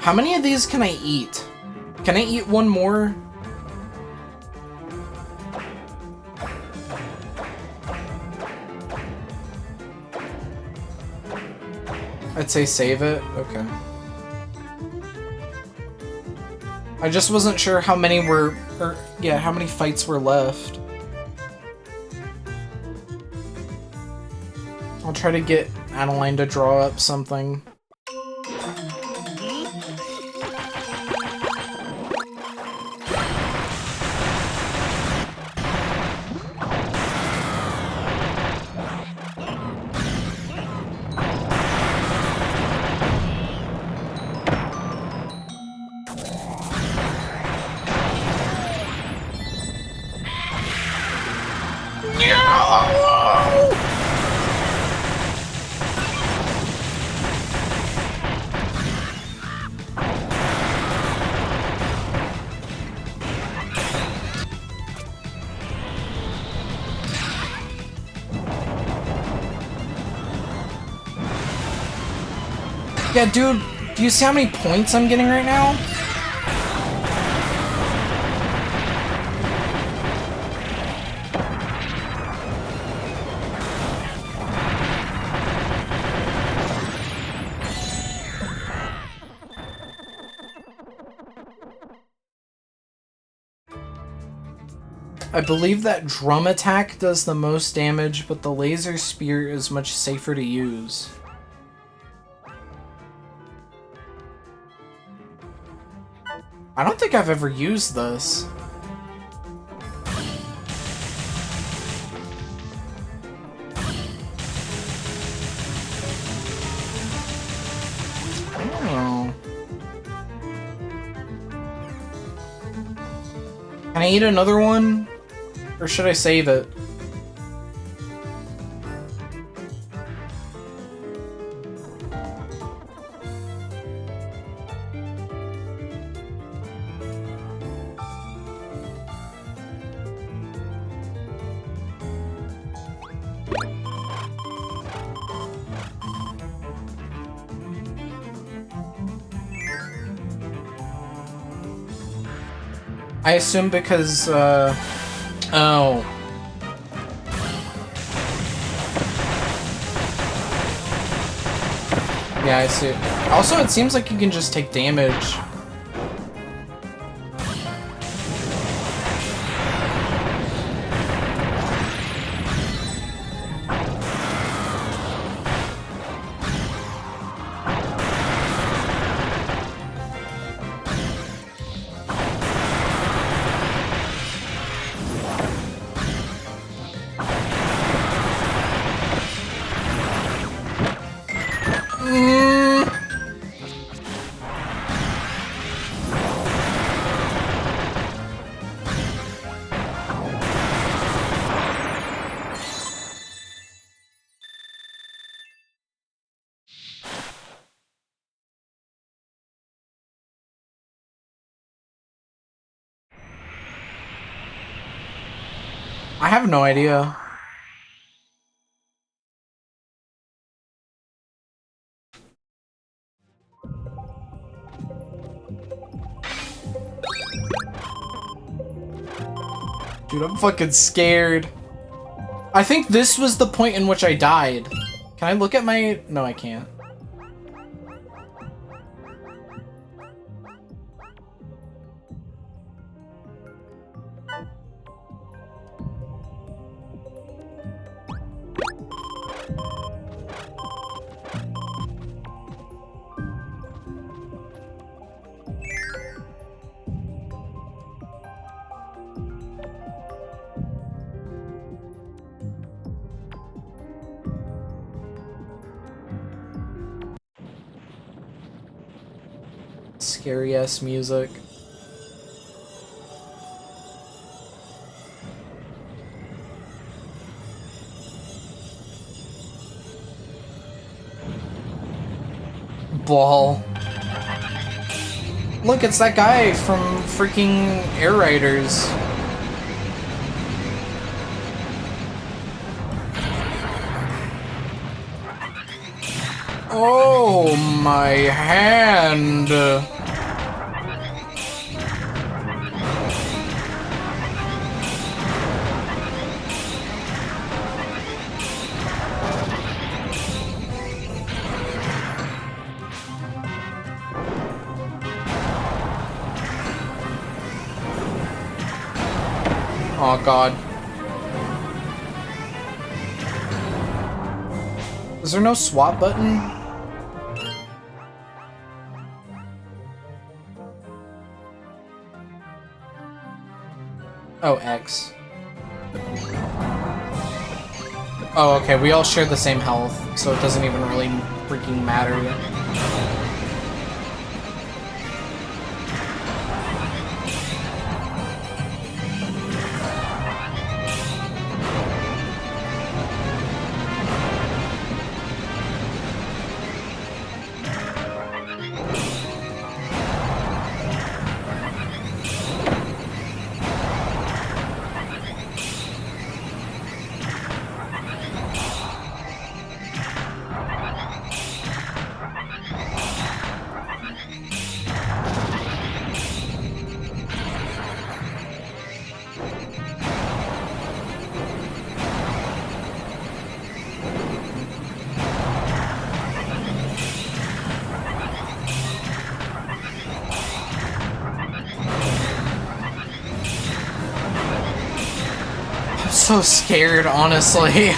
How many of these can I eat? Can I eat one more? I'd say save it. Okay. I just wasn't sure how many were, or yeah, how many fights were left. I'll try to get Adeline to draw up something. Yeah, dude, do you see how many points I'm getting right now? I believe that drum attack does the most damage, but the laser spear is much safer to use. I don't think I've ever used this. Oh. Can I eat another one? Or should I save it? I assume because, oh. Yeah, I see. Also, it seems like you can just take damage. I have no idea. Dude, I'm fucking scared. I think this was the point in which I died. Can I look at my... No, I can't. Scary ass music. Ball. Look, it's that guy from freaking Air Riders. Oh, my hand. Oh god. Is there no swap button? Oh, X. Oh, okay, we all share the same health, so it doesn't even really freaking matter. 'm so scared, honestly.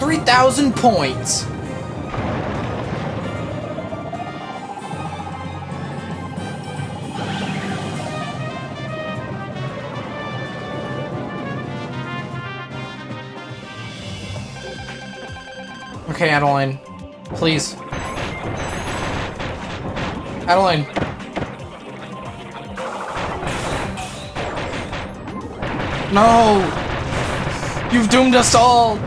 $3,000 points. Okay, Adeline. Please. Adeline. No! You've doomed us all!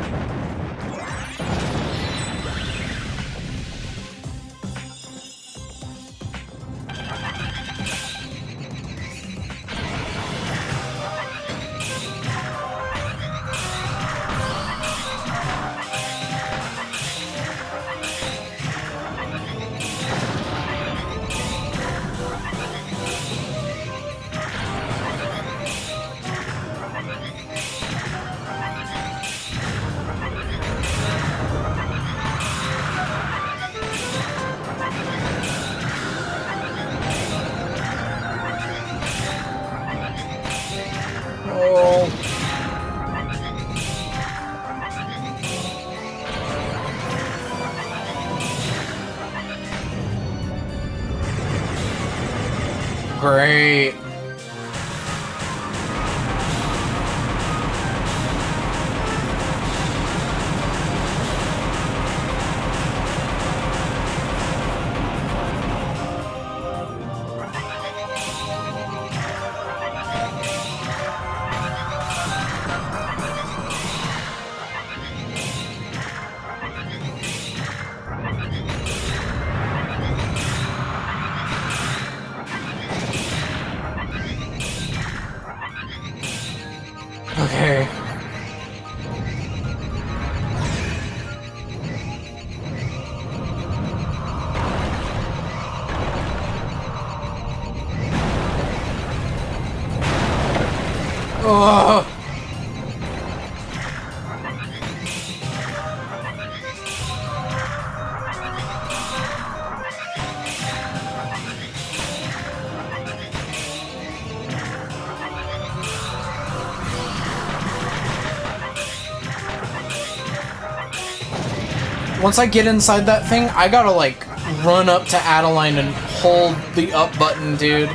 Great. Okay. Oh. Once I get inside that thing, I gotta, like, run up to Adeline and hold the up button, dude.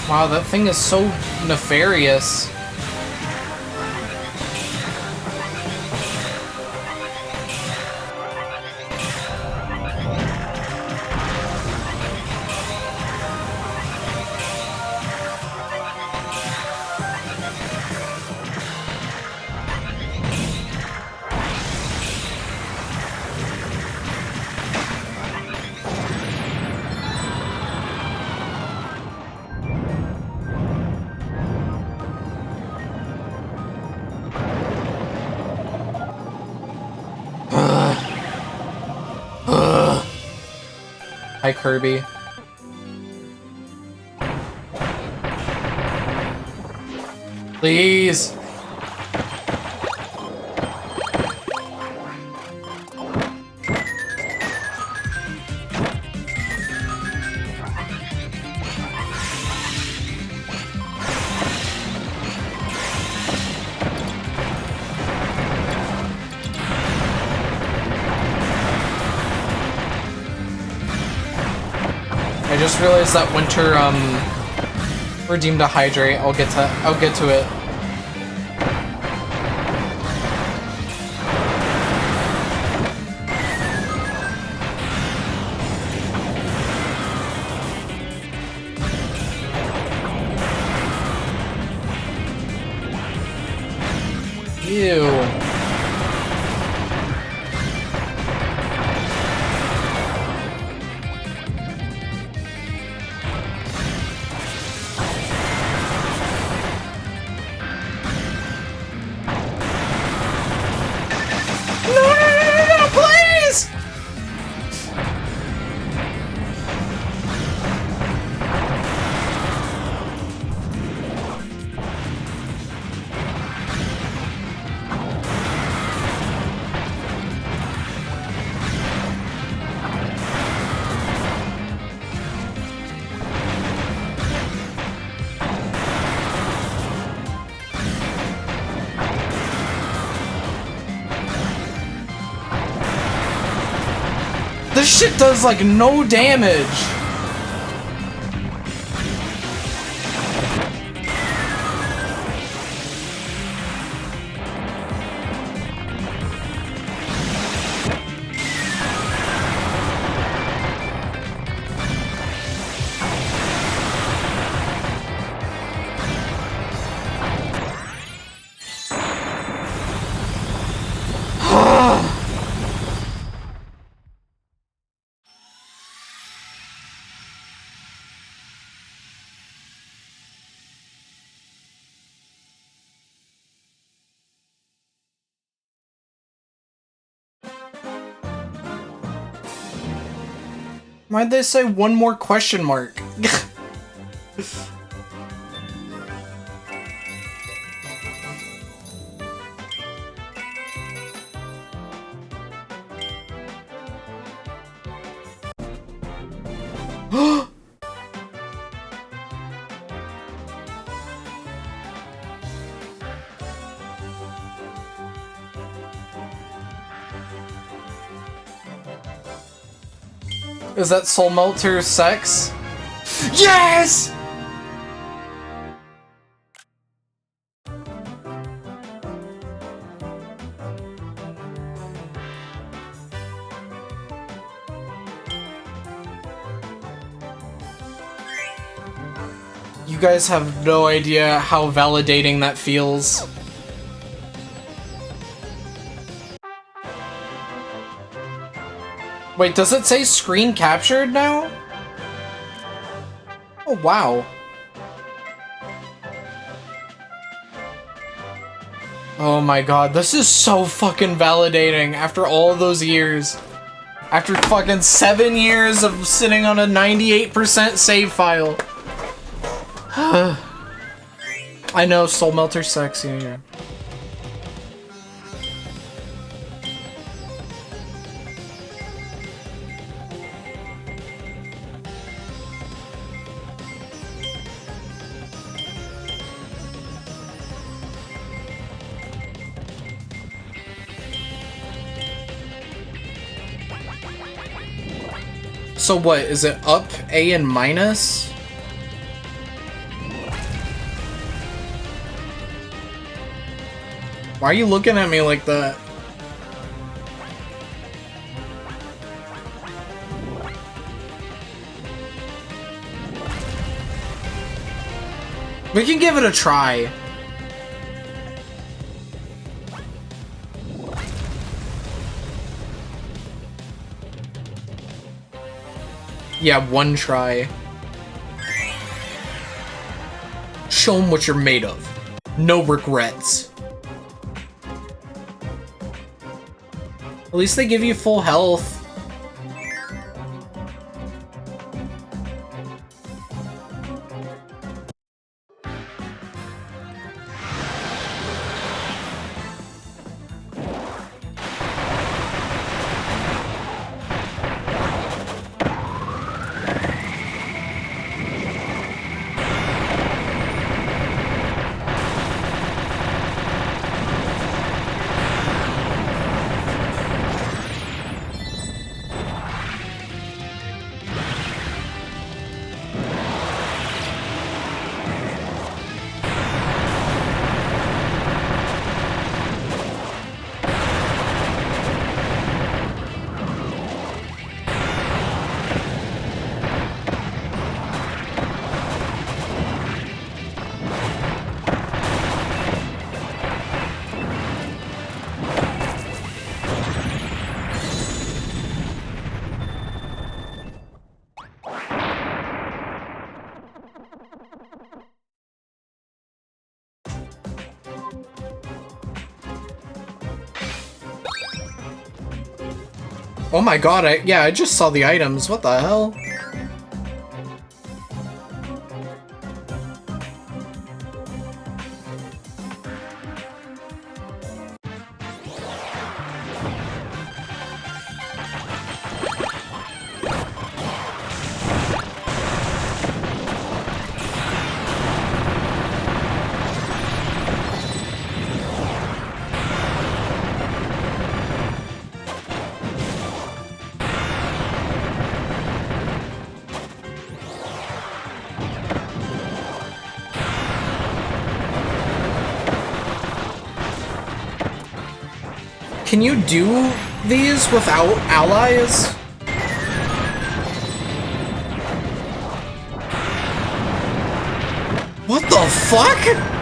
Wow, that thing is so nefarious. Hi, Kirby. Please. I just realized that Winter redeemed a hydrate. I'll get to it. Ew. This shit does, like, no damage. Why'd they say one more question mark? Is that Soul Melter sex? Yes! You guys have no idea how validating that feels. Wait, does it say screen captured now? Oh, wow. Oh my god, this is so fucking validating after all those years. After fucking 7 years of sitting on a 98% save file. I know, Soul Melter sexy. Yeah. So what, is it up, A, and minus? Why are you looking at me like that? We can give it a try. Yeah, one try. Show them what you're made of. No regrets. At least they give you full health. Oh my god, I just saw the items. What the hell? Can you do these without allies? What the fuck?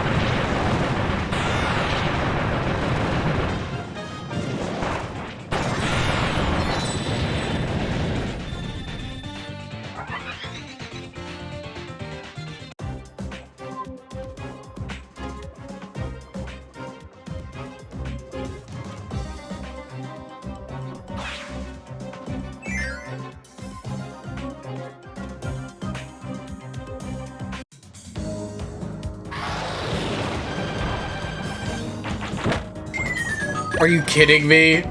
Are you kidding me?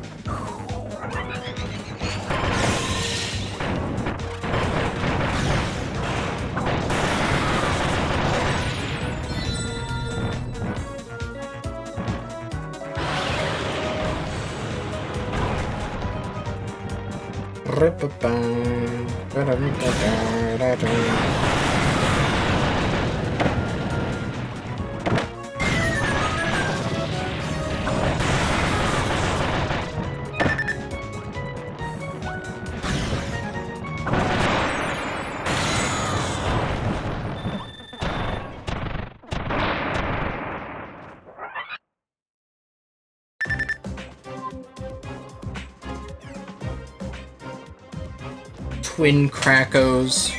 Twin Krakos.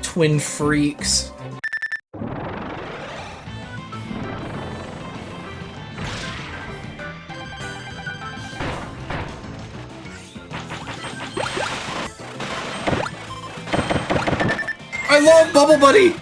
Twin Freaks. I love Bubble Buddy!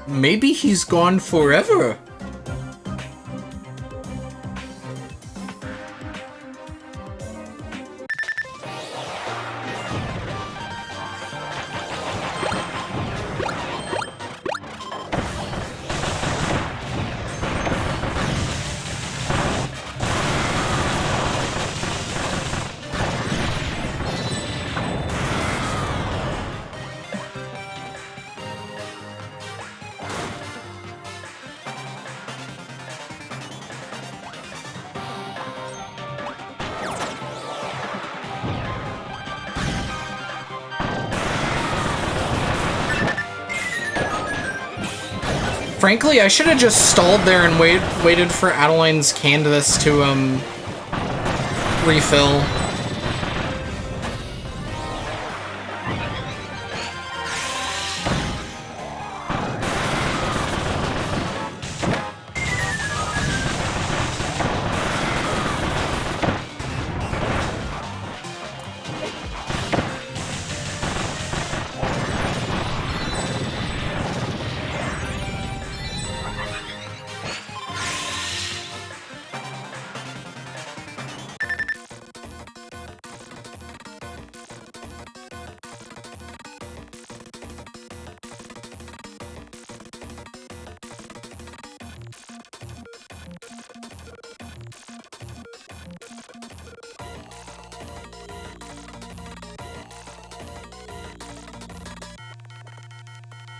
Maybe he's gone forever. Frankly, I should have just stalled there and waited for Adeline's canvas to, refill.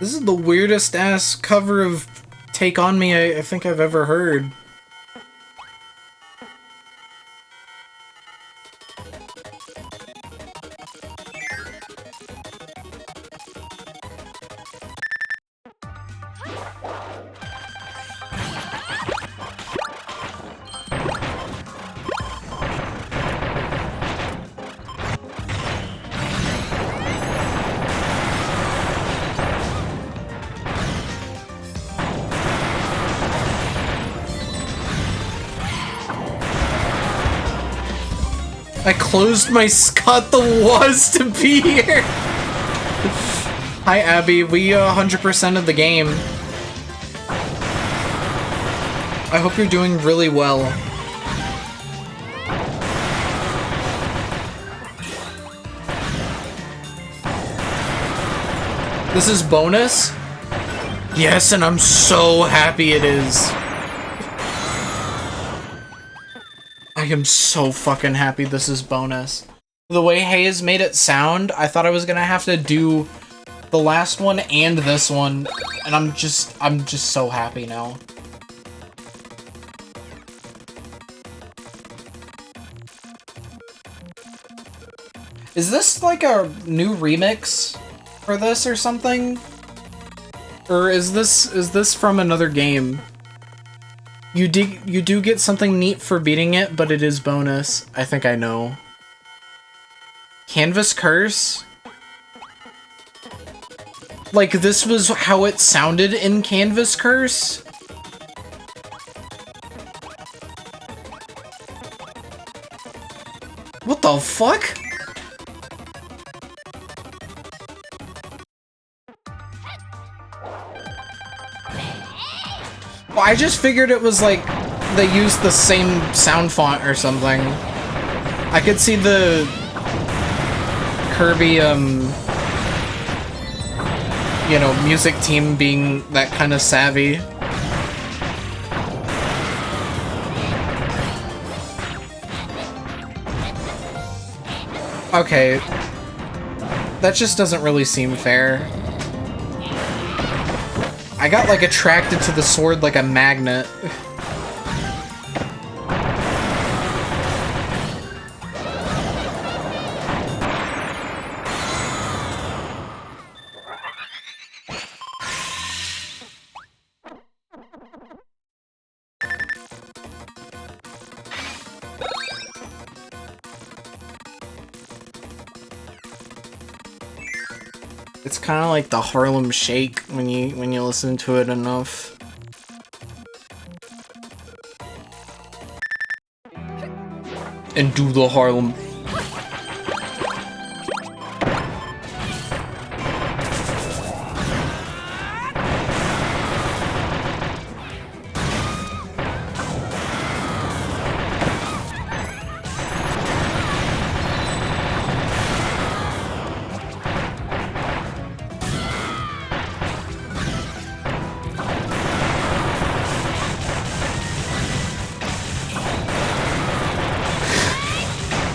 This is the weirdest ass cover of Take On Me I think I've ever heard. I closed my Scott the Was to be here! Hi Abby, we 100% of the game. I hope you're doing really well. This is bonus? Yes, and I'm so happy it is. I am so fucking happy this is bonus. The way Hayes made it sound, I thought I was gonna have to do the last one and this one, and I'm just so happy now. Is this like a new remix for this or something? Or is this from another game? You do get something neat for beating it, but it is bonus. I think I know. Canvas Curse? Like, this was how it sounded in Canvas Curse? What the fuck? Well, I just figured it was like they used the same sound font or something. I could see the Kirby, you know, music team being that kind of savvy. Okay. That just doesn't really seem fair. I got, like, attracted to the sword like a magnet. It's kind of like the Harlem Shake when you listen to it enough. And do the Harlem.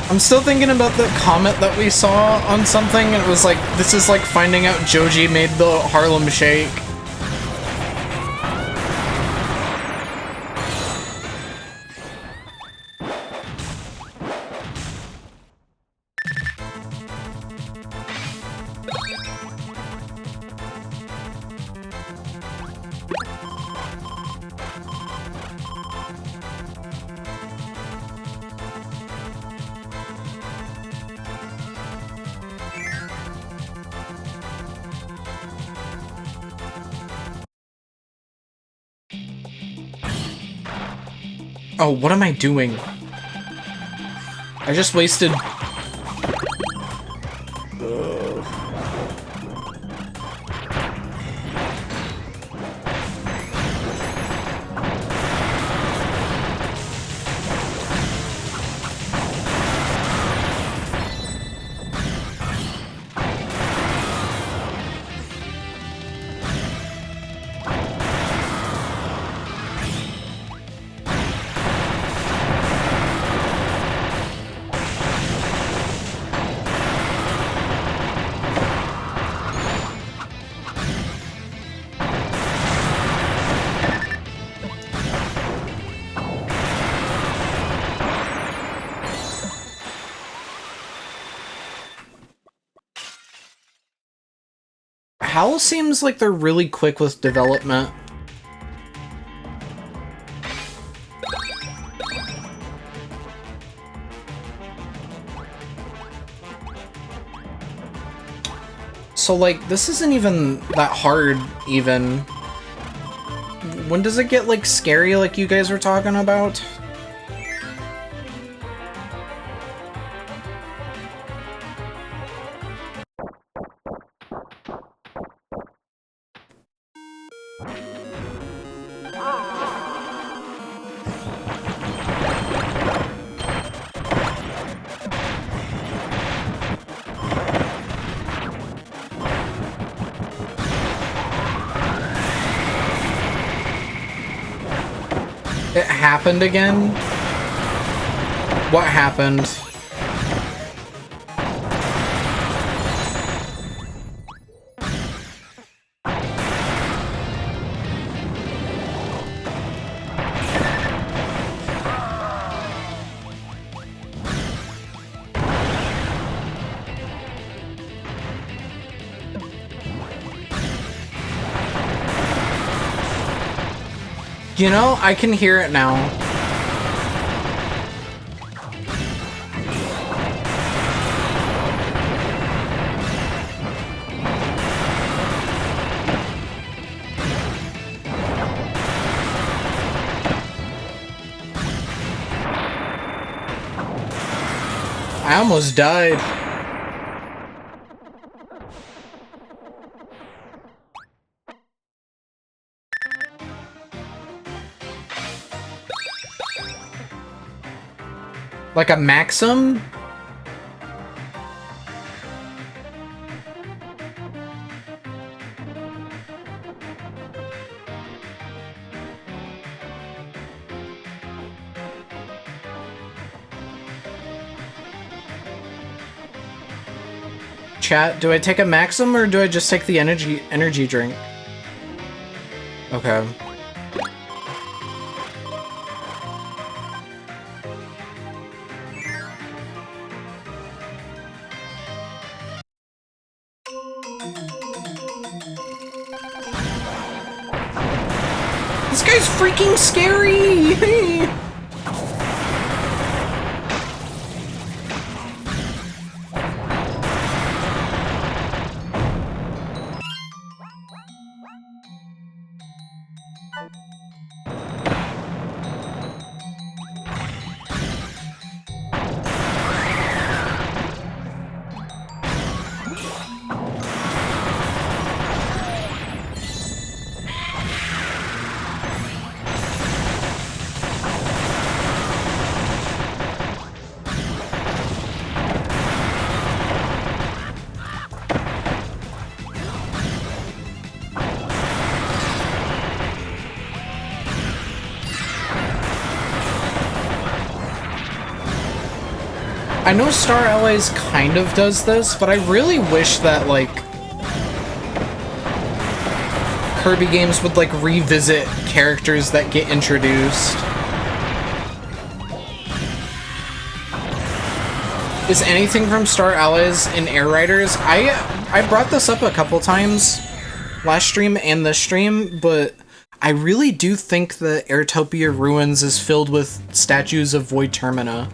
I'm still thinking about the comment that we saw on something, and it was like, this is like finding out Joji made the Harlem Shake. Oh, what am I doing? I just wasted... Howl seems like they're really quick with development. So, like, this isn't even that hard, even. When does it get, like, scary like you guys were talking about? It happened again? What happened? You know, I can hear it now. I almost died. Like a Maxim? Chat, do I take a Maxim or do I just take the energy drink? Okay. This guy's freaking scary! I know Star Allies kind of does this, but I really wish that, like, Kirby games would, like, revisit characters that get introduced. Is anything from Star Allies in Air Riders? I brought this up a couple times last stream and this stream, but I really do think the Airtopia Ruins is filled with statues of Void Termina.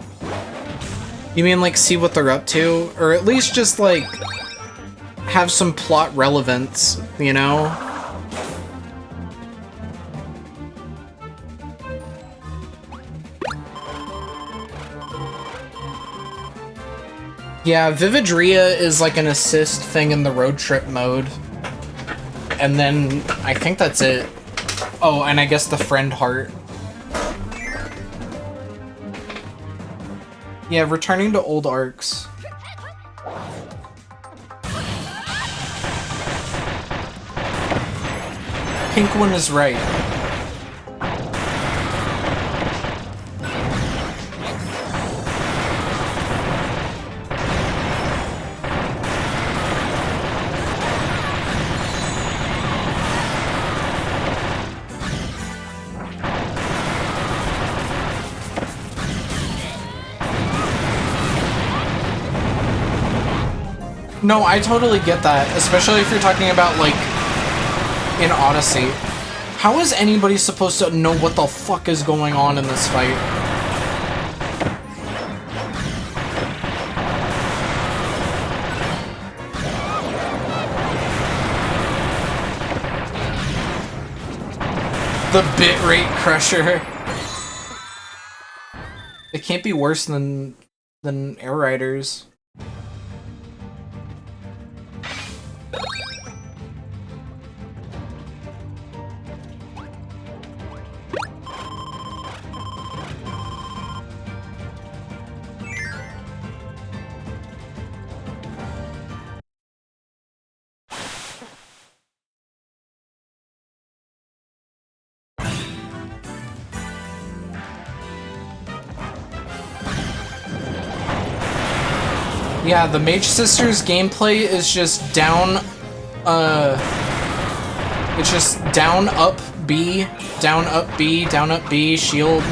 You mean, like, see what they're up to? Or at least just, like, have some plot relevance, you know? Yeah, Vividria is, like, an assist thing in the road trip mode. And then, I think that's it. Oh, and I guess the friend heart. Yeah, returning to old arcs. Pink one is right. No, I totally get that, especially if you're talking about, like, in Odyssey. How is anybody supposed to know what the fuck is going on in this fight? The bitrate crusher. It can't be worse than Air Riders. Yeah, the Mage Sisters gameplay is just down, it's just down, up, B, down, up, B, down, up, B, shield.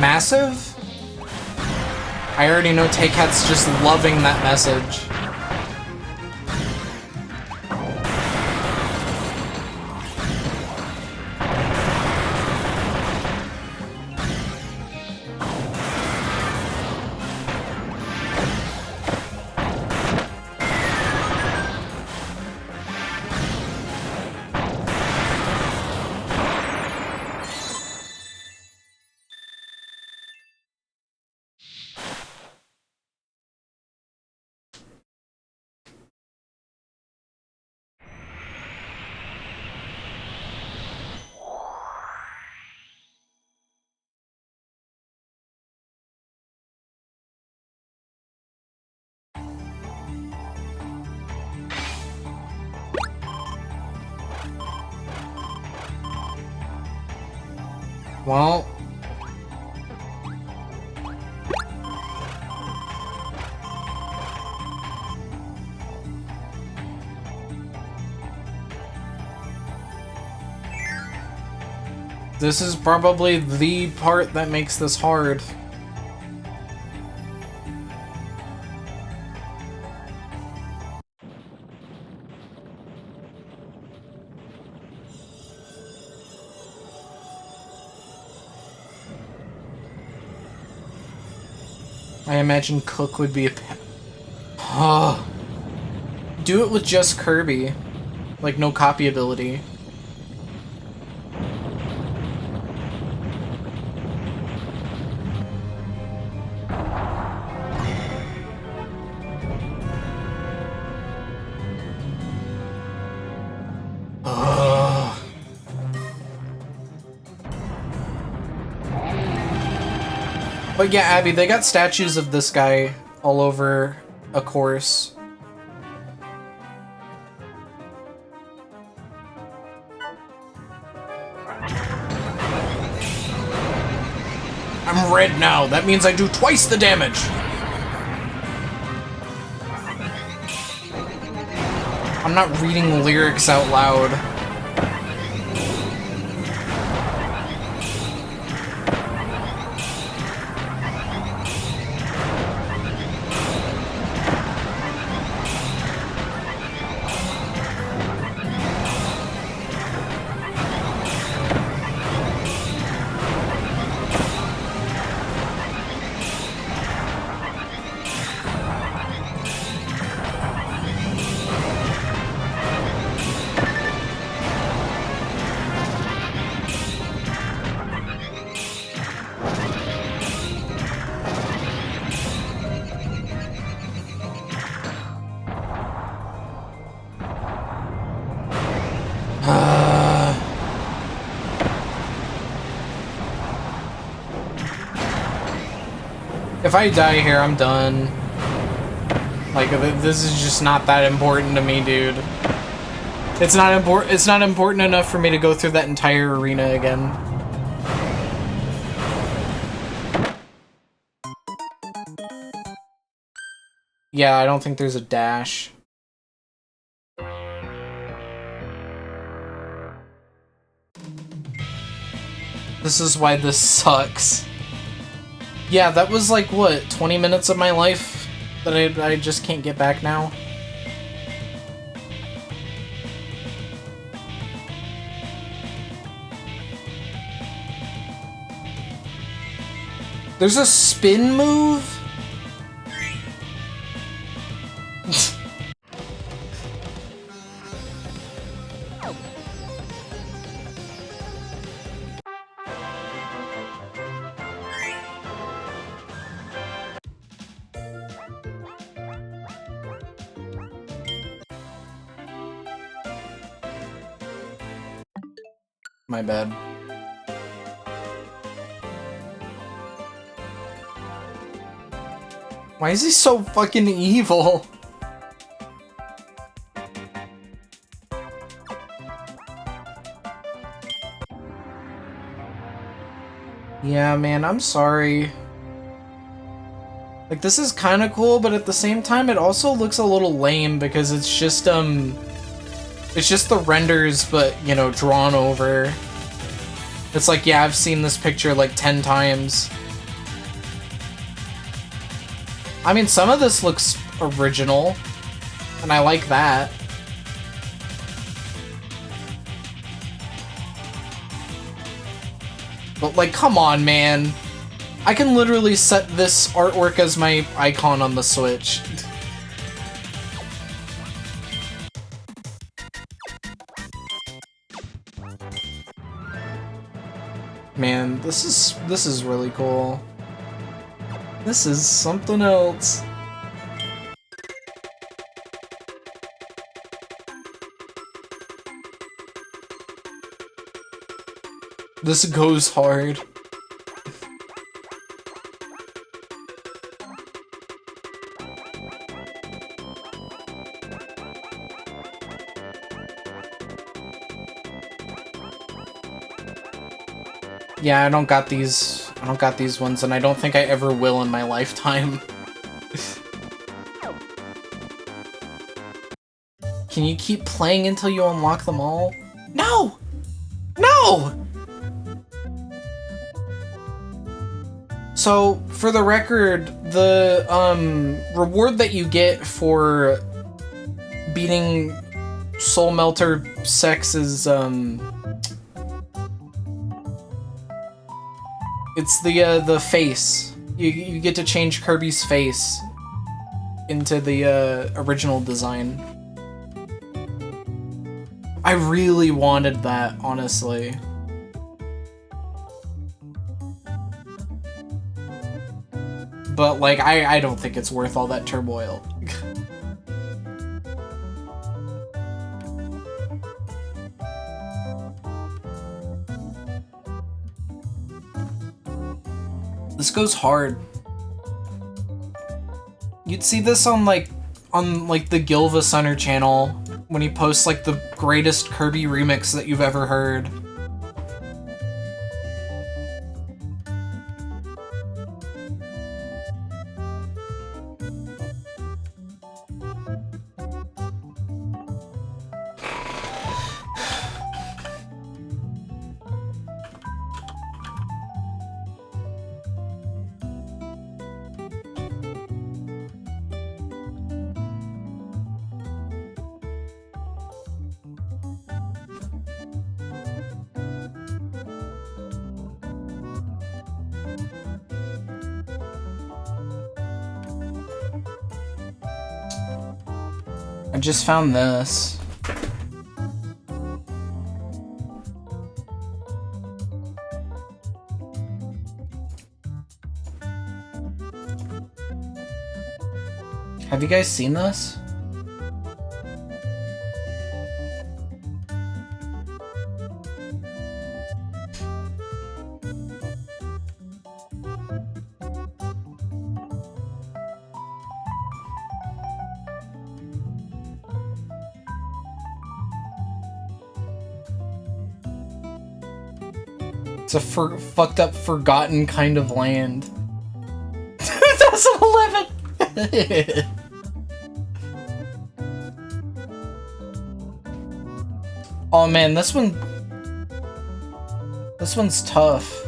Massive? I already know Tay-Cat's just loving that message. Well, this is probably the part that makes this hard. I imagine Cook would be a oh. Do it with just Kirby. Like, no copy ability. Ugh. But yeah, Abby, they got statues of this guy all over a course. I'm red now. That means I do twice the damage. I'm not reading lyrics out loud. If I die here, I'm done. Like, this is just not that important to me, dude. It's not important enough for me to go through that entire arena again. Yeah, I don't think there's a dash. This is why this sucks. Yeah, that was like, what, 20 minutes of my life that I just can't get back now? There's a spin move? My bad. Why is he so fucking evil? Yeah, man, I'm sorry. Like, this is kind of cool, but at the same time, it also looks a little lame because it's just the renders, but, you know, drawn over. It's like, yeah, I've seen this picture like 10 times. I mean, some of this looks original, and I like that. But, like, come on, man. I can literally set this artwork as my icon on the Switch. Man, this is really cool. This is something else. This goes hard. Yeah, I don't got these ones, and I don't think I ever will in my lifetime. Can you keep playing until you unlock them all? No! No! So, for the record, the reward that you get for beating Soul Melter Sex is it's the face. You get to change Kirby's face into the original design. I really wanted that, honestly. But, like, I don't think it's worth all that turmoil. This goes hard. You'd see this on the Gilva Center channel when he posts like the greatest Kirby remix that you've ever heard. I just found this. Have you guys seen this? It's a fucked up, forgotten kind of land. 2011! Oh man, this one's tough.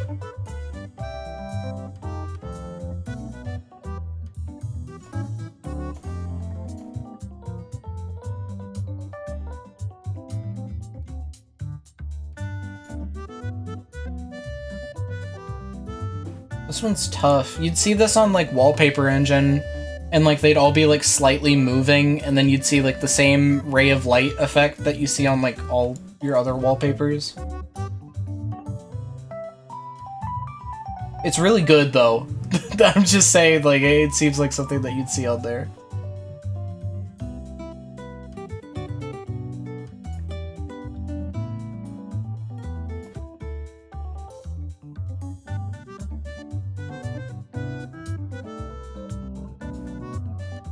This one's tough. You'd see this on like Wallpaper Engine, and like they'd all be like slightly moving, and then you'd see like the same ray of light effect that you see on like all your other wallpapers. It's really good though. I'm just saying, like, it seems like something that you'd see out there.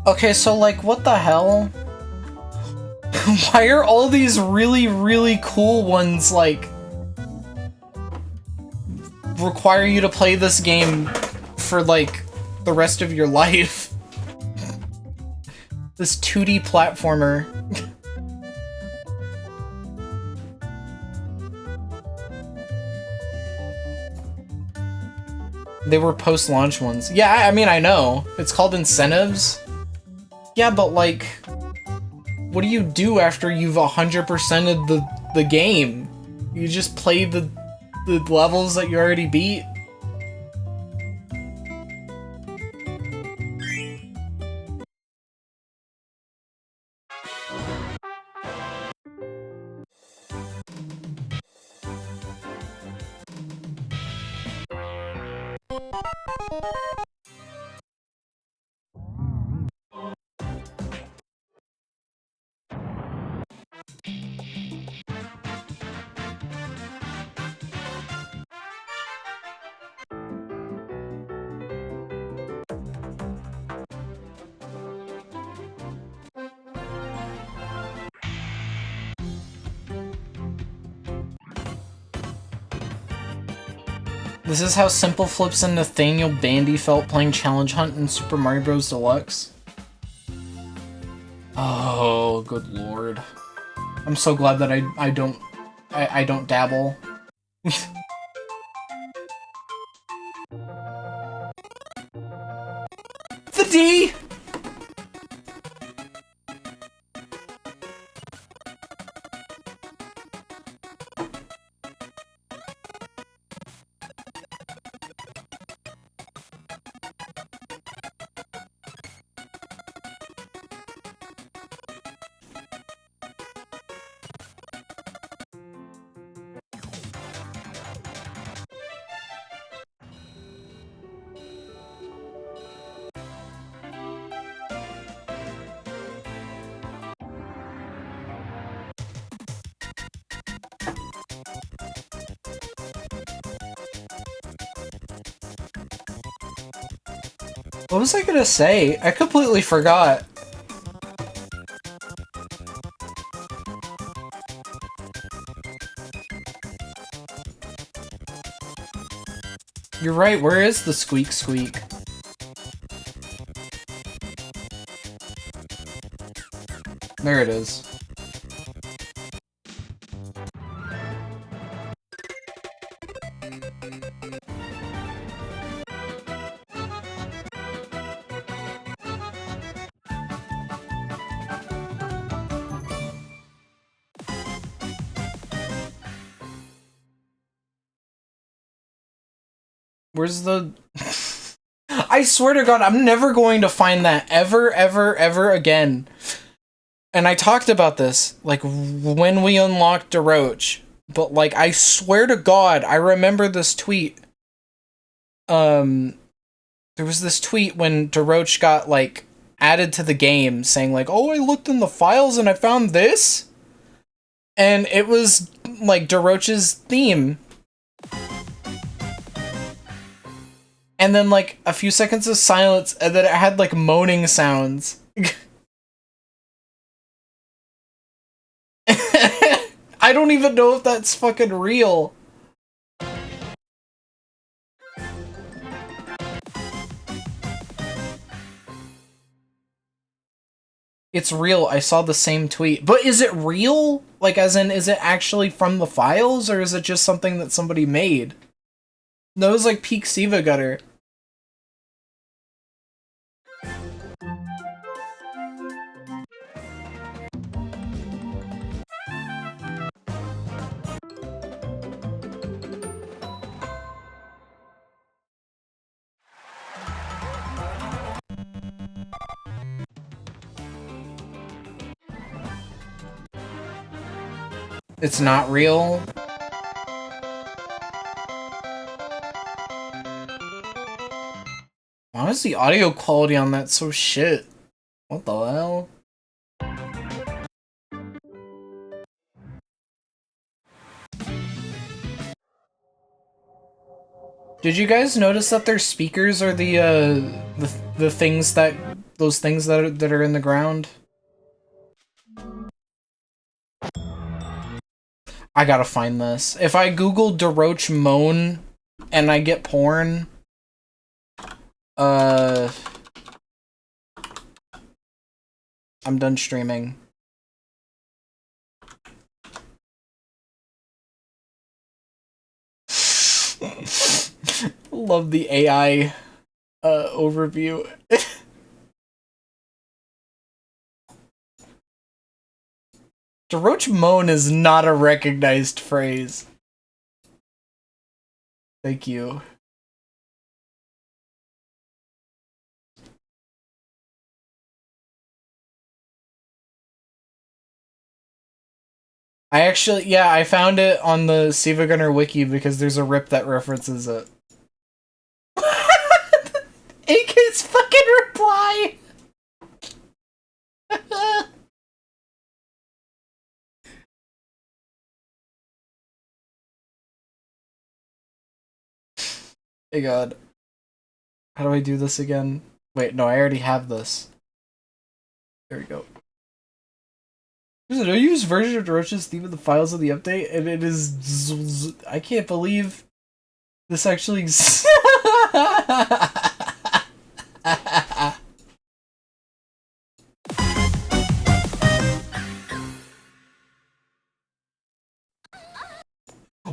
Okay, so like, what the hell? Why are all these really, really cool ones, like, require you to play this game for, like, the rest of your life? This 2D platformer. They were post-launch ones. Yeah, I mean, I know. It's called incentives. Yeah, but like, what do you do after you've 100%ed the game? You just play the levels that you already beat? This is how Simple Flips and Nathaniel Bandy felt playing Challenge Hunt in Super Mario Bros. Deluxe. Oh, good lord. I'm so glad that I don't dabble. The D! What was I gonna say? I completely forgot. You're right, where is the squeak squeak? There it is. Where's the... I swear to God, I'm never going to find that ever, ever, ever again. And I talked about this, like, when we unlocked DeRoach. But, like, I swear to God, I remember this tweet. There was this tweet when DeRoach got, like, added to the game, saying, like, oh, I looked in the files and I found this? And it was, like, DeRoach's theme. And then, like, a few seconds of silence, and then it had, like, moaning sounds. I don't even know if that's fucking real. It's real, I saw the same tweet. But is it real? Like, as in, is it actually from the files, or is it just something that somebody made? No, it was like peak Siva Gutter. It's not real? Why is the audio quality on that so shit? What the hell? Did you guys notice that their speakers are the things that those things that are in the ground. I gotta find this. If I Google DeRoach moan and I get porn, I'm done streaming. Love the AI overview. DeRoach moan is not a recognized phrase. Thank you. I actually, yeah, I found it on the Siva Gunner wiki because there's a rip that references it. AK's fucking reply! Hey god. How do I do this again? Wait, no, I already have this. There we go. There's a used version of DeRoach's theme in the files of the update, and it is... I can't believe this actually exists.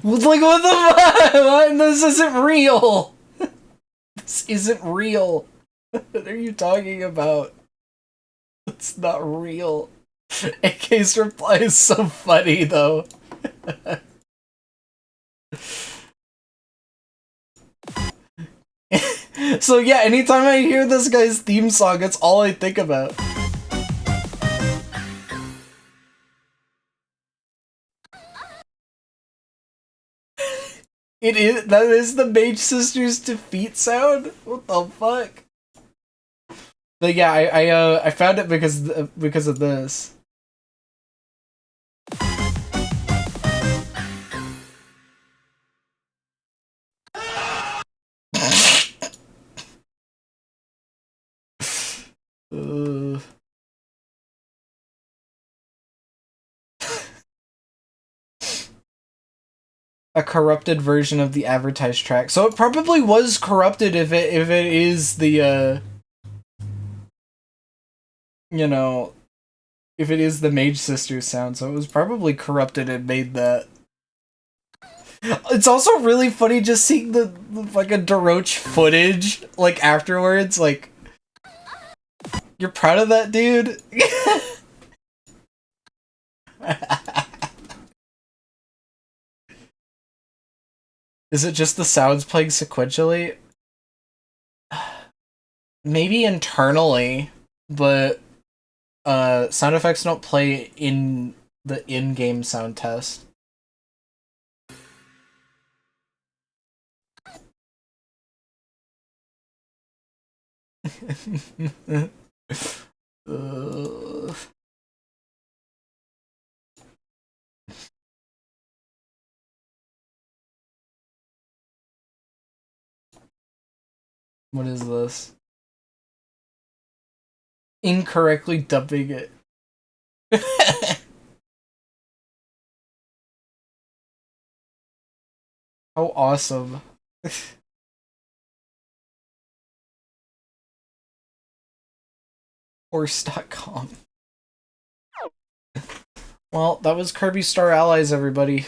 Like, what the fuck? What? This isn't real! This isn't real. What are you talking about? It's not real. AK's reply is so funny, though. So yeah, anytime I hear this guy's theme song, that's all I think about. That is the Mage Sisters defeat sound? What the fuck? But yeah, I found it because of this. A corrupted version of the advertised track. So it probably was corrupted if it is the you know, if it is the Mage Sisters sound, so it was probably corrupted and made that. It's also really funny just seeing the fucking DeRoach footage, like, afterwards, like, you're proud of that, dude? Is it just the sounds playing sequentially? Maybe internally, but sound effects don't play in the in-game sound test. What is this? Incorrectly dubbing it. How awesome. Horse.com. Well, that was Kirby Star Allies, everybody.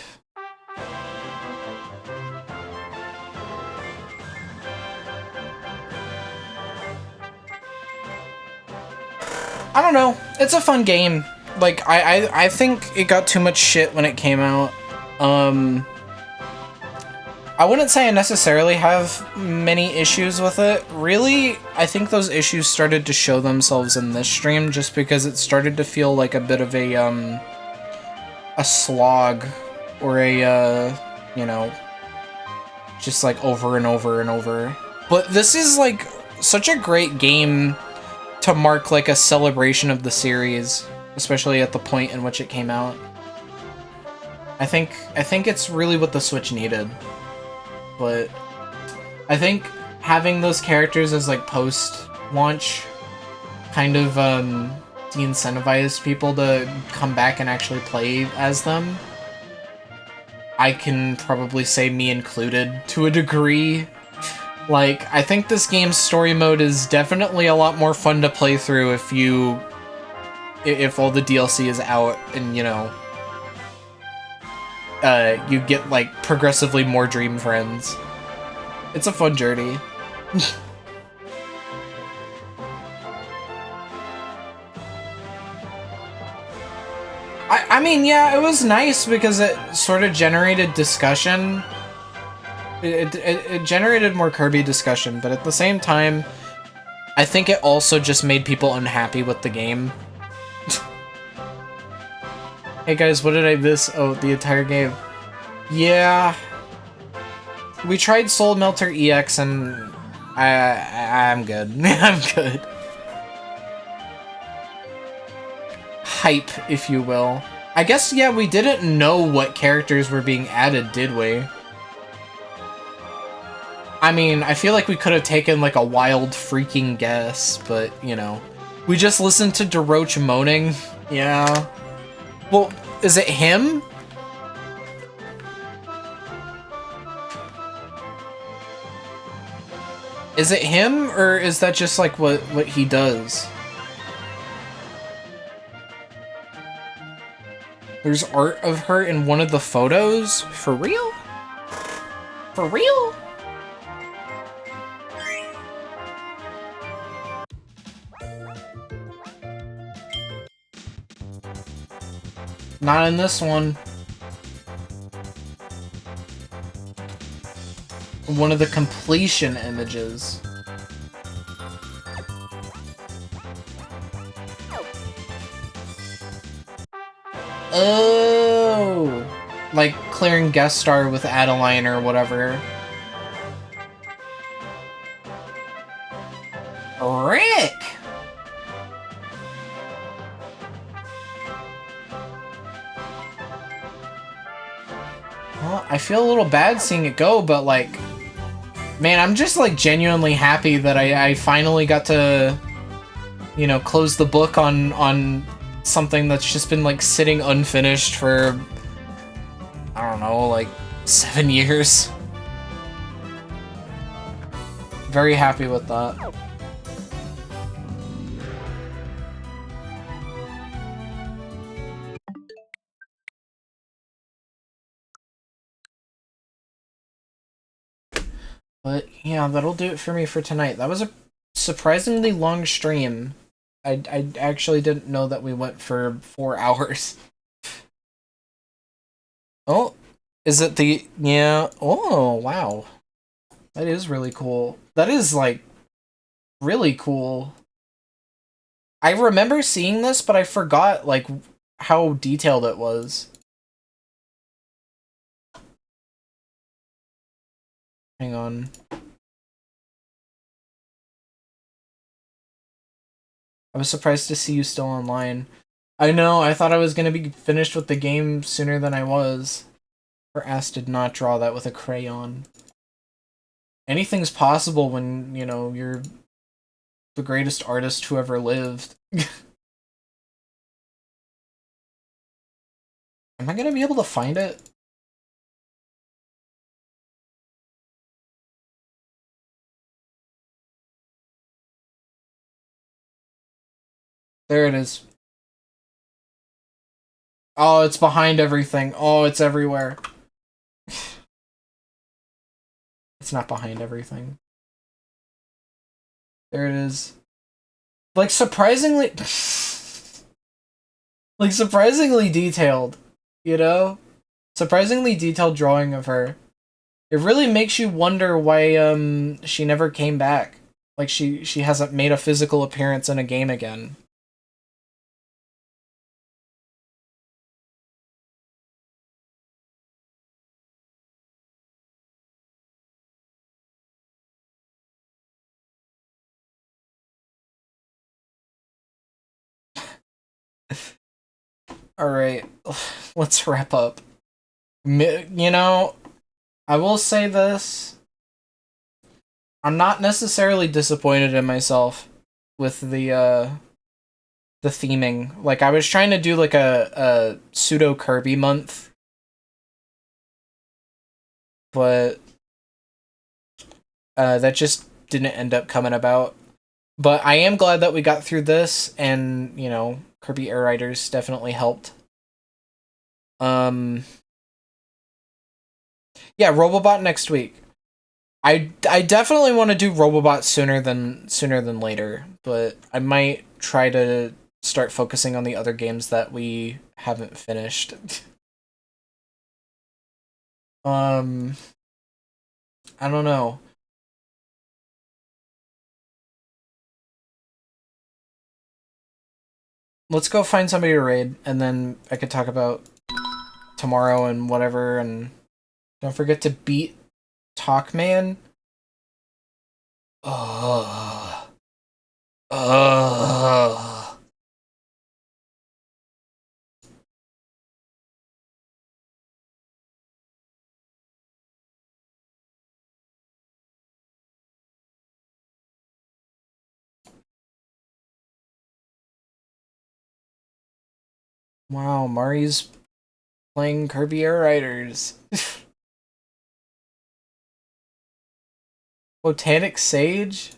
I don't know. It's a fun game. Like, I think it got too much shit when it came out. I wouldn't say I necessarily have many issues with it. Really, I think those issues started to show themselves in this stream just because it started to feel like a bit of a slog or a, you know, just like over and over and over. But this is like such a great game to mark like a celebration of the series, especially at the point in which it came out. I think it's really what the Switch needed. But I think having those characters as like post-launch kind of de-incentivize people to come back and actually play as them. I can probably say me included to a degree. Like, I think this game's story mode is definitely a lot more fun to play through if all the DLC is out and, you know, you get, like, progressively more dream friends. It's a fun journey. I mean, yeah, it was nice because it sort of generated discussion. It generated more Kirby discussion, but at the same time, I think it also just made people unhappy with the game. Hey guys, what did I miss? Oh, the entire game. Yeah. We tried Soul Melter EX and I'm good. I'm good. Hype, if you will. I guess, yeah, we didn't know what characters were being added, did we? I mean, I feel like we could have taken, like, a wild freaking guess, but, you know. We just listened to DeRoach moaning. Yeah. Well, is it him? Is it him, or is that just, like, what he does? There's art of her in one of the photos? For real? For real? Not in this one. One of the completion images. Oh! Like clearing guest star with Adeline or whatever. Rick! Well, I feel a little bad seeing it go, but like... Man, I'm just like genuinely happy that I finally got to, you know, close the book on something that's just been like sitting unfinished for, I don't know, like 7 years. Very happy with that. But yeah, that'll do it for me for tonight. That was a surprisingly long stream. I actually didn't know that we went for 4 hours. Oh, is it the... Yeah. Oh, wow. That is really cool. That is, like, really cool. I remember seeing this, but I forgot, like, how detailed it was. Hang on. I was surprised to see you still online. I know, I thought I was gonna be finished with the game sooner than I was. Or Ass did not draw that with a crayon. Anything's possible when, you know, you're the greatest artist who ever lived. Am I gonna be able to find it? There it is. Oh, it's behind everything. Oh, it's everywhere. It's not behind everything. There it is. Like, surprisingly... like, surprisingly detailed. You know? Surprisingly detailed drawing of her. It really makes you wonder why, she never came back. Like, she hasn't made a physical appearance in a game again. Alright, let's wrap up. You know, I will say this. I'm not necessarily disappointed in myself with the the theming. Like, I was trying to do like a pseudo Kirby month, but that just didn't end up coming about. But I am glad that we got through this, and you know, Kirby Air Riders definitely helped. Yeah, Robobot next week. I definitely want to do Robobot sooner than later, but I might try to start focusing on the other games that we haven't finished. I don't know. Let's go find somebody to raid, and then I could talk about tomorrow and whatever, and don't forget to beat Talkman. Ugh. Ugh. Wow, Mari's playing Kirby Air Riders. Botanic Sage?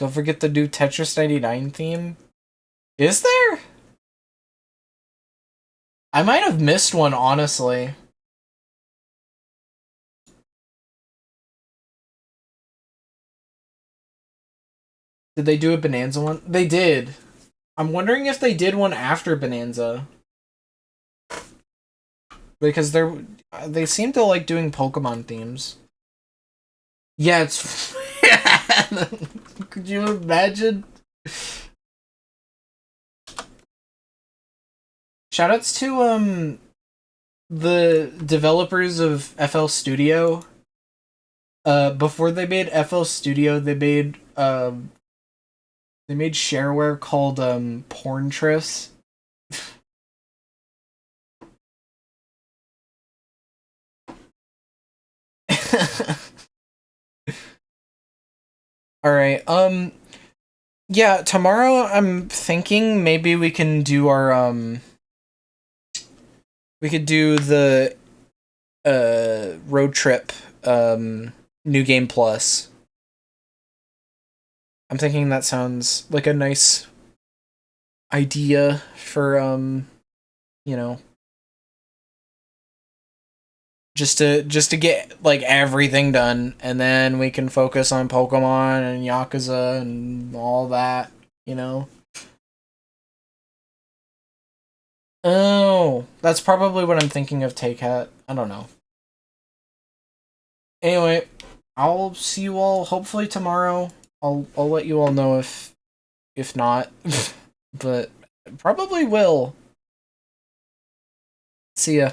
Don't forget the new Tetris 99 theme. Is there? I might have missed one, honestly. Did they do a Bonanza one? They did. I'm wondering if they did one after Bonanza. Because they seem to like doing Pokemon themes. Yeah, it's... Could you imagine? Shoutouts to, the developers of FL Studio. Before they made FL Studio, they made shareware called, Porntris. Alright, yeah, tomorrow I'm thinking maybe we can do our, we could do the, road trip, New Game Plus. I'm thinking that sounds like a nice idea for, you know, just to get like everything done, and then we can focus on Pokemon and Yakuza and all that, you know. Oh, that's probably what I'm thinking of. Take Hat. I don't know. Anyway, I'll see you all hopefully tomorrow. I'll let you all know if not, but probably will. See ya.